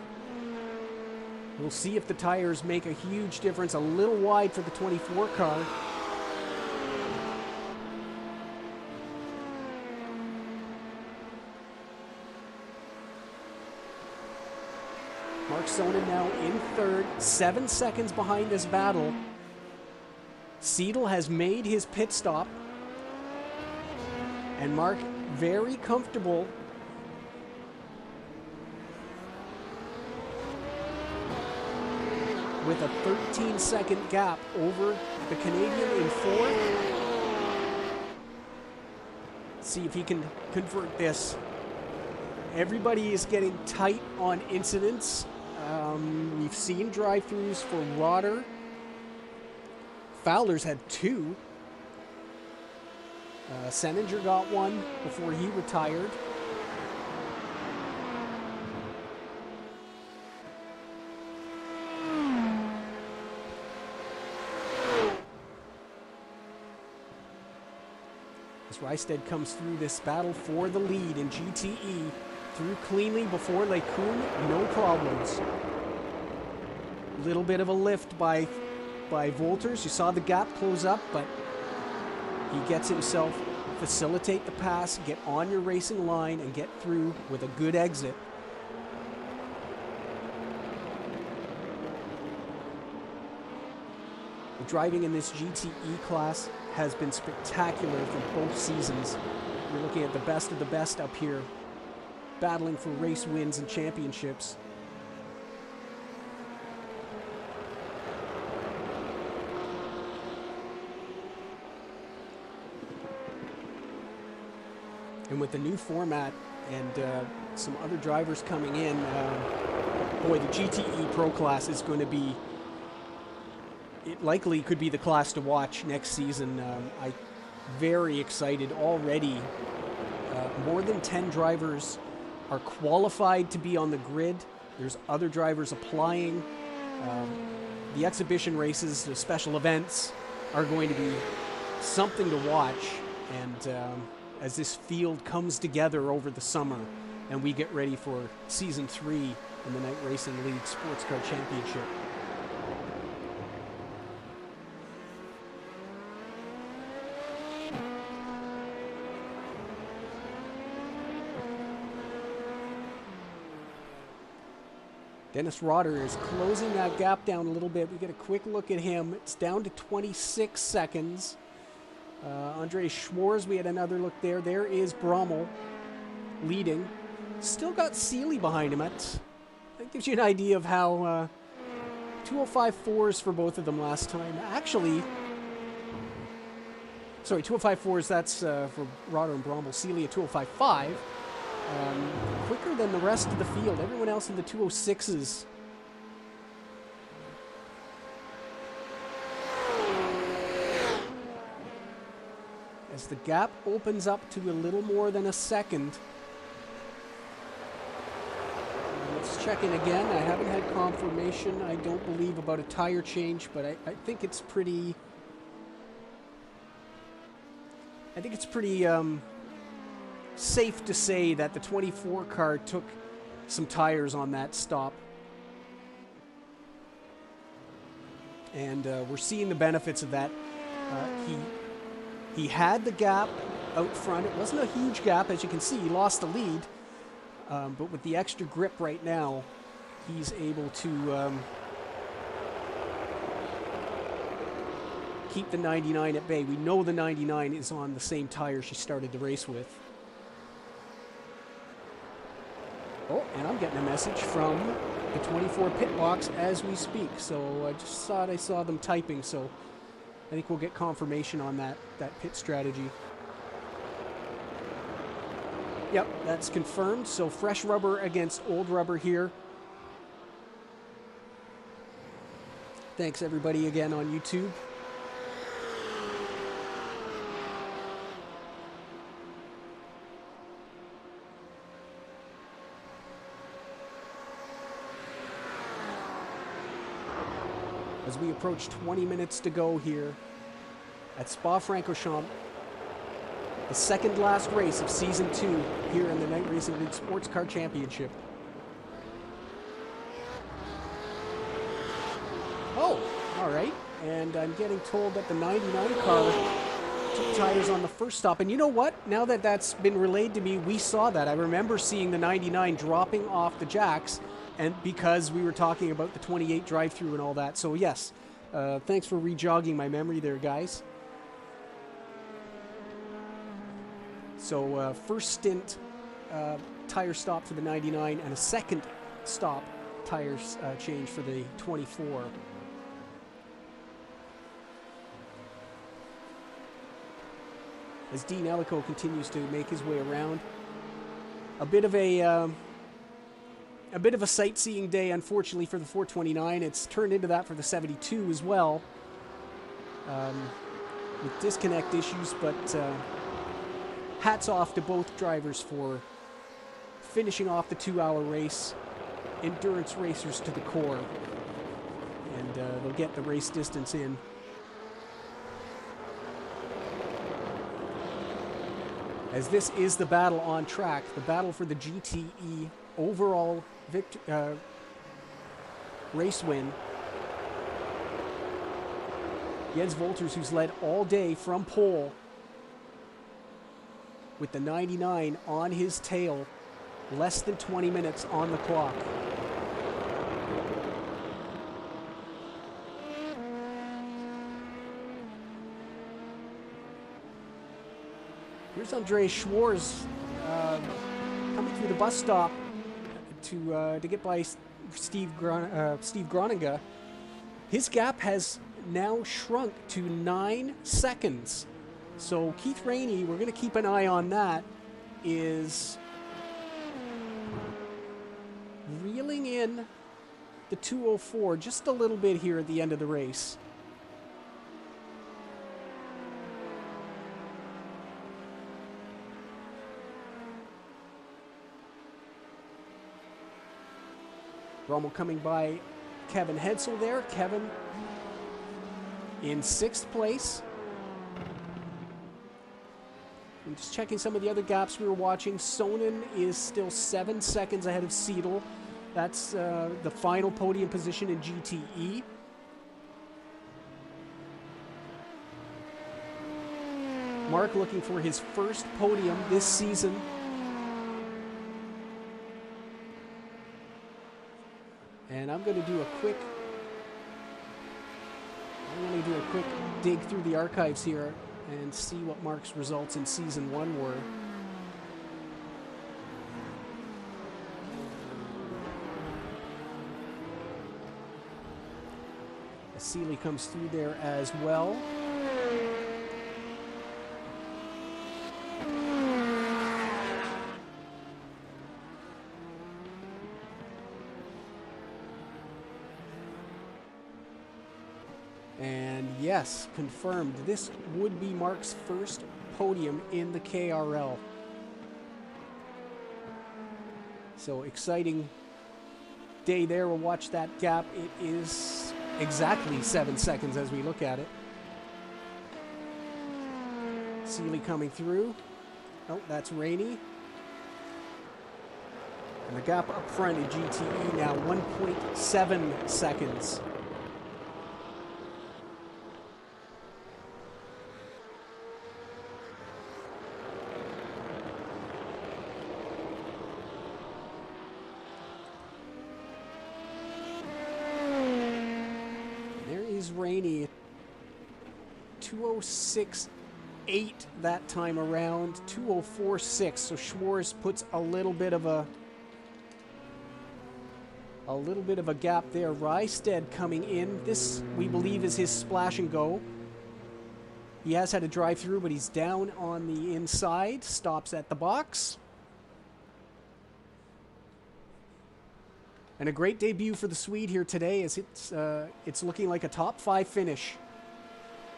We'll see if the tires make a huge difference. A little wide for the 24 car. Mark Sonnen now in third, 7 seconds behind this battle. Seidel has made his pit stop. And Mark very comfortable. With a 13-second gap over the Canadian in fourth. See if he can convert this. Everybody is getting tight on incidents. We've seen drive-thrus for Rotter. Fowler's had 2. Seninger got 1 before he retired. As Rysted comes through this battle for the lead in GTE, through cleanly before LeCun, no problems. Little bit of a lift by Wolters. You saw the gap close up, but he gets himself facilitate the pass, get on your racing line, and get through with a good exit. Driving in this GTE class has been spectacular for both seasons. You're looking at the best of the best up here, battling for race wins and championships. And with the new format and some other drivers coming in, boy, the GTE Pro class is going to be, it likely could be the class to watch next season. I'm very excited already. More than 10 drivers are qualified to be on the grid. There's other drivers applying. The exhibition races, the special events are going to be something to watch. And as this field comes together over the summer and we get ready for Season 3 in the Night Racing League Sportscar Championship. Dennis Rotter is closing that gap down a little bit. We get a quick look at him. It's down to 26 seconds. Andre Schwarz, we had another look there. There is Brommel leading. Still got Seeley behind him. That gives you an idea of how 205.4s for both of them last time. Actually, sorry, 205.4s, that's for Rotter and Brommel. Seeley at 205.5. Quicker than the rest of the field. Everyone else in the 206s. As the gap opens up to a little more than a second. Let's check in again. I haven't had confirmation, I don't believe, about a tire change, but I think it's pretty... safe to say that the 24 car took some tires on that stop. And we're seeing the benefits of that. He had the gap out front. It wasn't a huge gap, as you can see. He lost the lead. But with the extra grip right now, he's able to keep the 99 at bay. We know the 99 is on the same tire she started the race with. Oh, and I'm getting a message from the 24 pit box as we speak. So I just thought I saw them typing, so I think we'll get confirmation on that pit strategy. Yep, that's confirmed. So fresh rubber against old rubber here. Thanks everybody again on YouTube. As we approach 20 minutes to go here at Spa-Francorchamps, the second last race of Season 2 here in the Night Racing League Sports Car Championship. All right, and I'm getting told that the 99 car took tires on the first stop. And you know what? Now that that's been relayed to me, we saw that. I remember seeing the 99 dropping off the jacks, and because we were talking about the 28 drive-through and all that. So yes, thanks for rejogging my memory there, guys. So first stint tire stop for the 99 and a second stop tires change for the 24. As Dean Ellico continues to make his way around, a bit of a sightseeing day, unfortunately, for the 429. It's turned into that for the 72 as well, with disconnect issues. But hats off to both drivers for finishing off the 2-hour race. Endurance racers to the core, and they'll get the race distance in. As this is the battle on track, the battle for the GTE overall race win. Jens Wolters, who's led all day from pole, with the 99 on his tail, less than 20 minutes on the clock. Here's Andreas Schwarz coming through the bus stop to get by Steve Groninga. His gap has now shrunk to 9 seconds. So Keith Rainey, we're going to keep an eye on that, is reeling in the 204 just a little bit here at the end of the race. Rommel coming by Kevin Hetzel there. Kevin in 6th place. I'm just checking some of the other gaps we were watching. Sonnen is still 7 seconds ahead of Seidel. That's the final podium position in GTE. Mark looking for his first podium this season. And I'm going to do a quick dig through the archives here and see what Mark's results in season 1 were. Seeley comes through there as well. And yes, confirmed, this would be Mark's first podium in the KRL. So exciting day there. We'll watch that gap. It is exactly 7 seconds as we look at it. Seeley coming through. Oh, that's Rainey. And the gap up front in GTE now 1.7 seconds. Rainey 206.8 that time around, 204.6. So Schwarz puts a little bit of a gap there. Rysted coming in. This, we believe, is his splash and go. He has had a drive through, but he's down on the inside. Stops at the box. And a great debut for the Swede here today, as it's looking like a top 5 finish.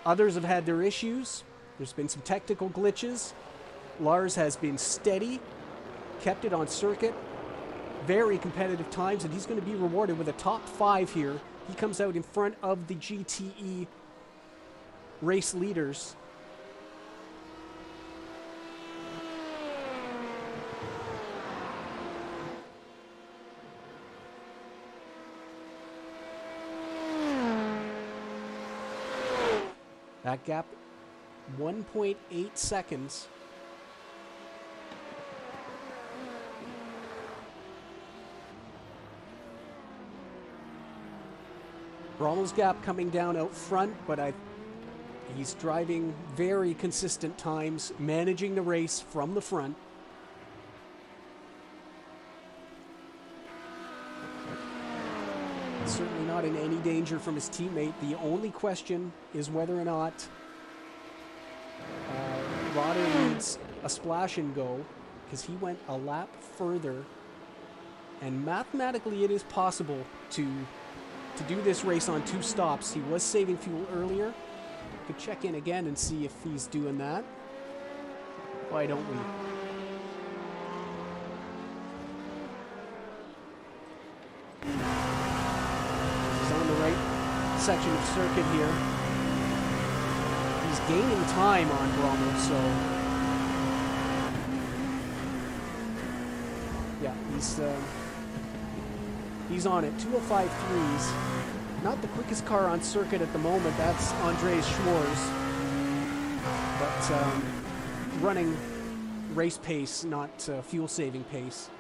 Others have had their issues. There's been some technical glitches. Lars has been steady, kept it on circuit. Very competitive times, and he's going to be rewarded with a top 5 here. He comes out in front of the GTE race leaders. That gap, 1.8 seconds. Brommel's gap coming down out front, but he's driving very consistent times, managing the race from the front. Certainly not in any danger from his teammate. The only question is whether or not Rotter needs a splash and go, because he went a lap further. And mathematically it is possible to do this race on 2 stops. He was saving fuel earlier. Could check in again and see if he's doing that. Why don't we? He's on the right section of circuit here. He's gaining time on Brommel, so yeah, he's on it. 2:05.3s. Not the quickest car on circuit at the moment. That's Andres Schwarz. But running race pace, not fuel-saving pace.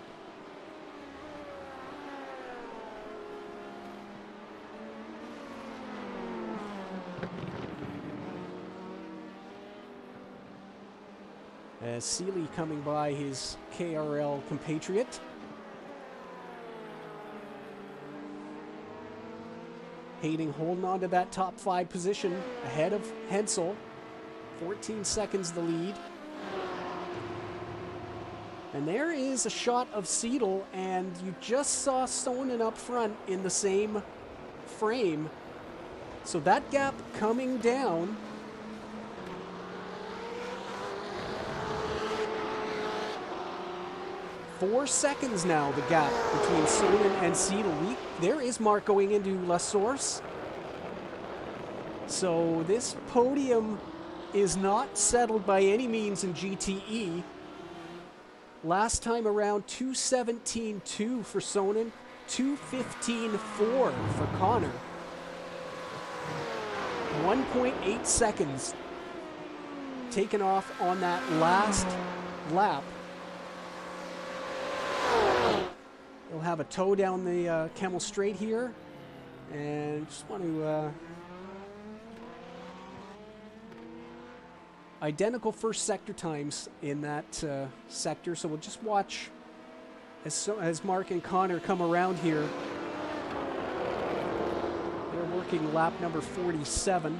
As Seeley coming by his KRL compatriot. Hayden holding on to that top 5 position ahead of Hensel. 14 seconds the lead. And there is a shot of Seidel, and you just saw Sonnen up front in the same frame. So that gap coming down. Four seconds now, the gap between Sonnen and Seidel. There is Mark going into La Source. So this podium is not settled by any means in GTE. Last time around, 2:17.2 for Sonnen, 2:15.4 for Connor. 1.8 seconds taken off on that last lap. He'll have a tow down the Kemmel Straight here, and just want to identical first sector times in that sector, so we'll just watch as Mark and Connor come around here. They're working lap number 47.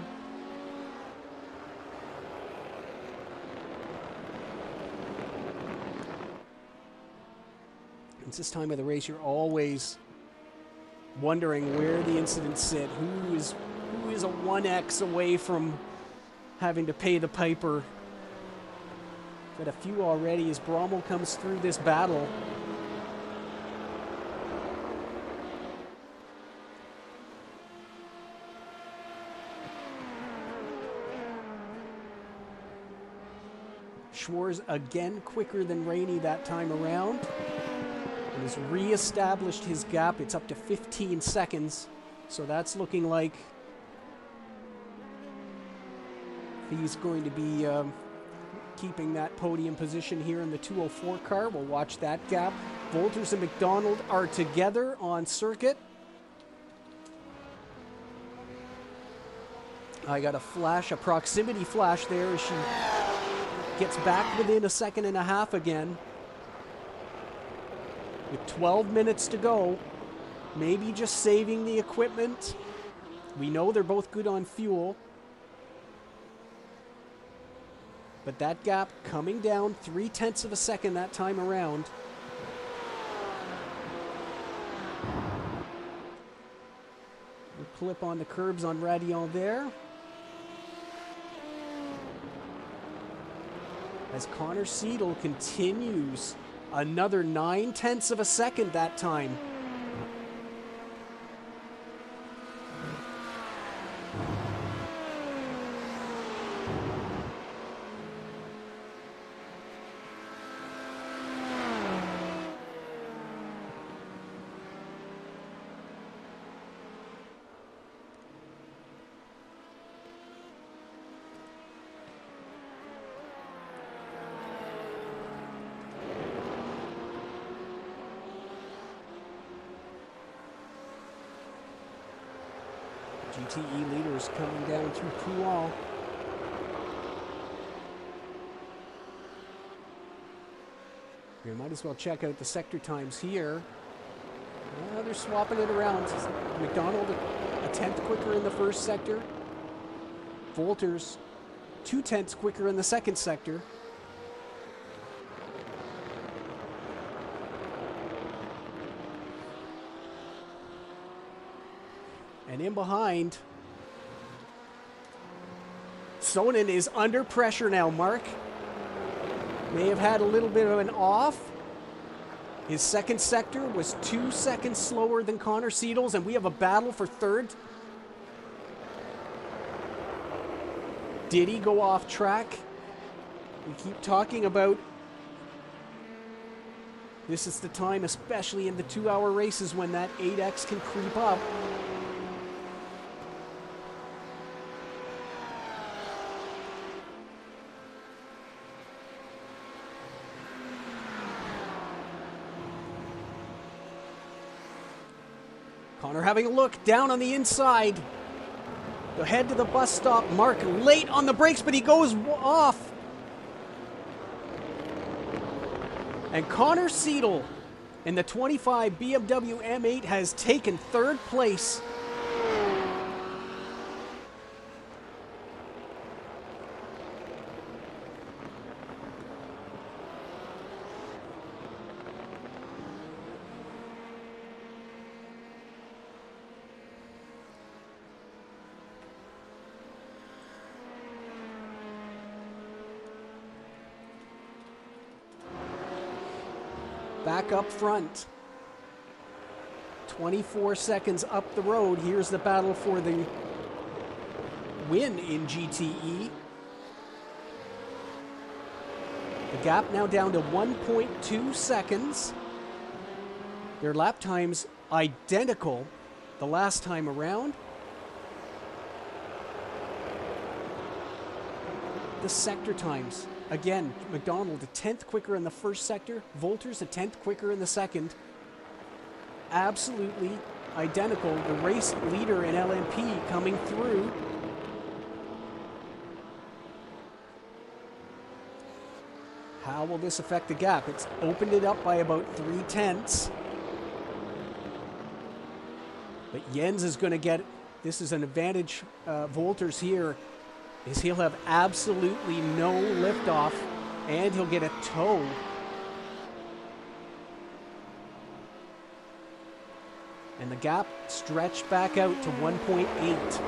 It's this time of the race, you're always wondering where the incidents sit. Who is a 1x away from having to pay the piper? Got a few already as Brommel comes through this battle. Schwarz again quicker than Rainey that time around. And has re-established his gap. It's up to 15 seconds. So that's looking like he's going to be keeping that podium position here in the 204 car. We'll watch that gap. Wolters and McDonald are together on circuit. I got a flash, a proximity flash there as she gets back within a second and a half again. With 12 minutes to go, maybe just saving the equipment. We know they're both good on fuel. But that gap coming down 0.3 of a second that time around. We'll clip on the curbs on Radion there. As Connor Seidel continues. Another 0.9 of a second that time. GTE leaders coming down through Pouen. We might as well check out the sector times here. They're swapping it around. McDonald a tenth quicker in the first sector. Volters 0.2 quicker in the second sector. And in behind, Sonnen is under pressure now, Mark. May have had a little bit of an off. His second sector was 2 seconds slower than Connor Seidels, and we have a battle for third. Did he go off track? We keep talking about this is the time, especially in the 2-hour races, when that 8X can creep up. Connor having a look down on the inside. They'll head to the bus stop. Mark late on the brakes, but he goes off. And Connor Seidel in the 25 BMW M8 has taken third place. Back up front. 24 seconds up the road. Here's the battle for the win in GTE. The gap now down to 1.2 seconds. Their lap times identical the last time around. The sector times. Again, McDonald a 10th quicker in the first sector. Volters a 10th quicker in the second. Absolutely identical. The race leader in LMP coming through. How will this affect the gap? It's opened it up by about 0.3. But Jens is going to get, this is an advantage, Volters here, is he'll have absolutely no liftoff, and he'll get a tow. And the gap stretched back out to 1.8.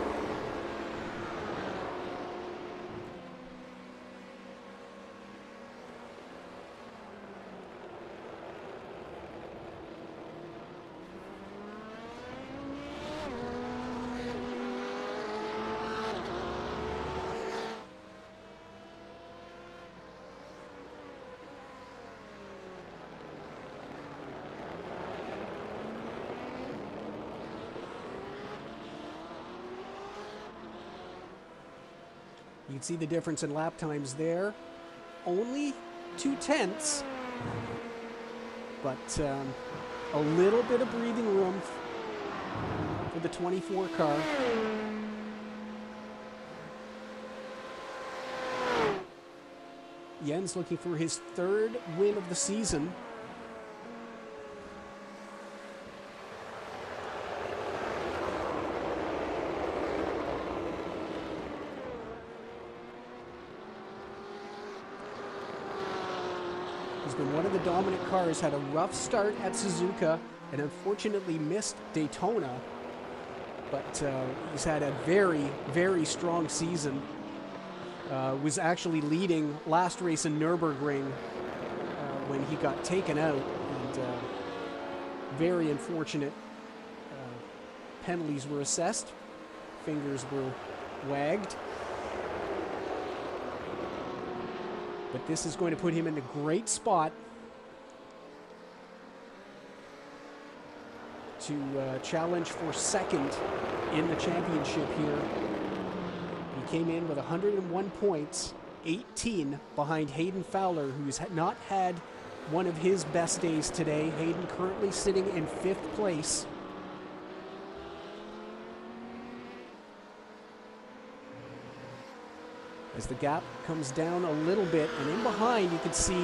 You can see the difference in lap times there. Only 0.2, but a little bit of breathing room for the 24 car. Jens looking for his third win of the season. He's been one of the dominant cars, had a rough start at Suzuka and unfortunately missed Daytona, but he's had a very, very strong season. Was actually leading last race in Nürburgring when he got taken out, and very unfortunate penalties were assessed, fingers were wagged. But this is going to put him in a great spot to challenge for second in the championship here. He came in with 101 points, 18 behind Hayden Fowler, who's not had one of his best days today. Hayden currently sitting in 5th place. as the gap comes down a little bit. And in behind, you can see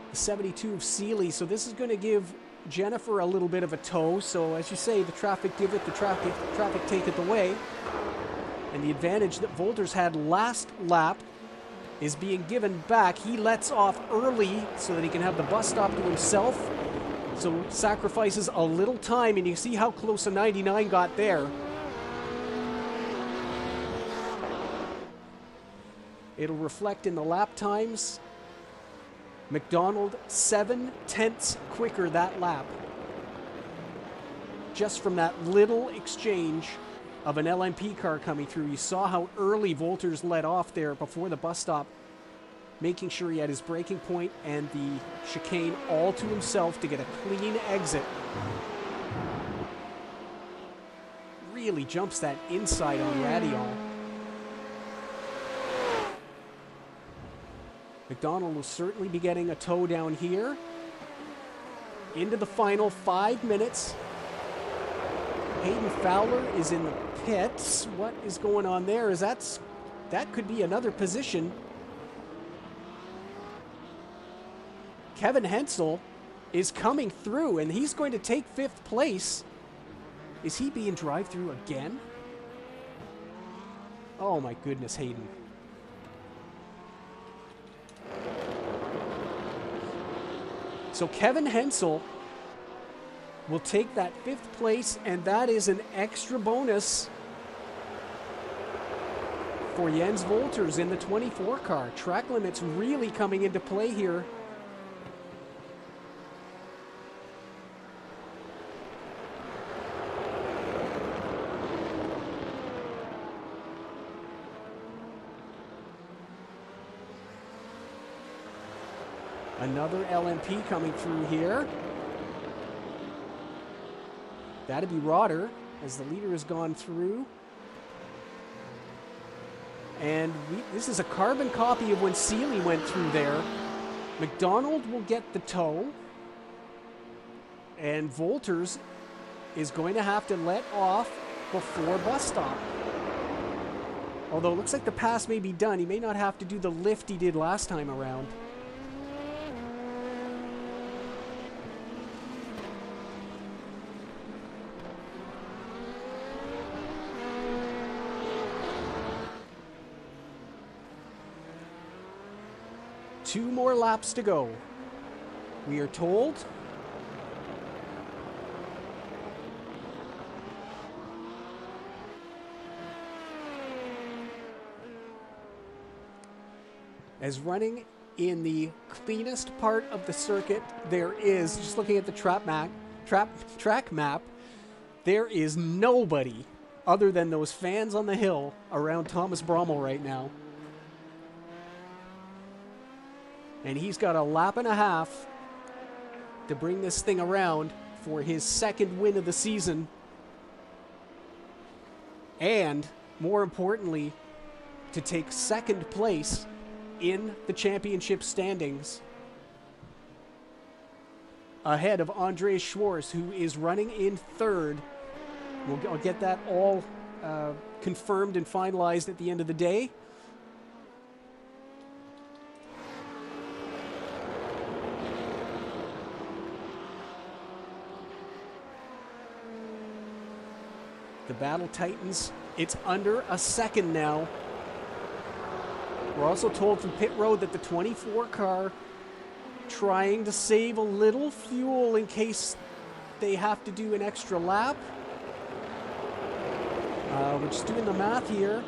the 72 of Seeley. So this is going to give Jennifer a little bit of a tow. So as you say, the traffic giveth, the traffic taketh away. And the advantage that Volters had last lap is being given back. He lets off early so that he can have the bus stop to himself. So sacrifices a little time, and you see how close a 99 got there. It'll reflect in the lap times. McDonald 7/10 quicker that lap. Just from that little exchange of an LMP car coming through. You saw how early Volters let off there before the bus stop, making sure he had his braking point and the chicane all to himself to get a clean exit. Really jumps that inside on Radial. McDonald will certainly be getting a tow down here. Into the final 5 minutes. Hayden Fowler is in the pits. What is going on there? That could be another position. Kevin Hensel is coming through, and he's going to take 5th place. Is he being drive-through again? Oh my goodness, Hayden. So Kevin Hensel will take that 5th place, and that is an extra bonus for Jens Volters in the 24 car. Track limits really coming into play here. Another LMP coming through here. That'd be Rotter as the leader has gone through. And this is a carbon copy of when Seeley went through there. McDonald will get the tow. And Volters is going to have to let off before bus stop. Although it looks like the pass may be done. He may not have to do the lift he did last time around. Two more laps to go, we are told. As running in the cleanest part of the circuit there is, just looking at the track map, there is nobody other than those fans on the hill around Thomas Brommel right now. And he's got a lap and a half to bring this thing around for his 2nd win of the season. And, more importantly, to take 2nd place in the championship standings ahead of Andreas Schwarz, who is running in 3rd. I'll get that all confirmed and finalized at the end of the day. The battle tightens. It's under a second now. We're also told from pit road that the 24 car trying to save a little fuel in case they have to do an extra lap. We're just doing the math here.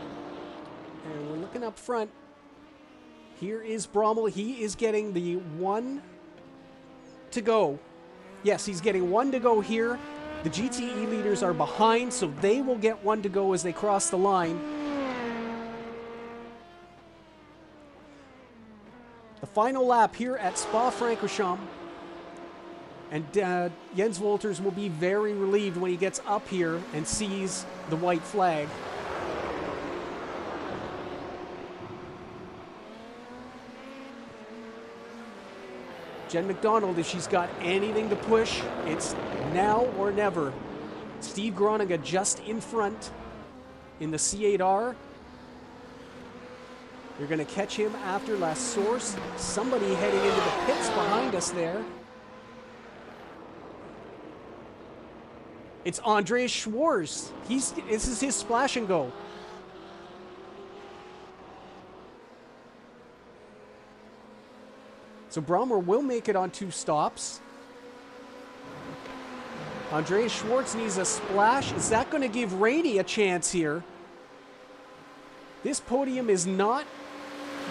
And we're looking up front. Here is Brommel. He is getting the 1 to go. Yes, he's getting 1 to go here. The GTE leaders are behind, so they will get 1 to go as they cross the line. The final lap here at Spa-Francorchamps. And Jens Volters will be very relieved when he gets up here and sees the white flag. Jen McDonald, if she's got anything to push, it's now or never. Steve Groninga just in front in the C8R. You're going to catch him after La Source. Somebody heading into the pits behind us there. It's Andreas Schwarz. This is his splash and go. So Brommer will make it on 2 stops. Andreas Schwarz needs a splash. Is that going to give Rainey a chance here? This podium is not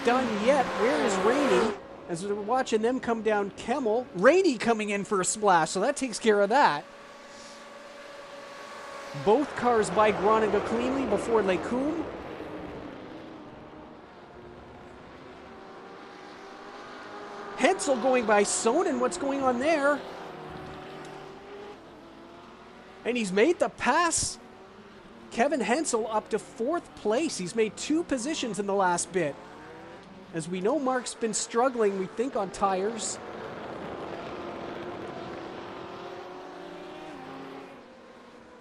done yet. Where is Rainey? As we're watching them come down Kemmel. Rainey coming in for a splash, so that takes care of that. Both cars by Groningen cleanly before Lecum. Hensel going by Sonnen. What's going on there? And he's made the pass. Kevin Hensel up to 4th place. He's made 2 positions in the last bit. As we know, Mark's been struggling, we think, on tires.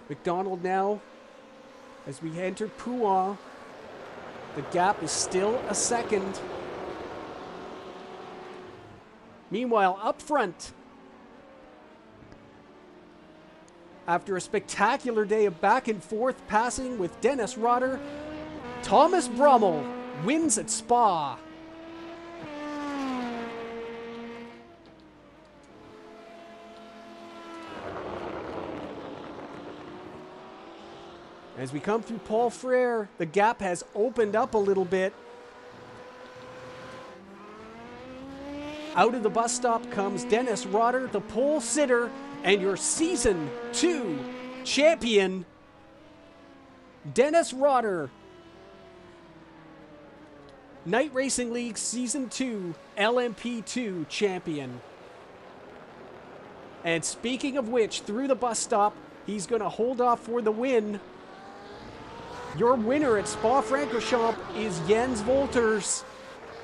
McDonald now, as we enter Pouin. The gap is still a second. Meanwhile, up front, after a spectacular day of back and forth passing with Dennis Rotter, Thomas Brommel wins at Spa. As we come through Paul Frere, the gap has opened up a little bit. Out of the bus stop comes Dennis Rotter, the pole sitter, and your Season 2 champion, Dennis Rotter. Night Racing League Season 2 LMP2 champion. And speaking of which, through the bus stop, he's going to hold off for the win. Your winner at Spa-Francorchamps is Jens Wolters.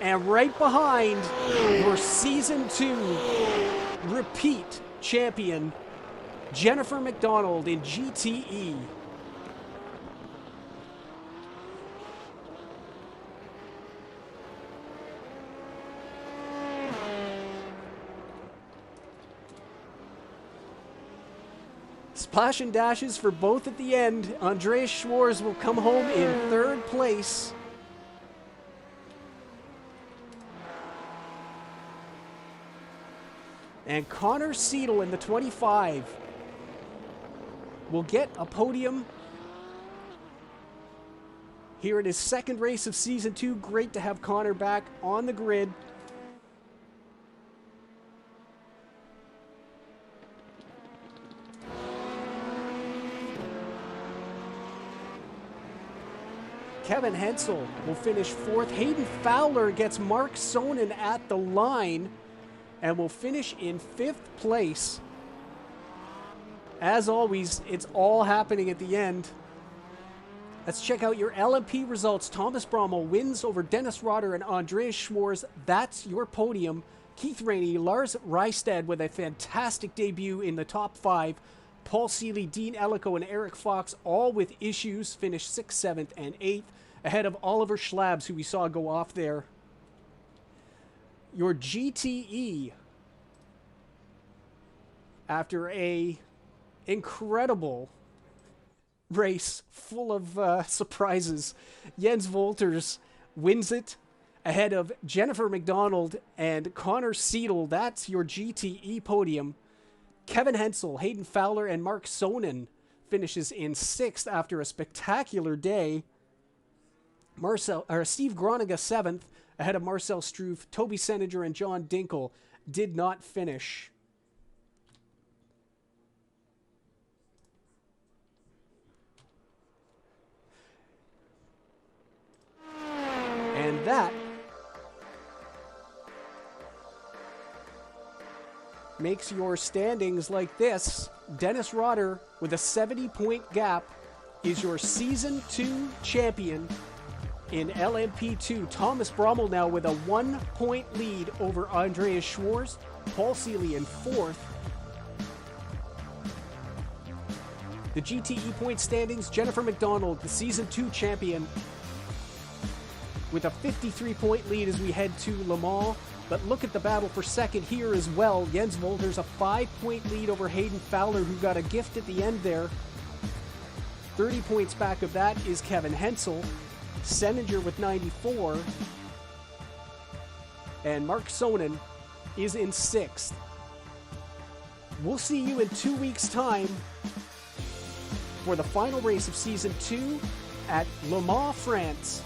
And right behind, your Season 2 repeat champion, Jennifer McDonald in GTE. Splash and dashes for both at the end. Andreas Schwarz will come home in 3rd place. And Connor Seidel in the 25 will get a podium here in his 2nd race of Season 2. Great to have Connor back on the grid. Kevin Hensel will finish 4th. Hayden Fowler gets Mark Sonnen at the line and will finish in 5th place. As always, it's all happening at the end. Let's check out your LMP results. Thomas Brommel wins over Dennis Rotter and Andreas Schwarz. That's your podium. Keith Rainey, Lars Reistad with a fantastic debut in the top 5. Paul Seeley, Dean Ellico, and Eric Fox, all with issues, finished 6th, 7th, and 8th, ahead of Oliver Schlabs, who we saw go off there. Your GTE, after a incredible race full of surprises, Jens Wolters wins it ahead of Jennifer McDonald and Connor Seidel. That's your GTE podium. Kevin Hensel, Hayden Fowler, and Mark Sonnen finishes in 6th after a spectacular day. Steve Groningen 7th, ahead of Marcel Struve. Toby Seninger and John Dinkel did not finish. And that makes your standings like this. Dennis Rotter, with a 70-point gap, is your Season 2 champion in LMP2. Thomas Brommel now with a 1-point lead over Andreas Schwarz. Paul Seeley in 4th. The GTE point standings, Jennifer McDonald, the Season 2 champion, with a 53-point lead as we head to Le Mans. But look at the battle for second here as well. Jens Wolters a 5-point lead over Hayden Fowler, who got a gift at the end there. 30 points back of that is Kevin Hensel. Seninger with 94. And Mark Sonnen is in 6th. We'll see you in 2 weeks' time for the final race of Season 2 at Le Mans, France.